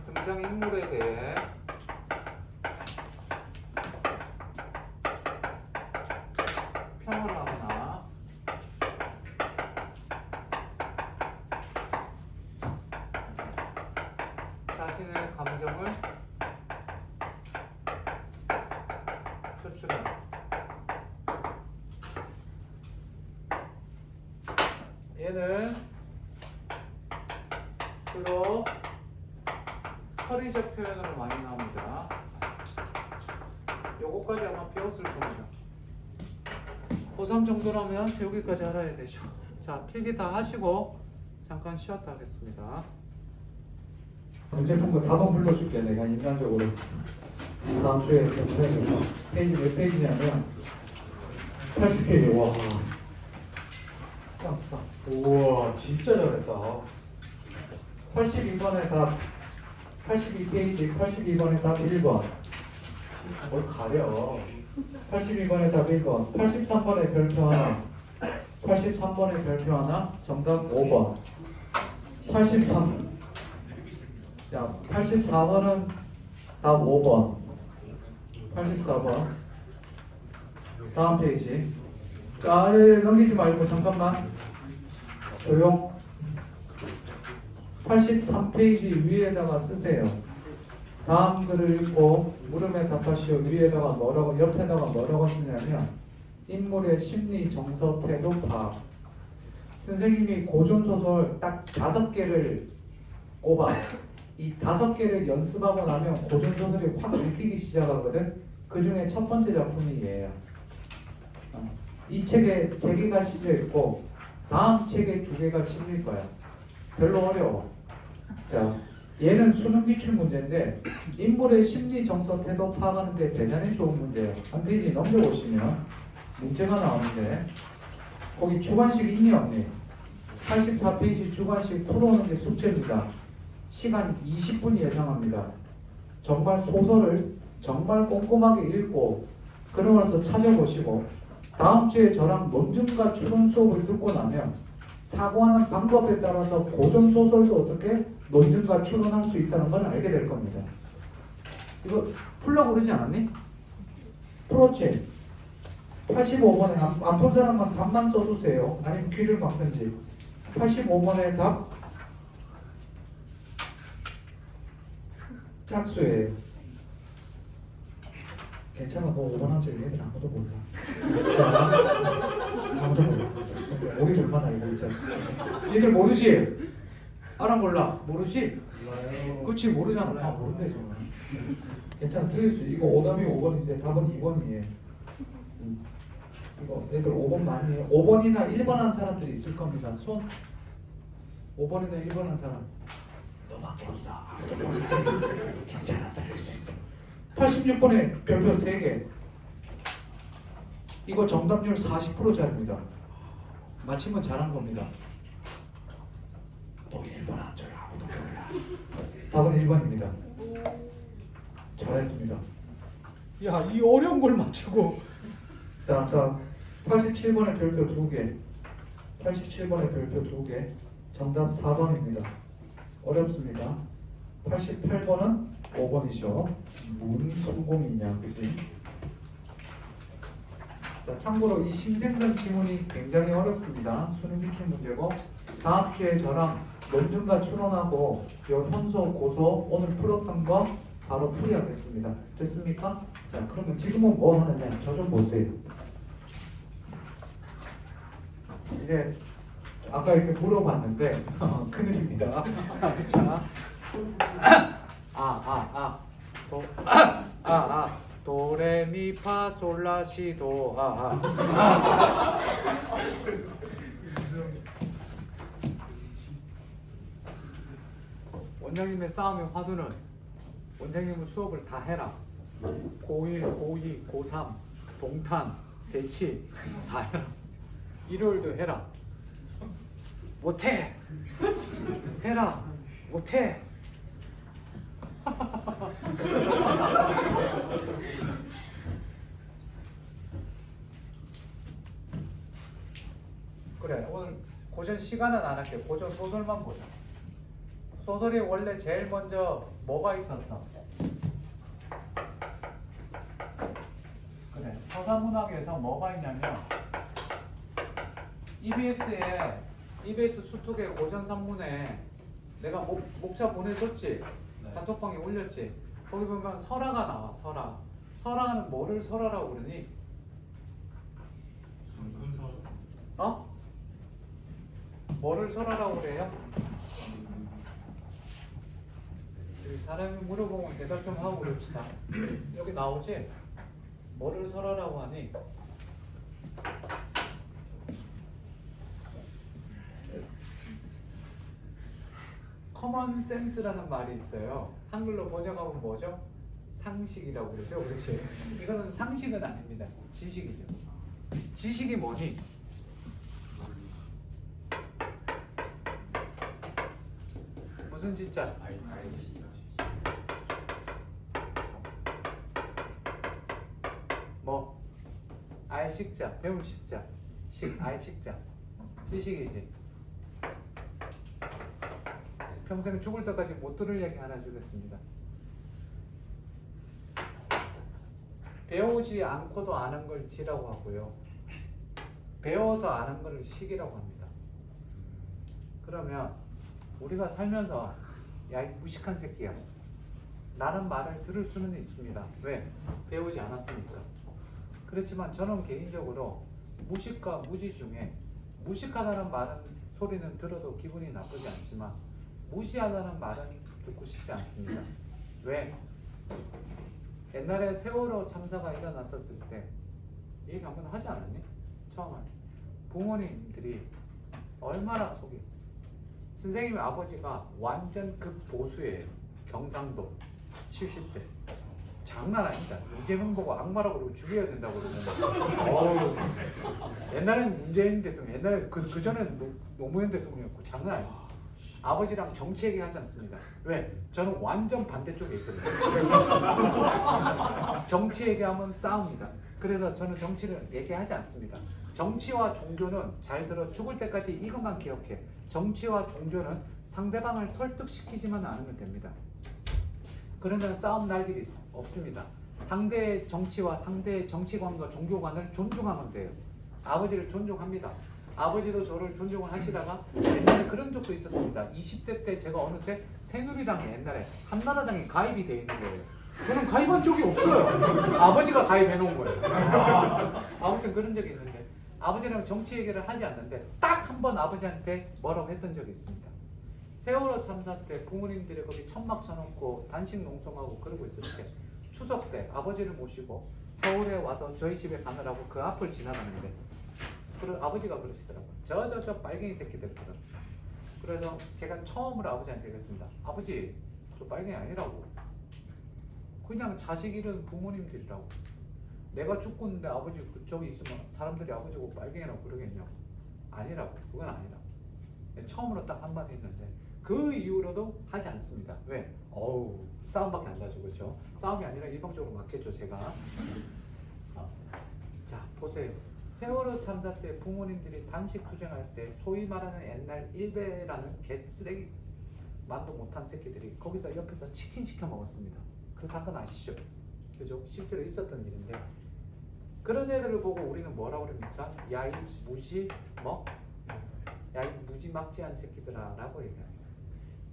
등장인물에 대해 평을 하거나 자신의 감정을 표출한다. 얘는 주로 서리적 표현으로 많이 나옵니다. 요거까지 아마 배웠을 겁니다. 고3 정도라면 여기까지 알아야 되죠. 자, 필기 다 하시고 잠깐 쉬었다 하겠습니다. 문제 푼 거 답은 불러줄게. 내가 인간적으로 다음 주에 해서 페이지 몇 페이지냐면 80페이지. 와 스타 우와 진짜 잘했다. 82번에 답 82페이지 82번에 답 1번. 뭘 가려. 82번에 답 1번 83번에 별표 하나 83번에 별표 하나 정답 5번 83 자, 84번은 답 5번 84번 다음 페이지. 자, 넘기지 말고 잠깐만 조용. 83페이지 위에다가 쓰세요. 다음 글을 읽고 물음에 답하시오. 위에다가 뭐라고 옆에다가 뭐라고 쓰냐면 인물의 심리, 정서, 태도, 파악. 선생님이 고전소설 딱 5개를 꼽아. 이 5개를 연습하고 나면 고전소설이 확 읽히기 시작하거든. 그 중에 첫 번째 작품이 얘예요. 이 책에 3개가 실려있고 다음 책에 2개가 실릴 거야. 별로 어려워. 자, 얘는 수능 기출 문제인데 인물의 심리, 정서, 태도 파악하는데 대단히 좋은 문제예요. 한 페이지 넘겨보시면 문제가 나오는데 거기 주관식 있니 없니? 84페이지 주관식 풀어오는 게 숙제입니다. 시간 20분 예상합니다. 정말 소설을 정말 꼼꼼하게 읽고 그러고 나서 찾아보시고 다음 주에 저랑 논증과 추론 수업을 듣고 나면 사고하는 방법에 따라서 고전 소설도 어떻게 논증과 추론할 수 있다는 걸 알게 될 겁니다. 이거 풀라고 그러지 않았니? 풀었지? 85번에 안 푼 사람만 답만 써주세요. 아니면 귀를 막든지. 85번의 답 짝수예요. 괜찮아. 너 5번 한줄 얘들 아무도 몰라. 아무도 몰라. 우리 둘만 알고 있잖아. 얘들 모르지? 알아 몰라? 모르지? 몰라요. 그렇지 모르잖아. 다 모른대 저는. 괜찮아. 틀릴 수. 이거 오답이 5번인데 답은 2번이에요. 이거 애들 5번 많이 해요. 5번이나 1번 한 사람들이 있을 겁니다. 손. 5번이나 1번 한 사람. 너밖에 없어. 아무도 몰라. 괜찮아. 틀릴 수 있어. 86번에 별표 3개. 이거 정답률 40%짜리입니다. 맞히면 잘한 겁니다. 너 1번 한 줄 아무도 몰라. 답은 1번입니다. 잘했습니다. 야, 이 어려운 걸 맞추고. 자, 87번에 별표 2개. 87번에 별표 2개. 정답 4번입니다. 어렵습니다. 88번은 5번이죠. 뭔 성공이냐, 그지? 자, 참고로 이 신생전 지문이 굉장히 어렵습니다. 수능 기출 문제고 다음 기회에 저랑 논증과 추론하고 요 현소, 고소 오늘 풀었던 거 바로 풀이하겠습니다. 됐습니까? 자, 그러면 지금은 뭐 하느냐? 저 좀 보세요. 이제 아까 이렇게 물어봤는데 큰일입니다. 자, 도레미파솔라시도 원장님의 싸움의 화두는 원장님은 수업을 다 해라. 고1, 고2, 고3, 동탄, 대치 다 해라. 일요일도 해라. 못해. 해라. 못해. 그래, 오늘 고전 시간은 안 할게. 고전 소설만 보자. 소설이 원래 제일 먼저 뭐가 있었어? 그래, 서사문학에서 뭐가 있냐면 EBS 수특의 고전 산문에 내가 목차 보내줬지? 네. 단톡방에 올렸지? 거기 보면 설화가 나와. 설화는 뭐를 설화라고 그러니? 은서. 어? 뭐를 설화라고 그래요? 사람이 물어보면 대답 좀 하고 그럽시다. 여기 나오지? 뭐를 설화라고 하니? 커먼 센스라는 말이 있어요. 한글로 번역하면 뭐죠? 상식이라고 그러죠. 그렇지? 이거는 상식은 아닙니다. 지식이죠. 지식이 뭐니? 무슨 지자? 뭐? 알식자, 배울 식자, 알식자, 지식이지. 평생 죽을 때까지 못 들을 얘기 하나 주겠습니다. 배우지 않고도 아는 걸 지라고 하고요. 배워서 아는 걸 식이라고 합니다. 그러면 우리가 살면서 야, 이 무식한 새끼야 라는 말을 들을 수는 있습니다. 왜? 배우지 않았으니까. 그렇지만 저는 개인적으로 무식과 무지 중에 무식하다는 말은 소리는 들어도 기분이 나쁘지 않지만 무시하다는 말은 듣고 싶지 않습니다. 왜? 옛날에 세월호 참사가 일어났었을 때 이 얘기 한번 하지 않았니? 처음에 부모님들이 얼마나 속이 선생님의 아버지가 완전 극보수예요. 경상도 70대 장난 아닙니다. 이재명 보고 악마라고 그러고 죽여야 된다고 그러고 옛날에는 문재인 대통령, 옛날에 그 전에는 노무현 대통령이었고 장난 아니에요. 아버지랑 정치 얘기하지 않습니다. 왜? 저는 완전 반대쪽에 있거든요. 정치 얘기하면 싸웁니다. 그래서 저는 정치를 얘기하지 않습니다. 정치와 종교는 잘 들어 죽을 때까지 이것만 기억해. 정치와 종교는 상대방을 설득시키지만 않으면 됩니다. 그런 데는 싸움 날 일이 없습니다. 상대의 정치와 상대의 정치관과 종교관을 존중하면 돼요. 아버지를 존중합니다. 아버지도 저를 존중을 하시다가 옛날에 그런 적도 있었습니다. 20대 때 제가 어느새 새누리당에 옛날에 한나라당에 가입이 돼 있는 거예요. 저는 가입한 적이 없어요. 아버지가 가입해 놓은 거예요. 아무튼 그런 적이 있는데 아버지랑 정치 얘기를 하지 않는데 딱 한 번 아버지한테 뭐라고 했던 적이 있습니다. 세월호 참사 때 부모님들이 거기 천막 쳐놓고 단식 농성하고 그러고 있을 때 추석 때 아버지를 모시고 서울에 와서 저희 집에 가느라고 그 앞을 지나가는데 아버지가 그러시더라고요. 저 빨갱이 새끼들 그러. 그래서 제가 처음으로 아버지한테 그랬습니다. 아버지, 저 빨갱이 아니라고. 그냥 자식 잃은 부모님들이라고. 내가 죽고 있는데 아버지 저기 있으면 사람들이 아버지고 빨갱이라고 그러겠냐고. 아니라고. 그건 아니라고. 처음으로 딱 한마디 했는데 그 이후로도 하지 않습니다. 왜? 어우, 싸움밖에 안 나죠. 그렇죠? 싸움이 아니라 일방적으로 맞겠죠, 제가. 자, 보세요. 세월호 참사 때 부모님들이 단식 투쟁할 때 소위 말하는 옛날 일베라는 개쓰레기 만도 못한 새끼들이 거기서 옆에서 치킨 시켜 먹었습니다. 그 사건 아시죠? 그죠? 실제로 있었던 일인데 그런 애들을 보고 우리는 뭐라고 그럽니까? 야이 무지 야이 무지막지한 새끼들아 라고 얘기합니다.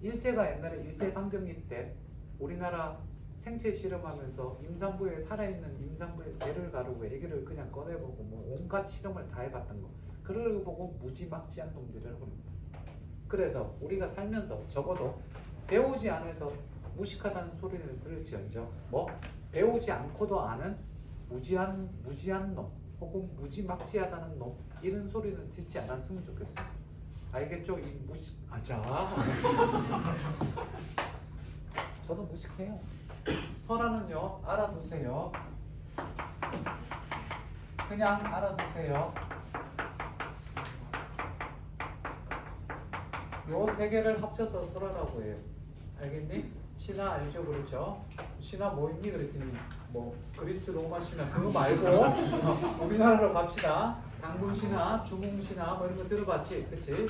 일제가 옛날에 일제강점기 때 우리나라 생체 실험하면서 임산부에 살아있는 임산부의 배를 가르고 애기를 그냥 꺼내보고 뭐 온갖 실험을 다 해봤던 거 그걸 보고 무지막지한 놈들이라고 합니다. 그래서 우리가 살면서 적어도 배우지 않아서 무식하다는 소리를 들을지언정 배우지 않고도 아는 무지한 놈 혹은 무지막지하다는 놈 이런 소리는 듣지 않았으면 좋겠어요. 알겠죠? 저도 무식해요. 설아는요, 알아두세요. 그냥 알아두세요. 요 세 개를 합쳐서 설아라고 해요. 알겠니? 신화 알죠? 그렇죠? 신화 뭐 있니? 그랬더니 뭐 그리스 로마 신화 그거 말고 우리나라로 갑시다. 당군 신화, 주공 신화 뭐 이런 거 들어봤지? 그치?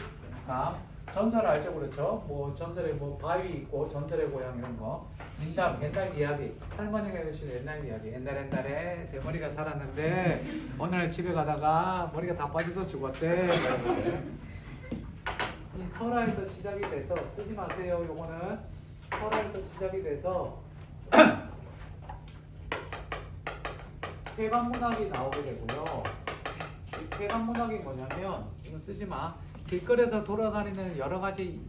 전설 알죠? 그렇죠? 뭐 전설에 뭐 바위 있고 전설의 고향 이런 거 민담 옛날 이야기 할머니가 해주신 옛날 이야기 옛날에 대머리가 살았는데 어느 날 집에 가다가 머리가 다 빠져서 죽었대. 이 설화에서 시작이 돼서 쓰지 마세요. 요거는 설화에서 시작이 돼서 폐관문학이 나오게 되고요. 이 폐관문학이 뭐냐면 이거 쓰지 마. 길거리에서 돌아다니는 여러 가지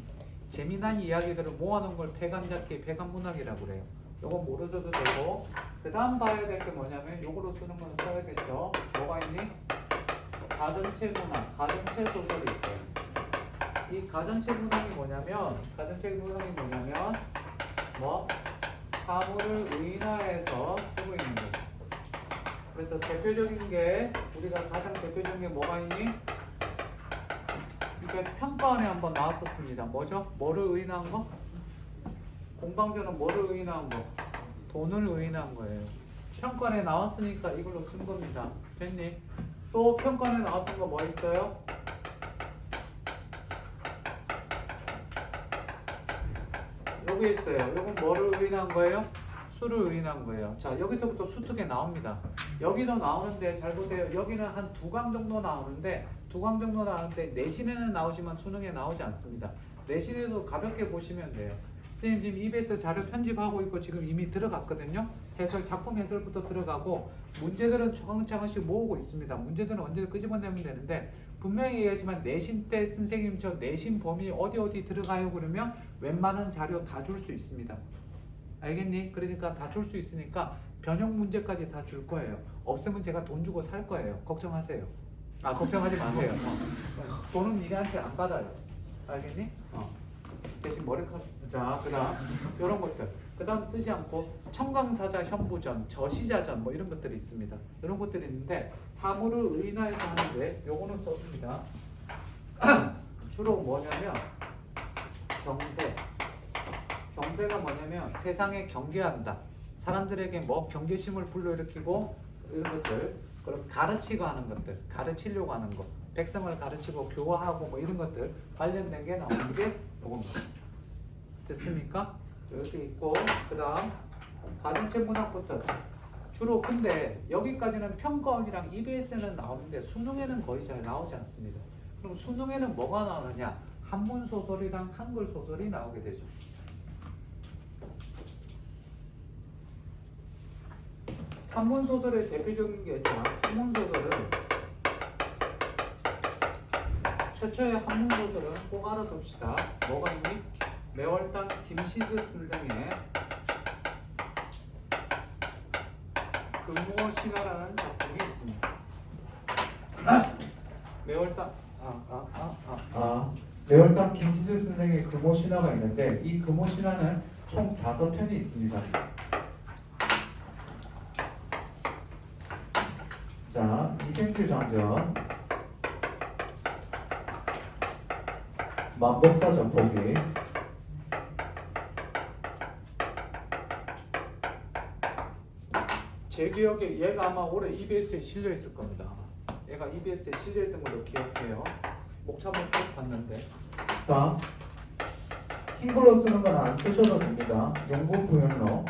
재미난 이야기들을 모아놓은 걸 폐관잡기, 폐관문학이라고 그래요. 요거 모르셔도 되고 그 다음 봐야 될 게 뭐냐면 요거로 쓰는 건 써야겠죠. 뭐가 있니? 가정체 문학, 가정체 소설이 있어요. 이 가정체 문학이 뭐냐면 사물을 의인화해서 쓰고 있는 거죠. 그래서 대표적인 게 우리가 가장 대표적인 게 뭐가 있니? 이게 평가원에 한번 나왔었습니다. 뭐죠? 뭐를 의인화한 거? 공방전은 뭐를 의인화한 거? 돈을 의인화한 거예요. 평가원에 나왔으니까 이걸로 쓴 겁니다. 됐니? 또 평가원에 나왔던 거 뭐 있어요? 여기 있어요. 이건 뭐를 의인한 거예요? 수를 의인한 거예요. 자, 여기서부터 수특에 나옵니다. 여기도 나오는데 잘 보세요. 여기는 한 2강 정도 나오는데 내신에는 나오지만 수능에 나오지 않습니다. 내신에도 가볍게 보시면 돼요. 선생님 지금 EBS 자료 편집하고 있고 지금 이미 들어갔거든요. 작품 해설부터 들어가고 문제들은 차근차근씩 모으고 있습니다. 문제들은 언제 끄집어내면 되는데 분명히 얘기하지만 내신 때 선생님 저 내신 범위 어디 들어가요 그러면 웬만한 자료 다 줄 수 있습니다. 알겠니? 그러니까 다 줄 수 있으니까 변형 문제까지 다 줄 거예요. 없으면 제가 돈 주고 살 거예요. 걱정하세요. 걱정하지 마세요. 돈은 니네한테 안 받아요. 알겠니? 대신 머리카락. 자, 그다음 이런 것들. 그다음 쓰지 않고 청강사자 현부전, 저시자전 뭐 이런 것들이 있습니다. 이런 것들이 있는데 사물을 의인화해서 하는데 요거는 써줍니다. 주로 뭐냐면 경세가 뭐냐면 세상에 경계한다. 사람들에게 뭐 경계심을 불러일으키고 이런 것들. 그리고 가르치고 하는 것들, 가르치려고 하는 거, 백성을 가르치고 교화하고 뭐 이런 것들 관련된 게 나오는 게 요겁니다. 됐습니까? 이렇게 있고 그 다음 가정체 문학부터 주로 근데 여기까지는 평가원이랑 EBS는 나오는데 수능에는 거의 잘 나오지 않습니다. 그럼 수능에는 뭐가 나오느냐? 한문 소설이랑 한글 소설이 나오게 되죠. 한문 소설의 대표적인 게 있죠. 한문 소설은 최초의 한문 소설은 꼭 알아둡시다. 뭐가 있니? 매월당 김시드 선생의 금호신화라는 작품이 있습니다. 매월당 매월당 김지수 선생의 금오신화가 있는데 이 금오신화는 총 5편이 있습니다. 자, 이생규 장전, 만복사전 보기, 제 기억에 얘가 아마 올해 EBS에 실려 있을 겁니다. 얘가 EBS에 실려 있던 걸로 기억해요. 목차만 꼭 봤는데. 자, 흰글로 쓰는 건 안 쓰셔도 됩니다. 영국 부연로,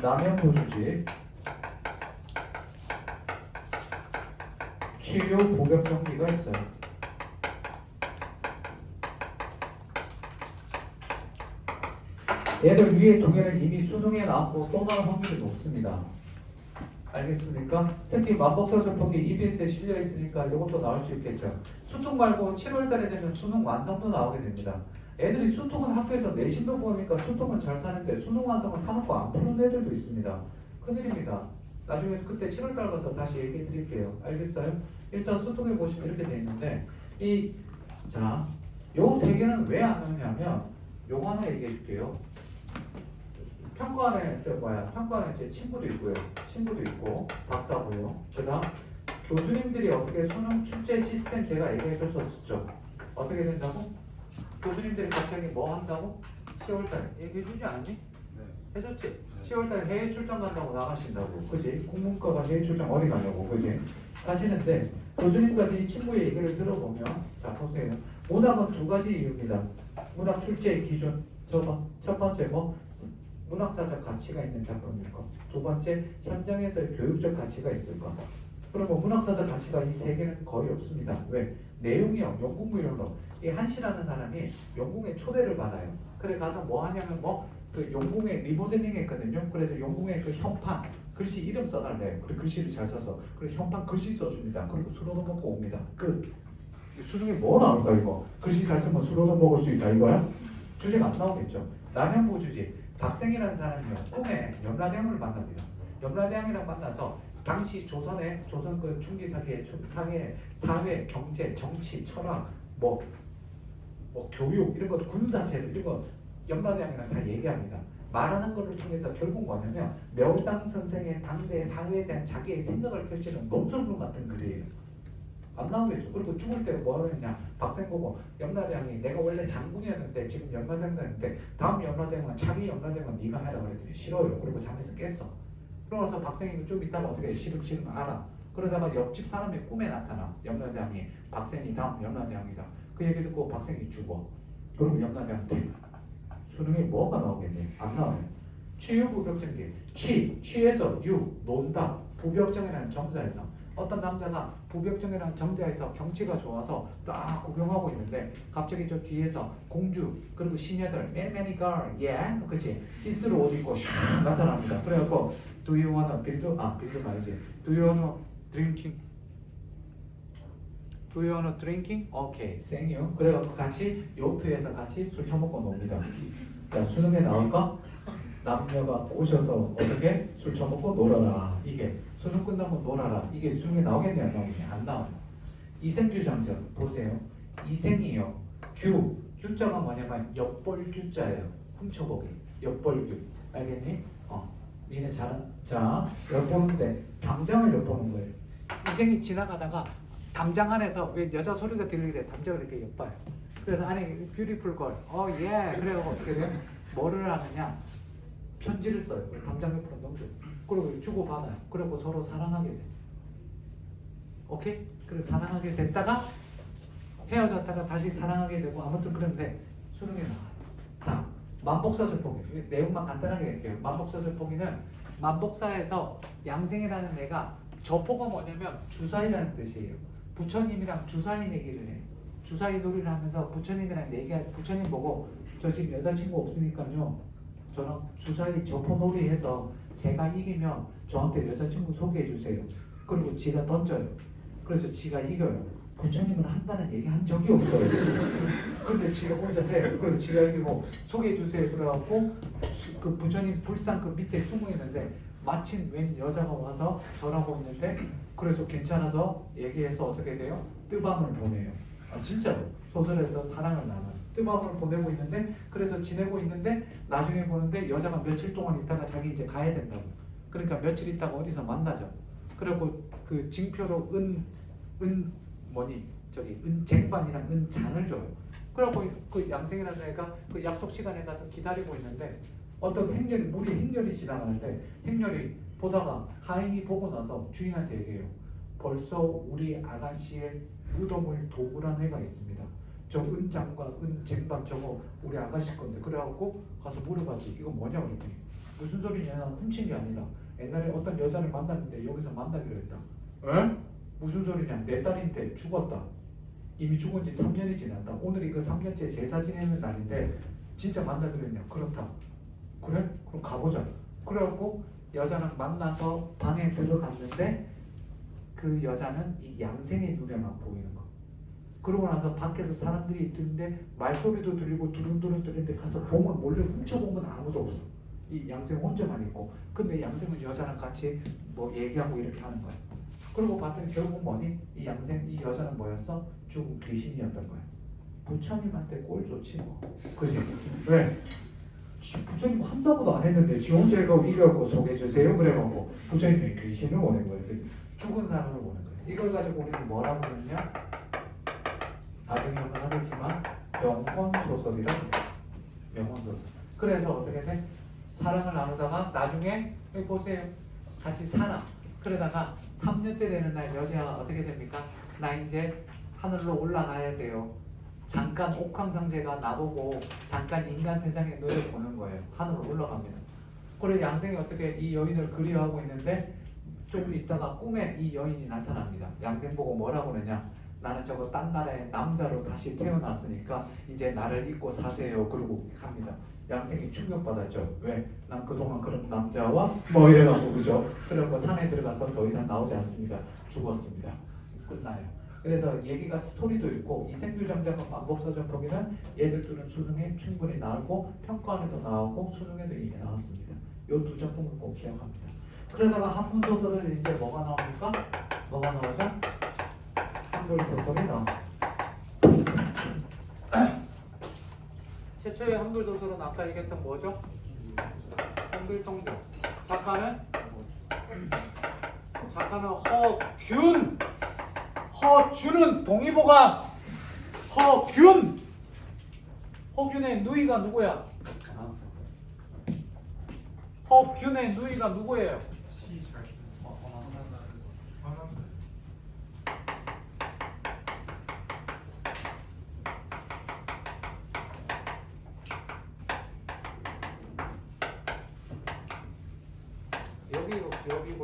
남양 도주지, 치료 복역 정기가 있어요. 얘들 위에 두 개는 이미 수능에 나왔고 또 나올 확률이 높습니다. 알겠습니까? 특히 만복사전폭이 EBS에 실려 있으니까 이것도 나올 수 있겠죠. 수능 말고 7월달에 되면 수능 완성도 나오게 됩니다. 애들이 수능은 학교에서 내신도 보니까 수능은 잘 사는데 수능 완성은 사놓고 안 푸는 애들도 있습니다. 큰일입니다. 나중에 그때 7월달 가서 다시 얘기해 드릴게요. 알겠어요? 일단 수능에 보시면 이렇게 돼 있는데 요 세 개는 왜 안 나오냐면 요거 하나 얘기해 줄게요. 평가원에 평가원에 제 친구도 있고요. 친구도 있고 박사고요. 그다음 교수님들이 어떻게 수능 출제 시스템 제가 얘기해 줬었죠. 어떻게 된다고? 교수님들이 갑자기 뭐 한다고? 10월달에 얘기해 주지 않았니? 네. 해줬지? 10월달에 해외 출장 간다고 나가신다고. 그지? 국문과가 해외 출장 어디 가냐고. 그지? 가시는데 교수님까지 이 친구의 얘기를 들어보면 자 보세요. 문학은 두 가지 이유입니다. 문학 출제의 기준. 첫 번째 문학사적 가치가 있는 작품일 것. 두 번째 현장에서의 교육적 가치가 있을 것. 그리고 문학사적 가치가 이 세 개는 거의 없습니다. 왜? 내용이요. 영국 이런 거. 이 한씨라는 사람이 영국에 초대를 받아요. 그래 가서 뭐 하냐면 그 영국에 리모델링 했거든요. 그래서 영국의 그 현판 글씨 이름 써달래요. 그리고 글씨를 잘 써서 그리고 현판 글씨 써줍니다. 그리고 수로도 먹고 옵니다. 수중에 뭐 나올까 이거? 글씨 잘 쓰면 수로도 먹을 수 있다 이거야? 주제가 안 나오겠죠. 남현보 주제 박생이라는 사람이요. 꿈에 염라대왕을 만납니다. 염라대왕이랑 만나서 당시 조선 그 중기 사회, 경제, 정치, 철학, 교육 이런 것 군사제도 이런 거 염라대왕이랑 다 얘기합니다. 말하는 것을 통해서 결국 뭐냐면 매월당 선생의 당대 사회에 대한 자기의 생각을 펼치는 논술문 같은 글이에요. 안 나오겠죠. 그리고 죽을 때 뭐 하느냐 박생 보고 염라대왕이 내가 원래 장군이었는데 지금 염라대왕이었는데 다음 염라대왕은 차기 염라대왕은 네가 해라 그랬더니 싫어요. 그리고 잠에서 깼어. 그러면서 박생이 좀 있다가 어떻게 싫음 알아. 그러다가 옆집 사람이 꿈에 나타나. 염라대왕이 박생이 다음 염라대왕이다. 그 얘기 듣고 박생이 죽어. 그리고 염라대왕한테 수능에 뭐가 나오겠니? 안 나와요. 치유부벽정기. 취에서 유, 논다. 부벽정이라는 정자에서 어떤 남자가 부벽정이라는 정자에서 경치가 좋아서 딱 구경하고 있는데 갑자기 저 뒤에서 공주 그리고 시녀들 many girl, yeah, 그치? 시스루 옷 입고 샥 나타납니다. 그래갖고 do you wanna 빌드 말이지. do you wanna drinking? do you wanna drinking? 오케이, thank you. 그래갖고 같이 요트에서 같이 술 처먹고 놉니다. 자, 수능에 나올까? 남녀가 오셔서 어떻게 술 처먹고 놀아라. 이게 수능 끝나고 놀아라. 이게 수능에 나오겠냐 안 나오겠냐? 안 나와요. 이생규 장전 보세요. 이생이요. 규자가 뭐냐면 엿벌규자예요. 훔쳐보기. 엿벌규. 알겠니? 니네 자 엿보는데 담장을 엿보는 거예요. 이생이 지나가다가 담장 안에서 왜 여자 소리가 들리게 담장을 이렇게 엿봐요. 그래서 안에 뷰티풀 걸. 예. 그래서 어떻게 돼요? 뭐를 하느냐? 편지를 써요. 담장 옆으로 넘겨. 그리고 주고받아요. 그리고 서로 사랑하게 돼. 오케이? 그래서 사랑하게 됐다가 헤어졌다가 다시 사랑하게 되고 아무튼 그런데 수능에 나와요. 자, 만복사절포기 내용만 간단하게 할게요. 만복사절포기는 만복사에서 양생이라는 애가 저포가 뭐냐면 주사위라는 뜻이에요. 부처님이랑 주사위 얘기를 해. 주사위 놀이를 하면서 부처님이랑 얘기해. 부처님 보고 저 지금 여자친구 없으니까요. 저랑 주사위 저포 놀이해서 제가 이기면 저한테 여자친구 소개해 주세요. 그리고 지가 던져요. 그래서 지가 이겨요. 부처님은 한다는 얘기 한 적이 없어요. 근데 지가 혼자 해. 그래서 지가 이기고 소개해 주세요. 그래갖고 그 부처님 불상 그 밑에 숨어 있는데 마침 웬 여자가 와서 절하고 있는데 그래서 괜찮아서 얘기해서 어떻게 돼요? 뜨밤을 보내요. 아 진짜로 소설에서 사랑을 나눠요. 뜨밤을 보내고 있는데 그래서 지내고 있는데 나중에 보는데 여자가 며칠 동안 있다가 자기 이제 가야 된다고. 그러니까 며칠 있다가 어디서 만나죠. 그리고 그 징표로 은쟁반이랑 은잔을 줘요. 그래갖고 그 양생이라는 애가 그 약속 시간에 가서 기다리고 있는데 어떤 행렬이 물이 행렬이 지나가는데 행렬이 보다가 하인이 보고 나서 주인한테 얘기해요. 벌써 우리 아가씨의 무덤을 도굴한 애가 있습니다. 저 은장과 은쟁반 저거 우리 아가씨 건데. 그래갖고 가서 물어봤지. 이거 뭐냐 그랬더니 무슨 소리냐. 훔친 게 아니다. 옛날에 어떤 여자를 만났는데 여기서 만나기로 했다. 에? 무슨 소리냐. 내 딸인데 죽었다. 이미 죽은 지 3년이 지났다. 오늘이 그 3년째 제사 지내는 날인데 진짜 만나기로 했냐. 그렇다. 그래? 그럼 가보자. 그래갖고 여자랑 만나서 방에 들어갔는데 그 여자는 이 양생의 눈에만 보이는 거. 그러고 나서 밖에서 사람들이 있는데 말소리도 들리고 두run두run들리는데 가서 보면 몰래 훔쳐보면 아무도 없어. 이 양생 혼자만 있고. 근데 양생은 여자랑 같이 뭐 얘기하고 이렇게 하는 거야. 그러고 봤더니 결국 뭐니? 이 양생, 이 여자는 뭐였어? 죽은 귀신이었던 거야. 부처님한테 꼴 좋지 뭐. 그지? 왜? 부처님 한다고도 안 했는데 지 혼자 해가고 이래갖고 소개해주세요 그래갖고 부처님이 귀신을 원한 거예요. 죽은 사람을 원한 거예요. 이걸 가지고 우리는 뭐라고 그러냐? 나중에 한번 하겠지만 명언소설이라고 해요. 명언소설. 그래서 어떻게 돼? 사랑을 나누다가 나중에 여기 보세요. 같이 살아. 그러다가 3년째 되는 날 여자가 어떻게 됩니까? 나 이제 하늘로 올라가야 돼요. 잠깐 옥황상제가 나보고 잠깐 인간 세상의 너를 보는 거예요. 하늘로 올라갑니다. 그래서 양생이 어떻게 이 여인을 그리워하고 있는데 조금 있다가 꿈에 이 여인이 나타납니다. 양생 보고 뭐라고 그러냐? 나는 저거 딴 나라의 남자로 다시 태어났으니까 이제 나를 잊고 사세요. 그러고 합니다. 양생이 충격받았죠. 왜? 난 그동안 그런 남자와 뭐 이래갖고 그죠? 그래갖고 산에 들어가서 더 이상 나오지 않습니다. 죽었습니다. 끝나요. 그래서 얘기가 스토리도 있고 이 생규장작과 만복사전포기는 얘들 둘은 수능에 충분히 나오고 평가원에도 나오고 수능에도 이미 나왔습니다. 이 두 작품을 꼭 기억합니다. 그러다가 한문소설은 이제 뭐가 나옵니까? 뭐가 나오죠? 한글소설이 나옵니다. 최초의 한글소설은 아까 얘기했던 뭐죠? 한글동조. 작가는 허균. 허준은 동의보감. 허균. 허균의 누이가 누구야? 허균의 누이가 누구예요? 시잘 쓰는 황남사.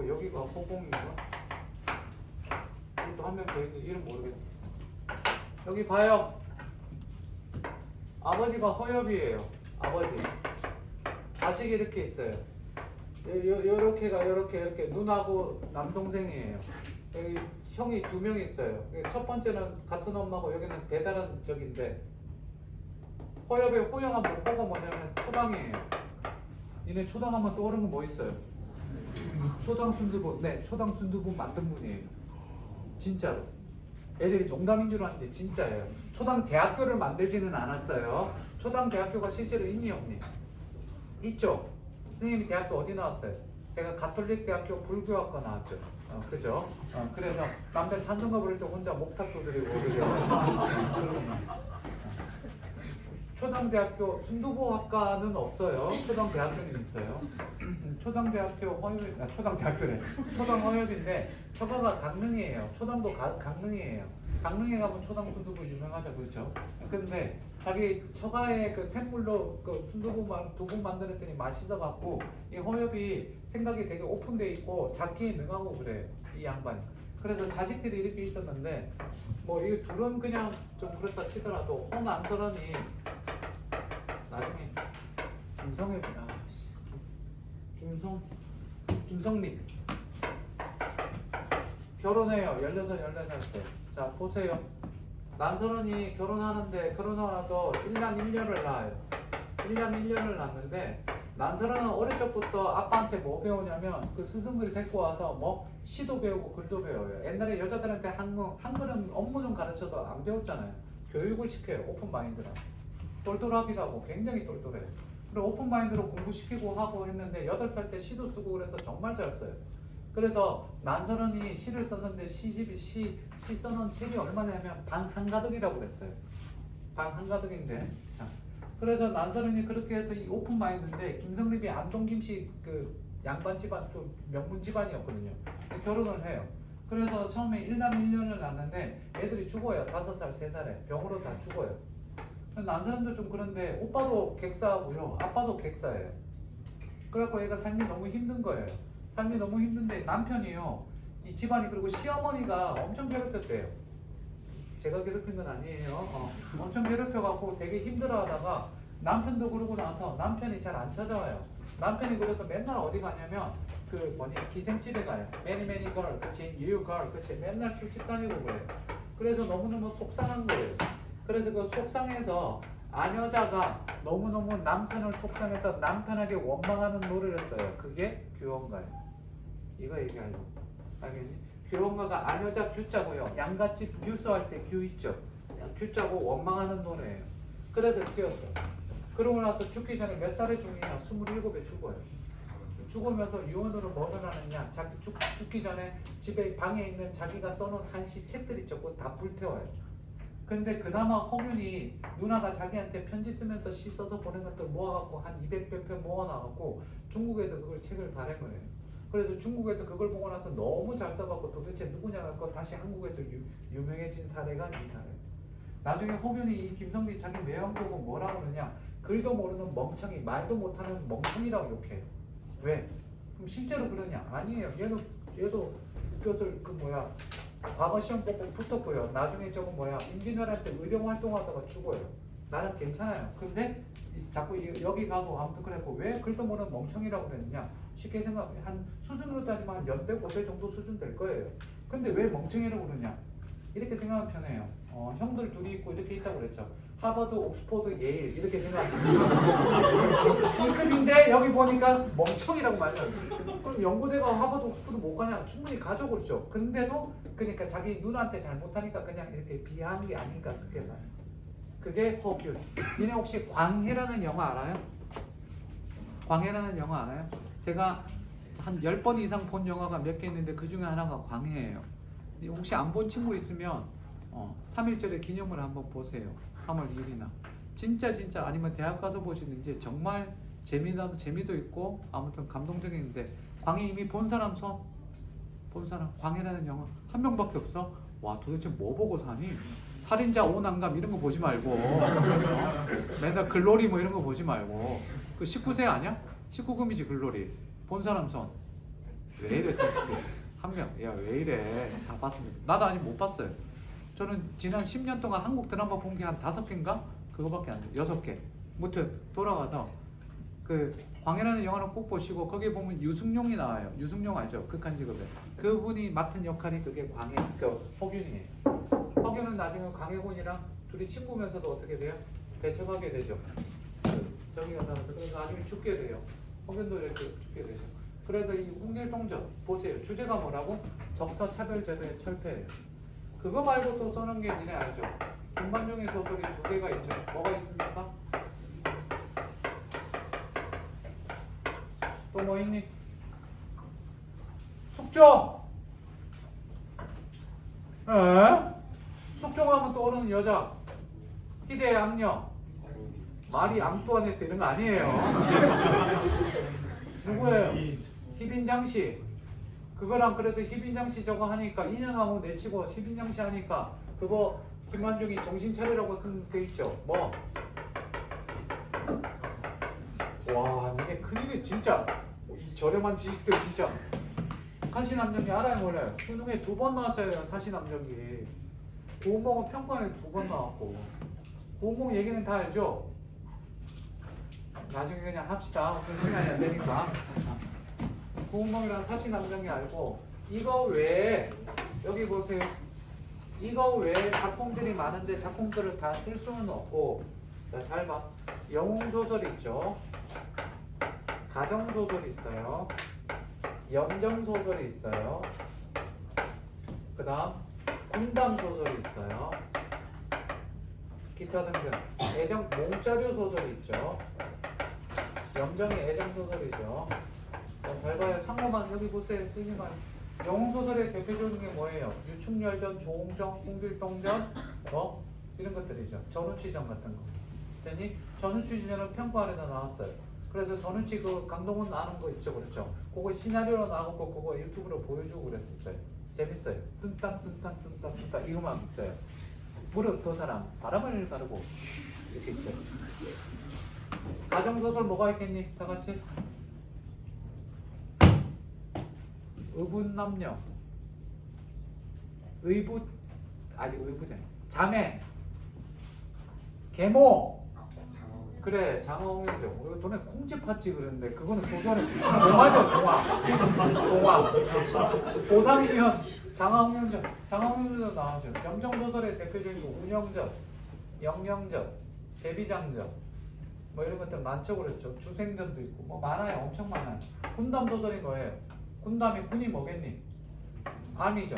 여기가 호공이고 또 한 명 더 있는데 이름 모르겠네. 여기 봐요. 아버지가 허엽이에요. 아버지. 자식이 이렇게 있어요. 요렇게가 이렇게 누나고 남동생이에요. 여기 형이 2명 있어요. 첫 번째는 같은 엄마고 여기는 배다른 적인데 허엽의 호영한 목표가 뭐냐면 초당이에요. 니네 초당하면 떠오르는 거 뭐 있어요? 초당 순두부. 네, 초당 순두부 만든 분이에요. 진짜로. 애들이 농담인 줄 아는데 진짜예요. 초당 대학교를 만들지는 않았어요. 초당 대학교가 실제로 있니 없니? 있죠. 선생님이 대학교 어디 나왔어요? 제가 가톨릭 대학교 불교학과 나왔죠. 그죠? 그래서 남들 찬송가 부를 때 혼자 목탁도 드리고 그죠? 초당대학교 순두부학과는 없어요. 초당대학교는 있어요. 초당대학교 허엽, 초당대학교래. 초당 허엽인데 저거가 강릉이에요. 초당도 강릉이에요. 강릉에 가면 초당 순두부 유명하죠, 그렇죠? 근데 자기 처가에 그 생물로 그 순두부 두부 만들었더니 맛있어갖고 이 허엽이 생각이 되게 오픈돼 있고 잡기에 능하고 그래요, 이 양반이. 그래서 자식들이 이렇게 있었는데 뭐 이 둘은 그냥 좀 그렇다 치더라도 홍안설원이 나중에 김성립 결혼해요. 16, 14살 때. 자 보세요. 난설원이 결혼하는데 결혼하고 나서 1남 1녀를 낳아요. 1남 1녀를 낳는데 난설원은 어릴 적부터 아빠한테 뭐 배우냐면 그 스승들 데리고 와서 뭐 시도 배우고 글도 배워요. 옛날에 여자들한테 한글은 업무 좀 가르쳐도 안 배웠잖아요. 교육을 시켜요. 오픈 마인드라. 똘똘하기도 하고 굉장히 똘똘해요. 그리고 오픈 마인드로 공부시키고 하고 했는데 8살 때 시도 쓰고 그래서 정말 잘 써요. 그래서 난설원이 시를 썼는데 시 써놓은 책이 얼마냐면 방 한가득이라고 그랬어요. 방 한가득인데 자 그래서 난설원이 그렇게 해서 이 오픈 마인드인데 김성립이 안동김씨 그 양반 집안 또 명문 집안이었거든요. 결혼을 해요. 그래서 처음에 1남 1녀를 낳는데 애들이 죽어요. 5살, 3살에 병으로 다 죽어요. 난설원도 좀 그런데 오빠도 객사하고요. 아빠도 객사예요. 그래갖고 얘가 삶이 너무 힘든 거예요. 삶이 너무 힘든데 남편이요. 이 집안이 그리고 시어머니가 엄청 괴롭혔대요. 제가 괴롭힌 건 아니에요. 엄청 괴롭혀갖고 되게 힘들어하다가 남편도 그러고 나서 남편이 잘 안 찾아와요. 남편이 그래서 맨날 어디 가냐면 그 기생집에 가요. 매니 걸, 그치? You girl, 그치? 맨날 술집 다니고 그래요. 그래서 너무너무 속상한 거예요. 그래서 그 속상해서 아녀자가 너무너무 남편을 속상해서 남편에게 원망하는 노래를 써요. 그게 규원가예요. 이거 얘기하려고. 알겠니? 규원가가 아녀자 규자고요. 양갓집 규수할 때 규 있죠. 규자고 원망하는 노래예요. 그래서 지었어요. 그러고 나서 죽기 전에 몇 살에 죽느냐? 27에 죽어요. 죽으면서 유언으로 뭐를 하느냐? 자기 죽기 전에 집에 방에 있는 자기가 써놓은 한시 책들 있죠. 그거 다 불태워요. 근데 그나마 허균이 누나가 자기한테 편지 쓰면서 시 써서 보낸 것들 모아갖고 한 200편 모아놔갖고 중국에서 그걸 책을 발행을 해요. 그래서 중국에서 그걸 보고 나서 너무 잘 써갖고 도대체 누구냐 갖고 다시 한국에서 유명해진 사례가 이 사례. 나중에 허균이 이 김성립 자기 매형 보고 뭐라고 그러냐? 글도 모르는 멍청이, 말도 못하는 멍청이라고 욕해요. 왜? 그럼 실제로 그러냐? 아니에요. 얘도 그것을 과거 시험 보고 붙었고요. 나중에 임진왜란 때 의령 활동하다가 죽어요. 나는 괜찮아요. 근데 자꾸 여기 가고 아무튼 그랬고 왜 글도 모르는 멍청이라고 그랬느냐? 쉽게 생각해. 한 수준으로 따지면 한 연대 고대 정도 수준 될 거예요. 근데 왜 멍청이라고 그러냐? 이렇게 생각하면 편해요. 형들 둘이 있고 이렇게 있다고 그랬죠. 하버드, 옥스퍼드, 예일 이렇게 생각하시면 B급인데 여기 보니까 멍청이라고 말해요. 그럼 연구대가 하버드, 옥스퍼드 못 가냐? 충분히 가죠, 그렇죠? 근데도 그러니까 자기 누나한테 잘 못하니까 그냥 이렇게 비하한 게 아닌가 그렇게 봐요. 그게 허균. 니네 혹시 광해라는 영화 알아요? 광해라는 영화 알아요? 제가 한 10번 이상 본 영화가 몇 개 있는데 그 중에 하나가 광해예요. 혹시 안 본 친구 있으면 3.1절의 기념을 한번 보세요. 3월 2일이나 진짜 아니면 대학 가서 보시는지 정말 재미도 있고 아무튼 감동적인데 광해 이미 본 사람 손? 본 사람? 광해라는 영화 한 명밖에 없어? 와 도대체 뭐 보고 사니? 살인자 오난감 이런 거 보지 말고 맨날 글로리 뭐 이런 거 보지 말고 그 19세 아니야? 19금이지 글로리 본 사람 손? 왜 이래 한 명, 야 왜 이래 다 봤습니다. 나도 아직 못 봤어요. 저는 지난 10년 동안 한국 드라마 본 게 한 5개인가? 그거밖에 안 돼요. 6개. 무튼 돌아가서 그 광해라는 영화를 꼭 보시고 거기에 보면 유승용이 나와요. 유승용 알죠? 극한직업에. 그분이 맡은 역할이 그게 광해, 허균이에요. 허균은 나중에 광해군이랑 둘이 친구면서도 어떻게 돼요? 배척하게 되죠. 저기 가서 그래서 나중에 죽게 돼요. 허균도 이렇게 죽게 되죠. 그래서 이 홍길동전 보세요. 주제가 뭐라고? 적사차별제도의 철폐예요. 그거 말고 또 써놓은 게 니네 알죠? 김반중의 소설이 2개가 있죠. 뭐가 있습니까? 또 뭐 있니? 숙종! 숙종하면 떠오르는 여자 희대의 악녀 마리 앙뚜아네트 이런 거 아니에요. 누구예요? 희빈장씨. 그거랑 그래서 희빈장씨 저거 하니까 인연하고 내치고 희빈장씨 하니까 그거 김만중이 정신 차리라고 쓴 게 있죠. 뭐? 와, 니네 큰일이 진짜 이 저렴한 지식들 진짜. 사시남정기 알아요 몰라요? 수능에 2번 나왔잖아요. 사시남정기. 고운봉은 평가에 2번 나왔고. 고운봉 얘기는 다 알죠? 나중에 그냥 합시다. 무슨 시간이 안 되니까. 고운봉이랑 사시남정기 알고 이거 외에 여기 보세요. 이거 외에 작품들이 많은데 작품들을 다 쓸 수는 없고. 자, 잘 봐. 영웅소설 있죠. 가정소설 있어요. 염정소설이 있어요. 그 다음 군담소설이 있어요. 기타 등등 애정 몽자류 소설이 있죠. 염정이 애정소설이죠. 잘 봐요. 참고만 여기 보세요. 쓰지만 영웅소설의 대표적인 게 뭐예요? 유충열전, 조홍정, 홍길동전 이런 것들이죠. 전우치전 같은 거. 됐니? 전우치전은 평가안에다 나왔어요. 그래서 전우치 그 강동원 나오는 거 있죠, 그렇죠? 그거 시나리오로 나오고 그거 유튜브로 보여주고 그랬었어요. 재밌어요. 뜬땅 이거만 있어요. 무릎 두 사람 바람을 가르고 이렇게 있어요. 가정소설 뭐가 있겠니? 다 같이. 의붓남녀, 의붓 자매, 계모. 그래, 장어홍련정. 너네 콩쥐 팠지 그랬는데 그거는 소설은 동화죠, 동화. 보상이면 장어홍련정. 장어홍련정 나오죠. 염정소설의 대표적인 운영전, 영영전, 대비장전 뭐 이런 것들 많죠, 그렇죠. 주생전도 있고 뭐 많아요, 엄청 많아요. 군담 소설이 뭐예요? 군담이 군이 뭐겠니? 암이죠,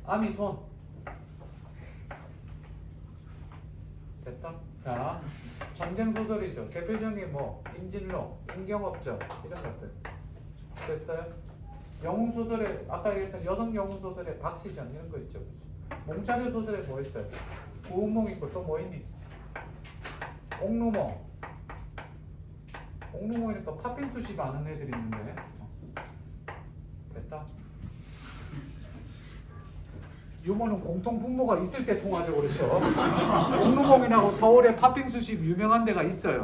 암이 손. 됐다? 자, 전쟁 소설이죠. 대표적인 뭐 임진로, 임경업전 이런 것들. 됐어요? 영웅 소설에 아까 얘기했던 여성 영웅 소설에 박시전 이런 거 있죠. 몽자류 소설에 뭐 있어요? 고운몽 있고 또 뭐 있니? 옥루몽. 옥루몽이니까 팥빙수집 아는 애들이 있는데. 됐다? 유머는 공통 분모가 있을 때 통하죠, 그렇죠? 옥루몽이라고 서울에 팥빙수집 유명한 데가 있어요.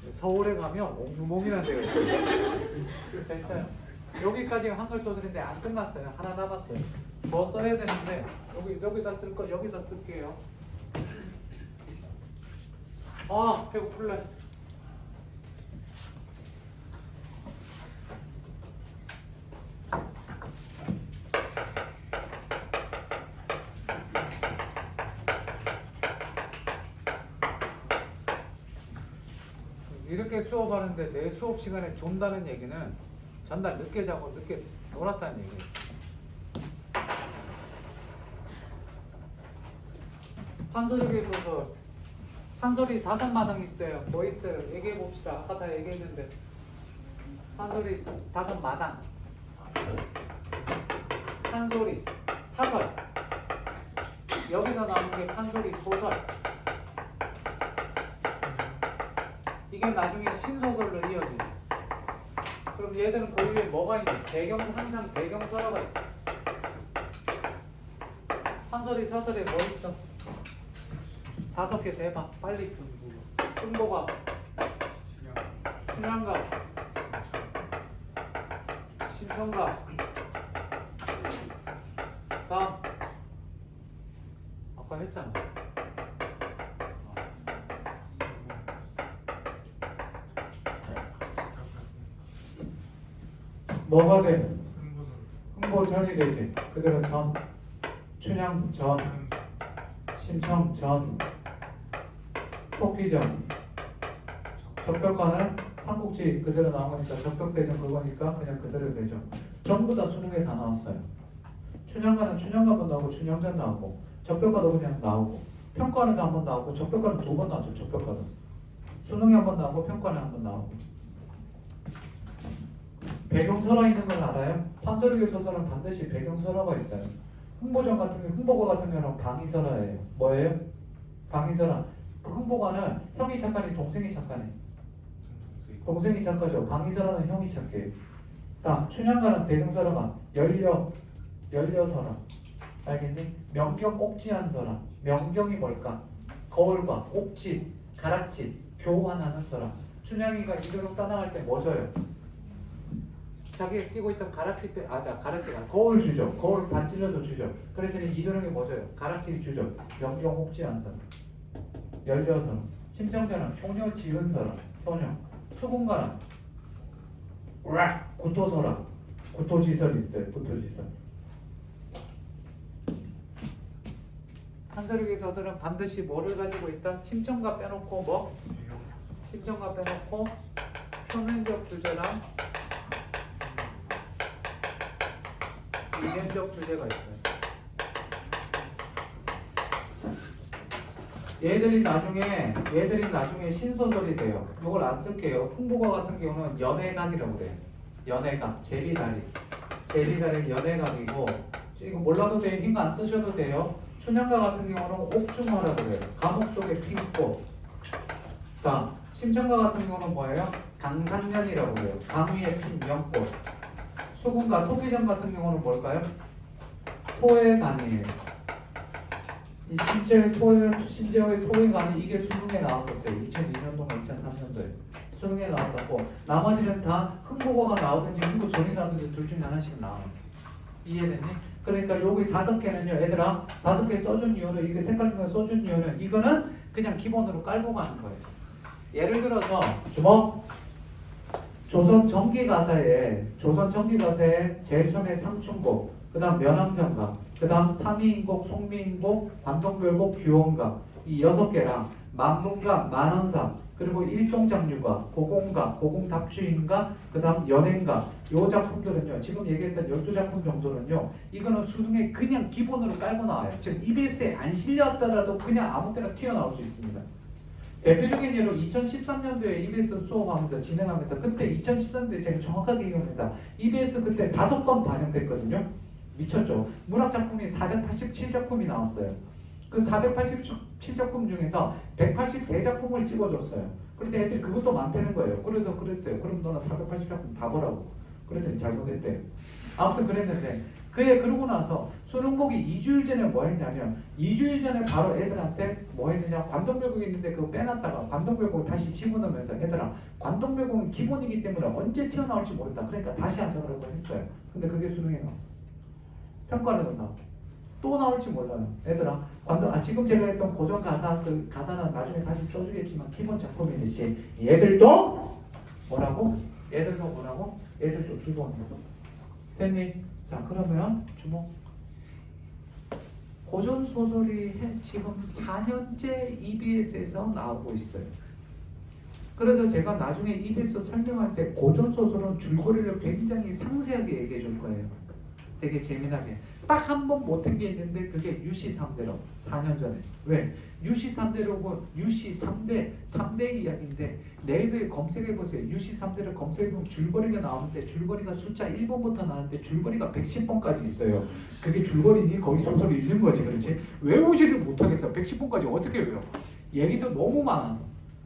서울에 가면 옥루몽이라는 데가 있어요. 됐어요. 여기까지가 한글 소설인데 안 끝났어요. 하나 남았어요. 더 써야 되는데 여기다 쓸 거 여기다 쓸게요. 아, 배고플래. 이렇게 수업하는데 내 수업 시간에 존다는 얘기는 전날 늦게 자고 늦게 놀았다는 얘기예요. 판소리 소설. 판소리 5마당 있어요. 뭐 있어요? 얘기해 봅시다. 아까 다 얘기했는데. 판소리 5마당. 판소리 사설. 여기서 나오는 게 판소리 소설. 이게 나중에 신소설로 이어지죠. 그럼 얘들은 그 위에 뭐가 있니? 항상 배경설화가 있어. 판소리 사설에 뭐 있어? 5개 대봐. 빨리. 승보가, 춘향가, 신청가. 다음. 아까 했잖아. 뭐가 돼? 흥보전이 되지. 그대로 전, 춘향전, 신청전, 토끼전. 적벽가는 삼국지 그대로 나오니까 적벽대전 그거니까 그냥 그대로 되죠. 전부 다 수능에 다 나왔어요. 춘향가는 춘향가도 나오고 춘향전 나오고 적벽가도 그냥 나오고 평가는 한 번 나오고 적벽가는 2번 나왔죠. 적벽가도 수능에 한 번 나오고 평가는 한 번 나오고. 배경설화 있는 건 알아요? 판소리 소설은 반드시 배경설화가 있어요. 흥보전 같은 경우, 흥보가 같은 경우는 방위설화예요. 뭐예요? 방위설화. 그 흥보가는 형이 착하니 동생이 착하니? 동생이 착하죠. 방위설화는 형이 착해요. 다음 춘향가는 배경설화가 열려설화. 알겠니? 명경 옥지한 사람. 명경이 뭘까? 거울과 옥지, 가락지, 교환하는 사람. 춘향이가 이대로 떠나갈 때 뭐 줘요? 자기가 끼고 있던 가락지 가락지가 거울 주죠. 거울 반 찔러서 주죠. 그랬더니 이도령이 뭐 줘요? 가락지 주죠. 명경 옥지한 사람. 16사람. 심정자는 효녀 지은 사람. 효녀. 수군가는 구토서라. 구토지설 있어요. 구토지설. 한서력의 서술은 반드시 뭐를 가지고 있다? 심정가 빼놓고 뭐? 심정가 빼놓고 표면적 주제랑 이면적 주제가 있어요. 얘들이 나중에 신소설이 돼요. 이걸 안 쓸게요. 풍부가 같은 경우는 연애각이라고 그래요. 연애각, 제리다리 연애각이고, 이거 몰라도 돼요. 흰 거 안 쓰셔도 돼요. 춘향가 같은 경우는 옥중화라고 그래요. 감옥 속의 핑꽃. 자, 심청가 같은 경우는 뭐예요? 강상년이라고 그래요. 강위에 핀 연꽃. 수군가, 토기전 같은 경우는 뭘까요? 토의 간이에요. 이 심지어의 토의 간이 이게 수능에 나왔었어요. 2002년도가 2003년도에 수능에 나왔었고, 나머지는 다 흥국어가 나오든지 흥국 전이 나오든지 둘 중에 하나씩 나와요. 이해됐니? 그러니까 여기 5개는요, 얘들아, 5개 써준 이유는, 이게 색깔 중에 써준 이유는, 이거는 그냥 기본으로 깔고 가는 거예요. 예를 들어서 주목. 조선 전기 가사에 제일 처음에 상춘곡, 그 다음 면왕정가, 그 다음 삼위인곡, 송미인곡, 관동별곡, 규원가, 이 6개랑 만문가, 만원사, 그리고 일동장류가, 고공가, 고공답주인가, 그 다음 연행가, 요 작품들은요, 지금 얘기했던 12작품 정도는요, 이거는 수능에 그냥 기본으로 깔고 나와요. 즉 EBS에 안 실렸더라도 그냥 아무 때나 튀어나올 수 있습니다. 대표적인 예로 2013년도에 EBS 수업하면서 진행하면서, 그때 2013년도에 제가 정확하게 기억합니다. EBS 그때 5건 반영됐거든요. 미쳤죠. 문학작품이 487작품이 나왔어요. 그 487작품 중에서 183작품을 찍어줬어요. 그런데 애들이 그것도 많다는 거예요. 그래서 그랬어요. 그럼 너는 480작품 다 보라고. 그랬더니 잘못했대요. 아무튼 그랬는데, 그러고 나서 수능보기 2주일 전에 뭐 했냐면, 2주일 전에 바로 애들한테 뭐 했느냐, 관동별곡이 있는데 그거 빼놨다가 관동별곡 다시 집어넣으면서, 얘들아, 관동별곡은 기본이기 때문에 언제 튀어나올지 모른다. 그러니까 다시 하자고 했어요. 근데 그게 수능에 나왔었어요. 평가로도 나오고. 또 나올지 몰라요. 얘들아, 지금 제가 했던 고전 가사, 그 가사는 나중에 다시 써주겠지만 기본 작품이듯이 얘들도 뭐라고? 얘들도 기본이고. 됐니? 자, 그러면 주목. 고전 소설이 지금 4년째 EBS에서 나오고 있어요. 그래서 제가 나중에 EBS 설명할 때 고전 소설은 줄거리를 굉장히 상세하게 얘기해 줄 거예요. 되게 재미나게. 딱 한 번 못한 게 있는데 그게 유시 3대로 4년 전에. 왜? 유시 3대로고 유시 3대 이야기인데 네이버에 검색해 보세요. 유시 3대를 검색해 보면 줄거리가 나오는데 줄거리가 숫자 1번부터 나오는데 줄거리가 110번까지 있어요. 그게 줄거리니 거기 소설이 있는 거지. 그렇지? 외우지를 못하겠어. 110번까지 어떻게 외워? 얘기도 너무 많아서.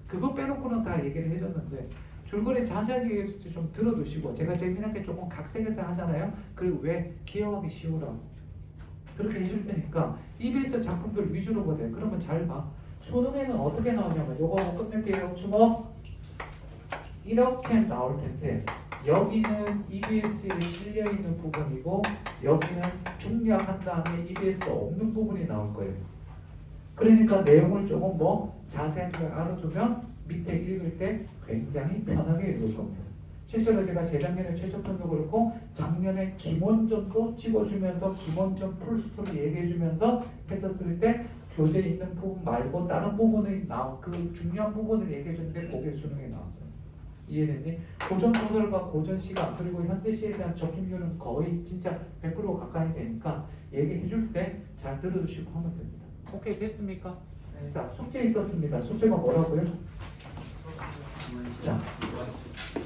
그거 빼놓고는 다 얘기를 해줬는데 줄거리 자세하게 좀 들어두시고, 제가 재미나게 조금 각색해서 하잖아요. 그리고 왜? 기억하기 쉬우라고. 그렇게 해줄 테니까 EBS 작품들 위주로 보세요. 그러면 잘 봐. 수능에는 어떻게 나오냐면, 요거 끝낼게요. 주목. 이렇게 나올 텐데, 여기는 EBS에 실려있는 부분이고, 여기는 중략한 다음에 EBS 없는 부분이 나올 거예요. 그러니까 내용을 조금 자세하게 알아두면 밑에 읽을 때 굉장히 편하게 읽을 겁니다. 실제로 제가 재작년에 최저편도 그렇고 작년에 김원전도 찍어주면서 김원전 풀스토리 얘기해주면서 했었을 때 교재에 있는 부분 말고 다른 부분이 그 중요한 부분을 얘기해주는데 그게 수능에 나왔어요. 이해됐니? 고전 소설과 고전 시가 그리고 현대 시에 대한 적중률은 거의 진짜 100% 가까이 되니까 얘기해줄 때 잘 들어주시고 하면 됩니다. 오케이, 됐습니까? 네. 자, 숙제 있었습니다. 숙제가 뭐라고요? 자,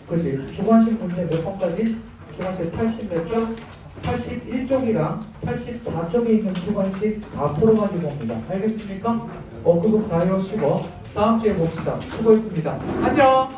그렇지. 주관식 문제 몇 번까지? 주관식 80 몇 쪽? 81쪽이랑 84쪽에 있는 주관식 다 풀어가지고 옵니다. 알겠습니까? 그거 다 외우시고 다음 주에 봅시다. 수고했습니다. 안녕!